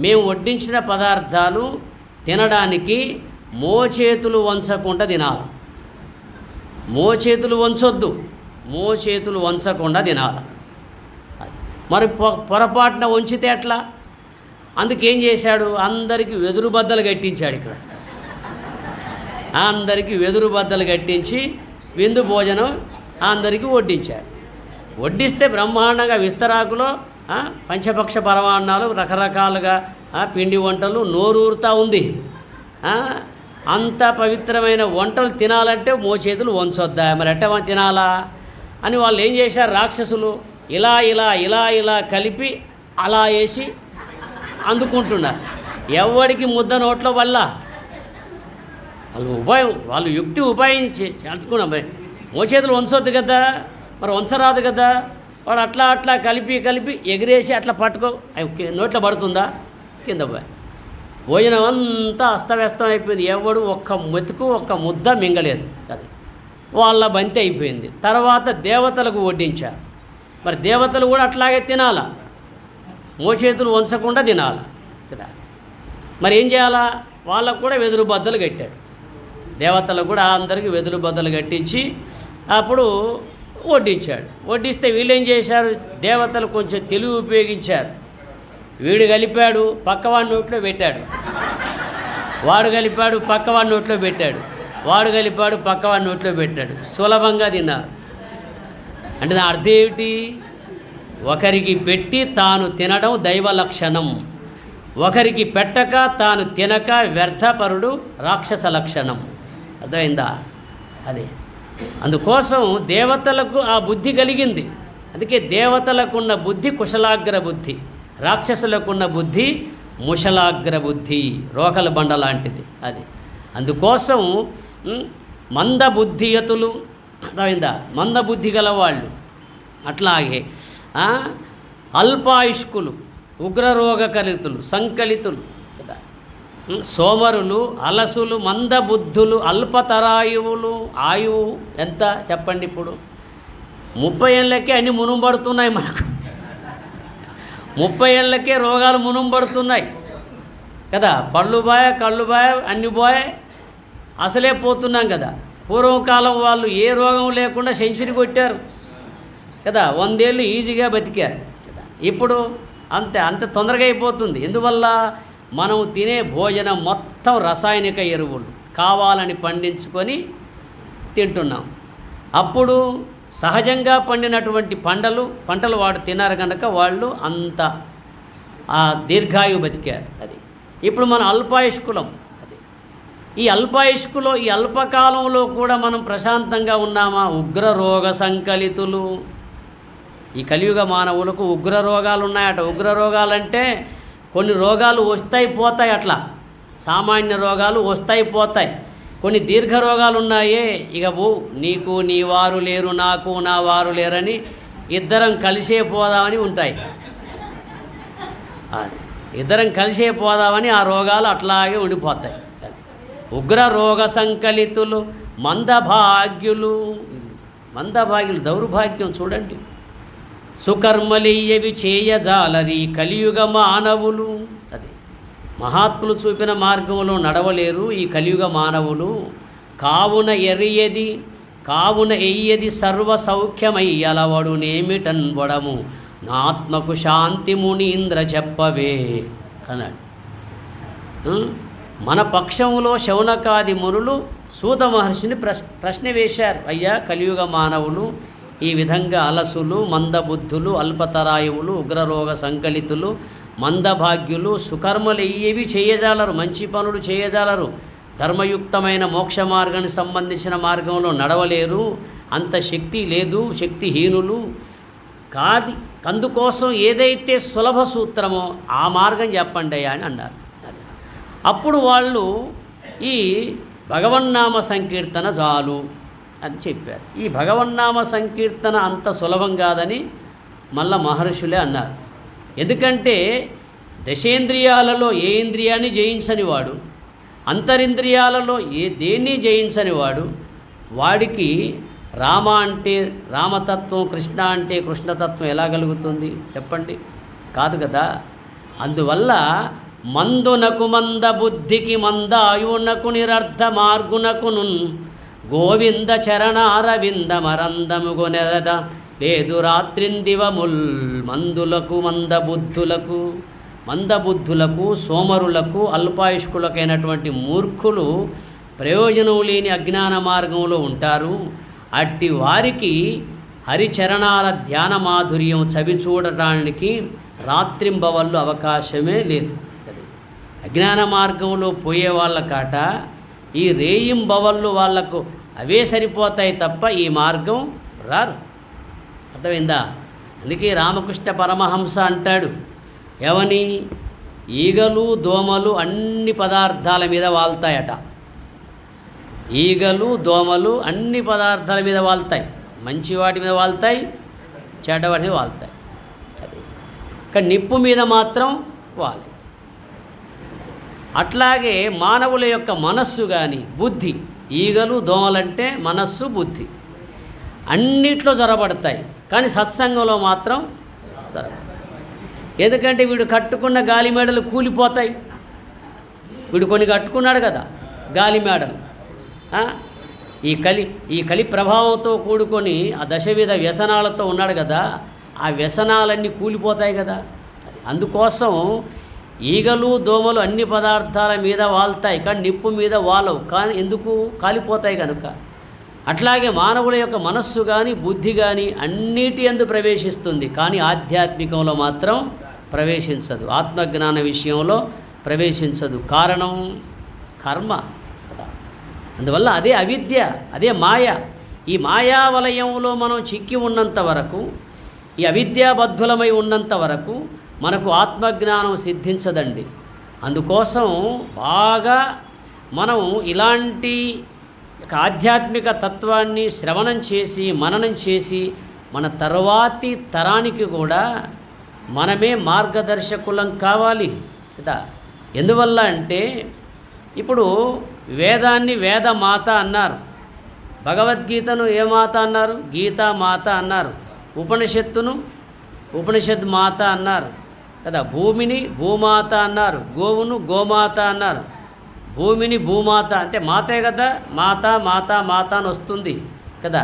మేము వడ్డించిన పదార్థాలు తినడానికి మోచేతులు వంచకుండా తినాలి. మోచేతులు వంచొద్దు, మోచేతులు వంచకుండా తినాలి. మరి పొరపాటున వంచితే ఎట్లా? అందుకేం చేశాడు? అందరికీ వెదురు బద్దలు కట్టించాడు. ఇక్కడ అందరికీ వెదురు బద్దలు కట్టించి విందు భోజనం అందరికీ వడ్డించాడు. వడ్డిస్తే బ్రహ్మాండంగా విస్తరాకులో పంచపక్ష పరమాన్నాలు, రకరకాలుగా పిండి వంటలు నోరూరుతూ ఉంది. అంత పవిత్రమైన వంటలు తినాలంటే మోచేతులు వంచొద్దా? మరి ఎట్ట తినాలా అని వాళ్ళు ఏం చేశారు? రాక్షసులు ఇలా ఇలా ఇలా ఇలా కలిపి అలా వేసి అందుకుంటున్నారు. ఎవడికి ముద్ద నోట్లో వల్ల వాళ్ళు యుక్తి ఉపాయం చేర్చుకున్నాం. మరి మోచేతులు వంచొద్దు కదా, మరి వంచరాదు కదా. వాడు అట్లా అట్లా కలిపి ఎగిరేసి అట్లా పట్టుకో, నోట్లో పడుతుందా? కింద పోయి భోజనం అంతా అస్తవ్యస్తం అయిపోయింది. ఎవడు ఒక్క మెతుకు ఒక్క ముద్ద మింగలేదు కదా. వాళ్ళ బంతి అయిపోయింది. తర్వాత దేవతలకు వడ్డించారు. మరి దేవతలు కూడా అట్లాగే తినాలా, మోచేతులు వంచకుండా తినాలి కదా. మరి ఏం చేయాలా? వాళ్ళకు కూడా వెదురు బద్దలు కట్టాడు. దేవతలకు కూడా అందరికీ వెదురు బద్దలు కట్టించి అప్పుడు వడ్డించాడు. వడ్డిస్తే వీళ్ళు ఏం చేశారు? దేవతలు కొంచెం తెలివి ఉపయోగించారు. వీడు కలిపాడు, పక్కవాడి నోట్లో పెట్టాడు. వాడు కలిపాడు, పక్కవాడి నోట్లో పెట్టాడు. వాడు కలిపాడు, పక్కవాడి నోట్లో పెట్టాడు. సులభంగా తిన్నారు. అంటే నా అర్థం ఏమిటి? ఒకరికి పెట్టి తాను తినడం దైవ లక్షణం, ఒకరికి పెట్టక తాను తినక వ్యర్థపరుడు రాక్షస లక్షణం. అర్థమైందా? అదే అందుకోసం దేవతలకు ఆ బుద్ధి కలిగింది. అందుకే దేవతలకున్న బుద్ధి కుశలాగ్ర బుద్ధి, రాక్షసులకున్న బుద్ధి ముషలాగ్ర బుద్ధి, రోకల బండ లాంటిది అది. అందుకోసం మందబుద్ధియతులు, అర్థమైందా, మందబుద్ధి గలవాళ్ళు, అట్లాగే అల్పాయుష్కులు, ఉగ్రరోగకలితులు, సంకలితులు కదా, సోమరులు, అలసులు, మందబుద్ధులు, అల్పతరాయువులు. ఆయువు ఎంత చెప్పండి? ఇప్పుడు 30 ఏళ్ళకే అన్ని మునుపడుతున్నాయి మనకు. 30 ఏళ్ళకే రోగాలు మునుపడుతున్నాయి కదా. పళ్ళు బాయ, కళ్ళు బాయ, అన్ని బాయ, అసలే పోతున్నాం కదా. పూర్వకాలం వాళ్ళు ఏ రోగం లేకుండా సెంచరీ కొట్టారు కదా, 100 ఏళ్ళు ఈజీగా బతికారు కదా. ఇప్పుడు అంత తొందరగా అయిపోతుంది. ఎందువల్ల? మనం తినే భోజనం మొత్తం రసాయనిక ఎరువులు కావాలని పండించుకొని తింటున్నాం. అప్పుడు సహజంగా పండినటువంటి పంటలు వాడు తిన్నారు కనుక వాళ్ళు అంత దీర్ఘాయువు బతికారు. అది ఇప్పుడు మన అల్పాయుష్కులం. అది ఈ అల్పాయుష్కులో ఈ అల్పకాలంలో కూడా మనం ప్రశాంతంగా ఉన్నామా? ఉగ్ర రోగ సంకలితులు. ఈ కలియుగ మానవులకు ఉగ్ర రోగాలు ఉన్నాయట. ఉగ్ర రోగాలంటే కొన్ని రోగాలు వస్తాయి పోతాయి, అట్లా సామాన్య రోగాలు వస్తాయి పోతాయి. కొన్ని దీర్ఘ రోగాలు ఉన్నాయే, ఇక నీకు నీ వారు లేరు, నాకు నా వారు లేరని ఇద్దరం కలిసే పోదామని ఉంటాయి. ఇద్దరం కలిసే పోదామని ఆ రోగాలు అట్లాగే ఉండిపోతాయి. ఉగ్ర రోగ సంకలితులు, మందభాగ్యులు. దౌర్భాగ్యం చూడండి. సుకర్మలియ్యవి చేయజాలరి కలియుగ మానవులు. అది మహాత్ములు చూపిన మార్గంలో నడవలేరు ఈ కలియుగ మానవులు. కావున ఎయ్యది సర్వ సౌఖ్యమయ్యలవడు నేమిటన్వడము నాత్మకు శాంతి మునీంద్ర చెప్పవే అన్నాడు. మన పక్షంలో శౌనకాది మునులు సూత మహర్షిని ప్రశ్న వేశారు. అయ్యా, కలియుగ మానవులు ఈ విధంగా అలసులు, మందబుద్ధులు, అల్పతరాయువులు, ఉగ్రరోగ సంకలితులు, మందభాగ్యులు, సుకర్మలు ఏవి చేయజాలరు, మంచి పనులు చేయజాలరు, ధర్మయుక్తమైన మోక్ష మార్గానికి సంబంధించిన మార్గంలో నడవలేరు, అంత శక్తి లేదు, శక్తిహీనులు అందుకోసం ఏదైతే సులభ సూత్రమో ఆ మార్గం చెప్పండి అయ్యా అని అన్నారు. అప్పుడు వాళ్ళు ఈ భగవన్నామ సంకీర్తన చాలు అని చెప్పారు. ఈ భగవన్నామ సంకీర్తన అంత సులభం కాదని మళ్ళా మహర్షులే అన్నారు. ఎందుకంటే దశేంద్రియాలలో ఏ ఇంద్రియాన్ని జయించని వాడు, అంతరింద్రియాలలో దేన్ని జయించని వాడు, వాడికి రామ అంటే రామతత్వం, కృష్ణ అంటే కృష్ణతత్వం ఎలా కలుగుతుంది చెప్పండి? కాదు కదా. అందువల్ల మందునకు మంద బుద్ధికి మందాయునకు నిరర్ధ మార్గునకును గోవింద చరణారవింద మరందముగొనెద లేదు రాత్రిందివముల్. మందులకు మందబుద్ధులకు సోమరులకు అల్పాయుష్కులకైనటువంటి మూర్ఖులు ప్రయోజనం లేని అజ్ఞాన మార్గంలో ఉంటారు. అట్టి వారికి హరిచరణాల ధ్యాన మాధుర్యం చవి చూడటానికి రాత్రింబవళ్ళు అవకాశమే లేదు. అజ్ఞాన మార్గంలో పోయే వాళ్ళ కాట ఈ రేయింబవళ్ళు వాళ్లకు అవే సరిపోతాయి తప్ప ఈ మార్గం రారు. అర్థమైందా? అందుకే రామకృష్ణ పరమహంస అంటాడు, ఏమని? ఈగలు దోమలు అన్ని పదార్థాల మీద వాళ్తాయట. ఈగలు దోమలు అన్ని పదార్థాల మీద వాళ్తాయి, మంచి వాటి మీద వాళ్తాయి, చెడ్డ వాటి మీద వాళ్తాయి. కానీ నిప్పు మీద మాత్రం వాలి. అట్లాగే మానవుల యొక్క మనస్సు కానీ బుద్ధి, ఈగలు దోమలంటే మనస్సు బుద్ధి అన్నిట్లో జొరబడతాయి, కానీ సత్సంగంలో మాత్రం జరగదు. ఎందుకంటే వీడు కట్టుకున్న గాలి మేడలు కూలిపోతాయి. వీడు కొన్ని కట్టుకున్నాడు కదా గాలి మేడలు. ఈ కలి ప్రభావంతో కూడుకొని ఆ దశవిధ వ్యసనాలతో ఉన్నాడు కదా, ఆ వ్యసనాలన్నీ కూలిపోతాయి కదా. అందుకోసం ఈగలు దోమలు అన్ని పదార్థాల మీద వాళ్తాయి, కానీ నిప్పు మీద వాలవు. కానీ ఎందుకు? కాలిపోతాయి కనుక. అట్లాగే మానవుల యొక్క మనస్సు కానీ బుద్ధి కానీ అన్నిటి యందు ప్రవేశిస్తుంది, కానీ ఆధ్యాత్మికంలో మాత్రం ప్రవేశించదు, ఆత్మజ్ఞాన విషయంలో ప్రవేశించదు. కారణం కర్మ కదా. అందువల్ల అదే అవిద్య, అదే మాయ. ఈ మాయా వలయంలో మనం చిక్కి ఉన్నంత వరకు, ఈ అవిద్యాబద్ధులమై ఉన్నంత వరకు మనకు ఆత్మజ్ఞానం సిద్ధించదండి. అందుకోసం బాగా మనం ఇలాంటి ఆధ్యాత్మిక తత్వాన్ని శ్రవణం చేసి మననం చేసి మన తర్వాతి తరానికి కూడా మనమే మార్గదర్శకులం కావాలి కదా. ఎందువల్ల అంటే ఇప్పుడు వేదాన్ని వేదమాత అన్నారు, భగవద్గీతను ఏ మాత అన్నారు? గీతామాత అన్నారు. ఉపనిషత్తును ఉపనిషద్ మాత అన్నారు కదా. భూమిని భూమాత అన్నారు, గోవును గోమాత అన్నారు, భూమిని భూమాత అంటే మాతే కదా. మాత మాత మాత అని వస్తుంది కదా.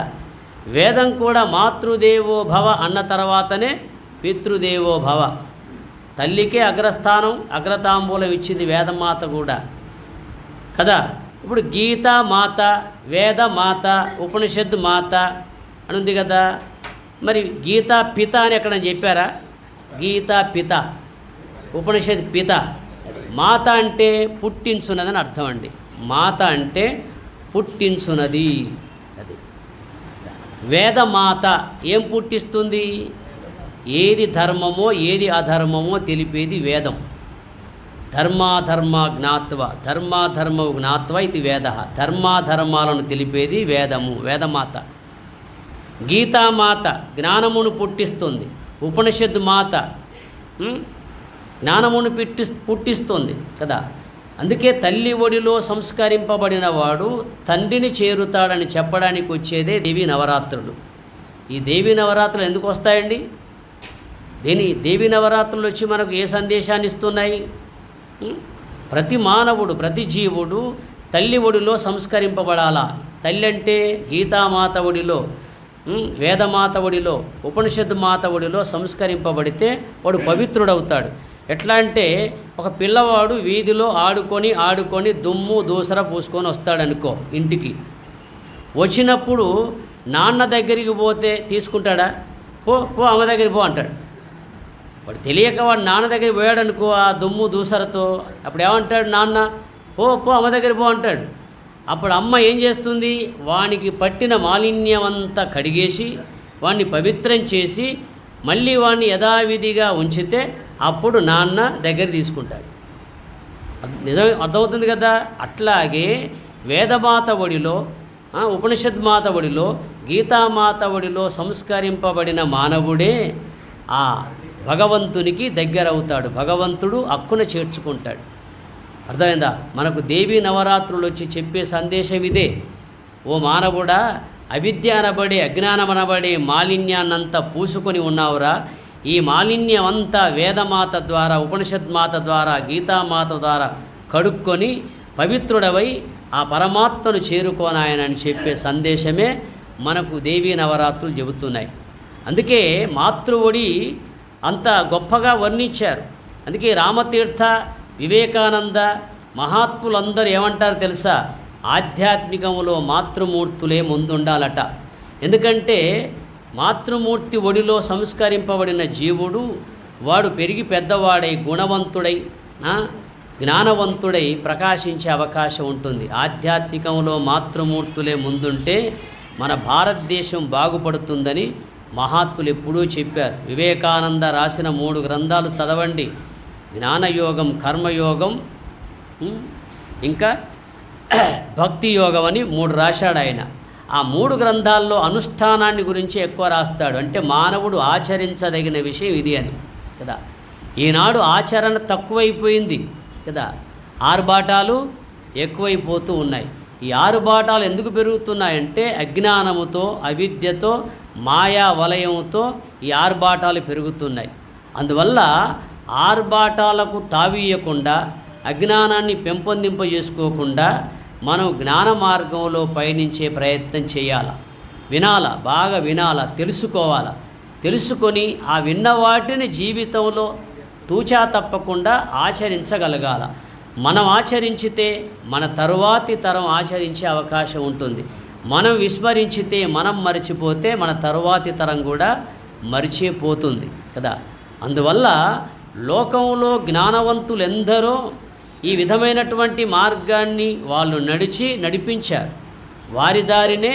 వేదం కూడా మాతృదేవో భవ అన్న తర్వాతనే పితృదేవో భవ. తల్లికే అగ్రస్థానం, అగ్రతాంబూలం ఇచ్చింది వేదమాత కూడా కదా. ఇప్పుడు గీతా మాత, వేద మాత, ఉపనిషత్తు మాత అని ఉంది కదా. మరి గీతా పిత అని ఎక్కడ చెప్పారా? గీతా పిత, ఉపనిషత్ పిత. మాత అంటే పుట్టించున్నదని అర్థం అండి. మాత అంటే పుట్టించున్నది. అది వేదమాత ఏం పుట్టిస్తుంది? ఏది ధర్మమో ఏది అధర్మమో తెలిపేది వేదం. ధర్మాధర్మ జ్ఞాత్వ, ధర్మాధర్మ జ్ఞాత్వ ఇది వేద. ధర్మాధర్మాలను తెలిపేది వేదము, వేదమాత. గీతామాత జ్ఞానమును పుట్టిస్తుంది. ఉపనిషత్తు మాత జ్ఞానమును పుట్టిస్తుంది కదా. అందుకే తల్లి ఒడిలో సంస్కరింపబడిన వాడు తండ్రిని చేరుతాడని చెప్పడానికి వచ్చేదే దేవీ నవరాత్రులు. ఈ దేవీ నవరాత్రులు ఎందుకు వస్తాయండి? దేవీ నవరాత్రులు వచ్చి మనకు ఏ సందేశాన్ని ఇస్తున్నాయి? ప్రతి మానవుడు, ప్రతి జీవుడు తల్లి ఒడిలో సంస్కరింపబడాలా. తల్లి అంటే గీతామాత ఒడిలో, వేదమాత ఒడిలో, ఉపనిషత్తు మాత ఒడిలో సంస్కరింపబడితే వాడు పవిత్రుడవుతాడు. ఎట్లా అంటే ఒక పిల్లవాడు వీధిలో ఆడుకొని దుమ్ము దూసర పూసుకొని వస్తాడనుకో ఇంటికి. వచ్చినప్పుడు నాన్న దగ్గరికి పోతే తీసుకుంటాడా? పో అమ్మ దగ్గరికి పో అంటాడు. వాడు తెలియక వాడు నాన్న దగ్గరికి పోయాడు అనుకో ఆ దుమ్ము దూసరతో, అప్పుడు ఏమంటాడు? నాన్న పో అమ్మ దగ్గరికి పో అంటాడు. అప్పుడు అమ్మ ఏం చేస్తుంది? వానికి పట్టిన మాలిన్యం అంతా కడిగేసి వాడిని పవిత్రం చేసి మళ్ళీ వాడిని యథావిధిగా ఉంచితే అప్పుడు నాన్న దగ్గర తీసుకుంటాడు. నిజం అర్థమవుతుంది కదా. అట్లాగే వేదమాత ఒడిలో, ఉపనిషద్ మాత ఒడిలో, గీతామాత ఒడిలో సంస్కరింపబడిన మానవుడే ఆ భగవంతునికి దగ్గర అవుతాడు. భగవంతుడు హక్కున చేర్చుకుంటాడు. అర్థమైందా? మనకు దేవీ నవరాత్రులు వచ్చి చెప్పే సందేశం ఇదే. ఓ మానవుడా, అవిద్య అనబడే, అజ్ఞానం అనబడే మాలిన్యాన్నంతా పూసుకొని ఉన్నావురా. ఈ మాలిన్యం అంతా వేదమాత ద్వారా, ఉపనిషత్ మాత ద్వారా, గీతామాత ద్వారా కడుక్కొని పవిత్రుడవై ఆ పరమాత్మను చేరుకోనాయనని చెప్పే సందేశమే మనకు దేవీ నవరాత్రులు చెబుతున్నాయి. అందుకే మాతృఒడి అంత గొప్పగా వర్ణించారు. అందుకే రామతీర్థ, వివేకానంద మహాత్ములందరూ ఏమంటారు తెలుసా? ఆధ్యాత్మికంలో మాతృమూర్తులే ముందుండాలట. ఎందుకంటే మాతృమూర్తి ఒడిలో సంస్కరింపబడిన జీవుడు వాడు పెరిగి పెద్దవాడై గుణవంతుడై జ్ఞానవంతుడై ప్రకాశించే అవకాశం ఉంటుంది. ఆధ్యాత్మికంలో మాతృమూర్తులే ముందుంటే మన భారతదేశం బాగుపడుతుందని మహాత్ములు ఎప్పుడూ చెప్పారు. వివేకానంద రాసిన 3 గ్రంథాలు చదవండి. జ్ఞానయోగం, కర్మయోగం, ఇంకా భక్తి యోగం అని 3 రాశాడు ఆయన. ఆ 3 గ్రంథాల్లో అనుష్ఠానాన్ని గురించి ఎక్కువ రాస్తాడు. అంటే మానవుడు ఆచరించదగిన విషయం ఇది అని కదా. ఈనాడు ఆచరణ తక్కువైపోయింది కదా. ఆర్భాటాలు ఎక్కువైపోతూ ఉన్నాయి. ఈ ఆర్భాటాలు ఎందుకు పెరుగుతున్నాయంటే అజ్ఞానముతో, అవిద్యతో, మాయా వలయంతో ఈ ఆర్భాటాలు పెరుగుతున్నాయి. అందువల్ల ఆర్భాటాలకు తావీయకుండా, అజ్ఞానాన్ని పెంపొందింపజేసుకోకుండా మనం జ్ఞాన మార్గంలో పయనించే ప్రయత్నం చేయాలి. వినాలా, బాగా వినాలా, తెలుసుకోవాలా. తెలుసుకొని ఆ విన్న వాటిని జీవితంలో తూచా తప్పకుండా ఆచరించగలగాల. మనం ఆచరించితే మన తరువాతి తరం ఆచరించే అవకాశం ఉంటుంది. మనం విస్మరించితే, మనం మరిచిపోతే మన తరువాతి తరం కూడా మరిచిపోతుంది కదా. అందువల్ల లోకంలో జ్ఞానవంతులెందరో ఈ విధమైనటువంటి మార్గాన్ని వాళ్ళు నడిపించారు. వారి దారినే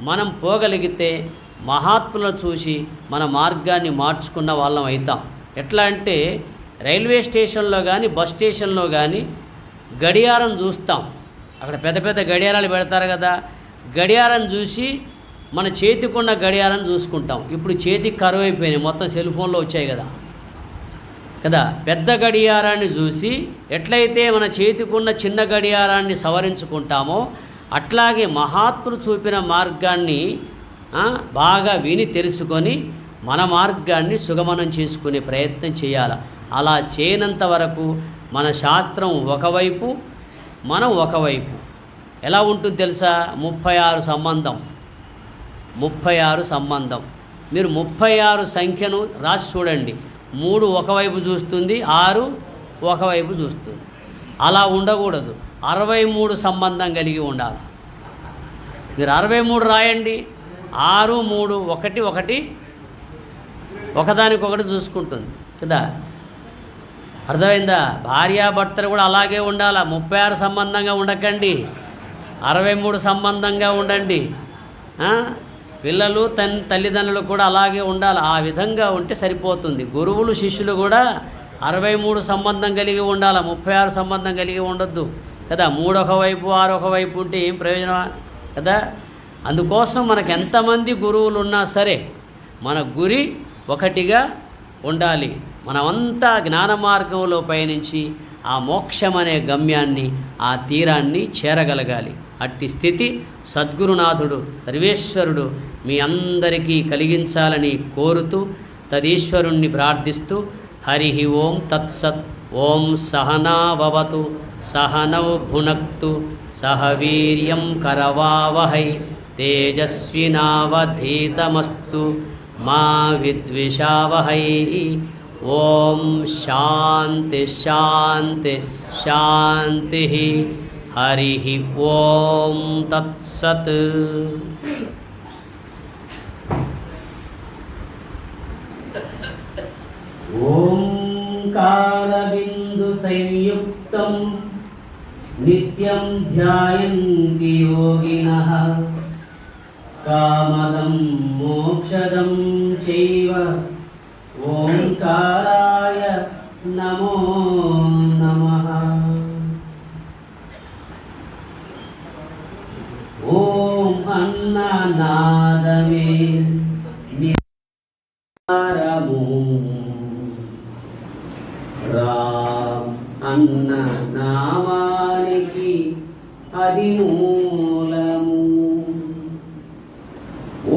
మనం పోగలిగితే మహాత్ములను చూసి మన మార్గాన్ని మార్చుకున్న వాళ్ళం అవుతాం. ఎట్లా అంటే రైల్వే స్టేషన్లో కానీ బస్ స్టేషన్లో కానీ గడియారం చూస్తాం. అక్కడ పెద్ద పెద్ద గడియారాలు పెడతారు కదా, గడియారం చూసి మన చేతికున్న గడియారం చూసుకుంటాం. ఇప్పుడు చేతికి కరువు అయిపోయినాయి, మొత్తం సెల్ ఫోన్లో వచ్చాయి కదా. పెద్ద గడియారాన్ని చూసి ఎట్లయితే మన చేతికున్న చిన్న గడియారాన్ని సవరించుకుంటామో అట్లాగే మహాత్ములు చూపిన మార్గాన్ని బాగా విని తెలుసుకొని మన మార్గాన్ని సుగమనం చేసుకునే ప్రయత్నం చేయాలి. అలా చేయనంత వరకు మన శాస్త్రం ఒకవైపు, మనం ఒకవైపు. ఎలా ఉంటుంది తెలుసా? 36 సంబంధం. మీరు 36 సంఖ్యను రాసి చూడండి. 3 ఒకవైపు చూస్తుంది, 6 ఒకవైపు చూస్తుంది. అలా ఉండకూడదు. 63 సంబంధం కలిగి ఉండాలి. మీరు 63 రాయండి. 6, 3 ఒకటి ఒకదానికొకటి చూసుకుంటుంది కదా. అర్థమైందా? భార్యాభర్తలు కూడా అలాగే ఉండాలి. 36 సంబంధంగా ఉండకండి, 63 సంబంధంగా ఉండండి. పిల్లలు తల్లిదండ్రులు కూడా అలాగే ఉండాలి. ఆ విధంగా ఉంటే సరిపోతుంది. గురువులు శిష్యులు కూడా 63 సంబంధం కలిగి ఉండాలి, 36 సంబంధం కలిగి ఉండొద్దు కదా. 3 ఒకవైపు 6 ఒకవైపు ఉంటే ఏం ప్రయోజనం కదా. అందుకోసం మనకు ఎంతమంది గురువులు ఉన్నా సరే మన గురి ఒకటిగా ఉండాలి. మనమంతా జ్ఞాన మార్గంలో పయనించి ఆ మోక్షం అనే గమ్యాన్ని, ఆ తీరాన్ని చేరగలగాలి. అట్టి స్థితి సద్గురునాథుడు సర్వేశ్వరుడు మీ అందరికీ కలిగించాలని కోరుతూ తదీశ్వరుణ్ణి ప్రార్థిస్తూ హరి ఓం తత్సత్. ఓం సహనావవతు సహనౌ భునక్తు సహ వీర్యం కరవావహై తేజస్వినావధీతమస్తు మా విద్విషావహై. ఓం శాంతి శాంతి శాంతి. హరి ఓం తత్సత్. ఓంకారబిందు సంయుక్తం నిత్యం ధ్యాయంతి యోగినః కామదం మోక్షదం చైవ ఓంకారాయ నమో నమః. ఓం అన్ననాదమే నిరము రామ్ అన్న నామానికి అది మూలము.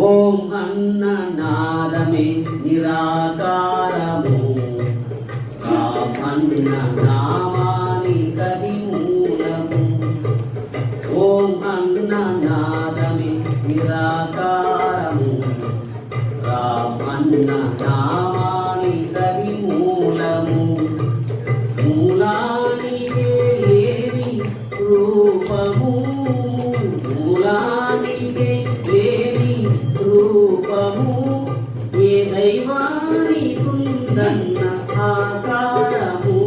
ఓం అన్ననాదమే నిరాకారము రామ్ అన్న నామానికి అది మూలము. ఓం అన్ననాదమే నిరాకారము రామ్ అన్న నామానికి అది మూలము. మూలానికే లేని రూపము, మూలానికే లేని రూపము, ఏ దైవానికుందన్న ఆకారము.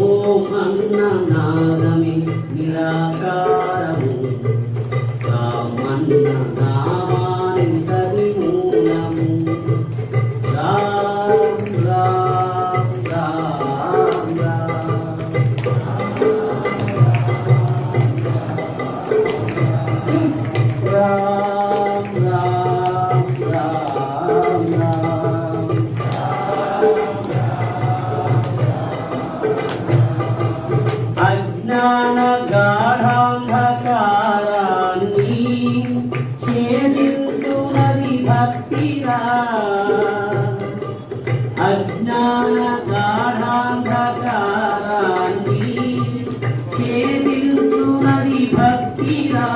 ఓం అన్ననాదమే నిరాకారము రామన్న నామానికి అది మూలము. రామ్ రామ్ రామ్ రామ్ రామ్ రామ్ రామ్. అజ్ఞాన గాఢాంధకారాన్ని ఛేదించునది భక్తిరా. అజ్ఞాన గాఢాంధకారాన్ని ఛేదించునది భక్తిరా.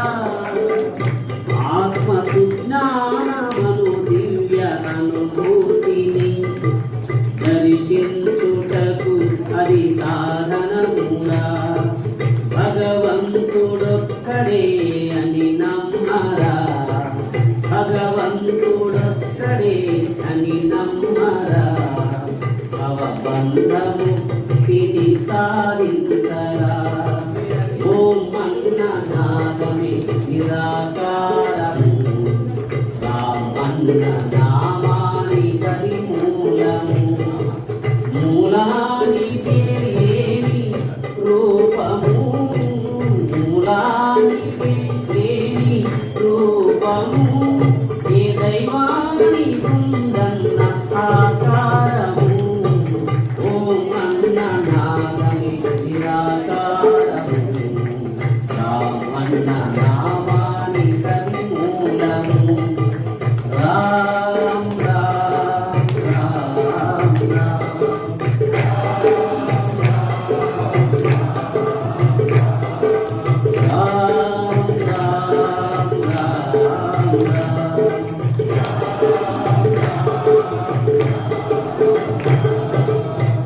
ఆత్మసుజ్ఞానమను దివ్య అనుభూతిని దర్శించుటకు అది సాధనమురా. భగవంతుడొక్కడే అని నమ్మరా, భగవంతుడొక్కడే అని నమ్మరా. అవబంధముక్తిని సాధించరా. మూలానికి లేని రూపము మూలానికి లేని రూపము ఏ దైవాన్ని ఉందన్న ఆకారము ఓం అన్న నాగని నిరాకారము రామన్న నామాని కవి మూలము రామ్ రామ్ రామ్ రామ్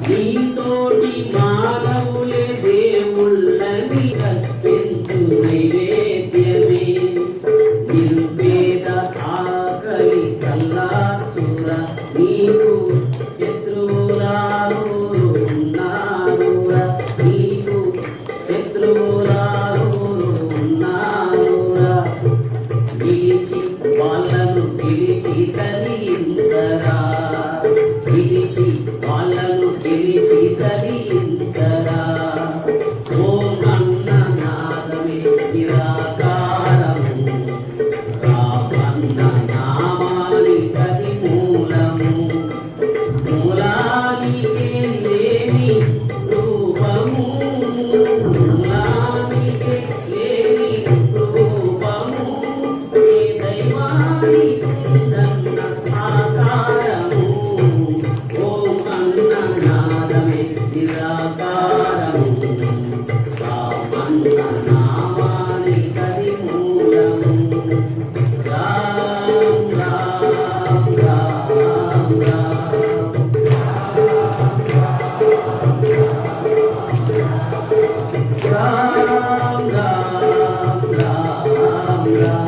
నీతోటి మానవులే దేవుళ్ళని కల్పించు నైవేద్యమే నిరుపేద ఆకలి చల్లార్చుర నీకు శత్రువులారు ఉన్నారురా నీకు శత్రువులారు ఉన్నారురా పిలిచి వాళ్ళను పిలిచి తరించరా పిలిచి వాళ్ళను పిలిచి తరించరా ఓం అన్న నాదమే నిరాకారము రామన్న నామాని కది మూలము మూలానికే లేని రూపము మూలానికే లేని రూపము ఏ దైవాని ఉందన్న ఆకారము ఓం అన్న నాదమే నిరాకారము రామన్న నామాని కది మూలము రామ్ రామ్ రామ్ రామ్ రామ్ రామ్ రామ్ రామ్ రామ్ రామ్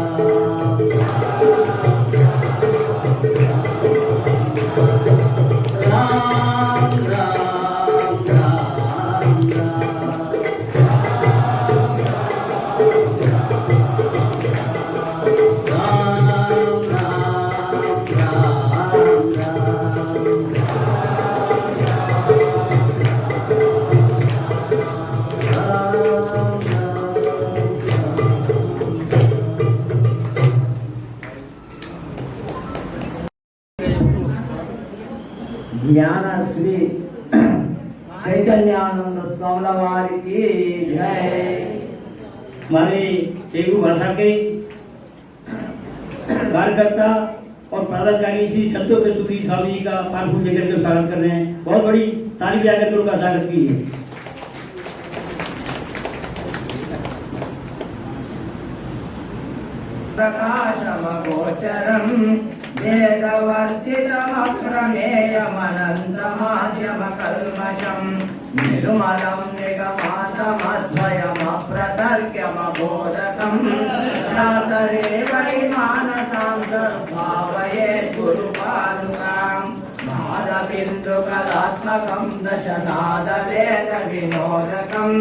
జ్ఞాన శ్రీ చైతన్యానంద స్వాముల వారికి हमारे तेलुगु भाषा के कार्यकर्ता और पदाधिकारी श्री संतो कस्तूरी स्वामी जी का पाठ फूल लेकर के स्वागत कर रहे हैं। बहुत बड़ी तारीफ आकर उनका स्वागत की है। प्रकाशमगोचरं वेदवर्चितमप्रमेयमनन्तमाध्यमकल्मषं निर्मलं निगमान्तमद्वयमप्रतर्क्यमबोधकं प्रातरे वैमानसां दर्भावयेत् गुरुपादुकां नादबिन्दुकलात्मकं दशनादवेदविनोदकं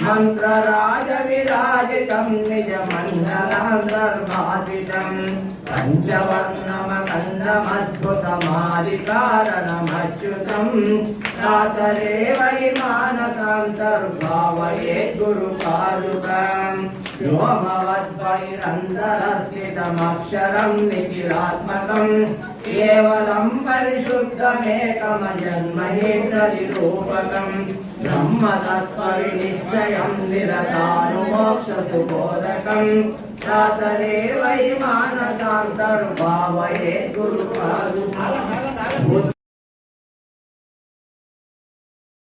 मन्त्रराजविराजितं निजमण्डलान्तर्भासितं पञ्चवर्णमकन्दमद्भुतमादिकारणमच्युतं प्रातरे वैमानसान्तर्भावयेत् गुरुपादुकां व्योमवद्वैरन्तरस्थितमक्षरं निखिलात्मकं केवलं परिशुद्धमेकमजन्महेन्द्रनिरूपकं ब्रह्मतत्त्वविनिश्चयं निरतानुमोक्षसुबोधकं प्रातरे वैमानसान्तर्भावयेत् गुरुपादुकाम्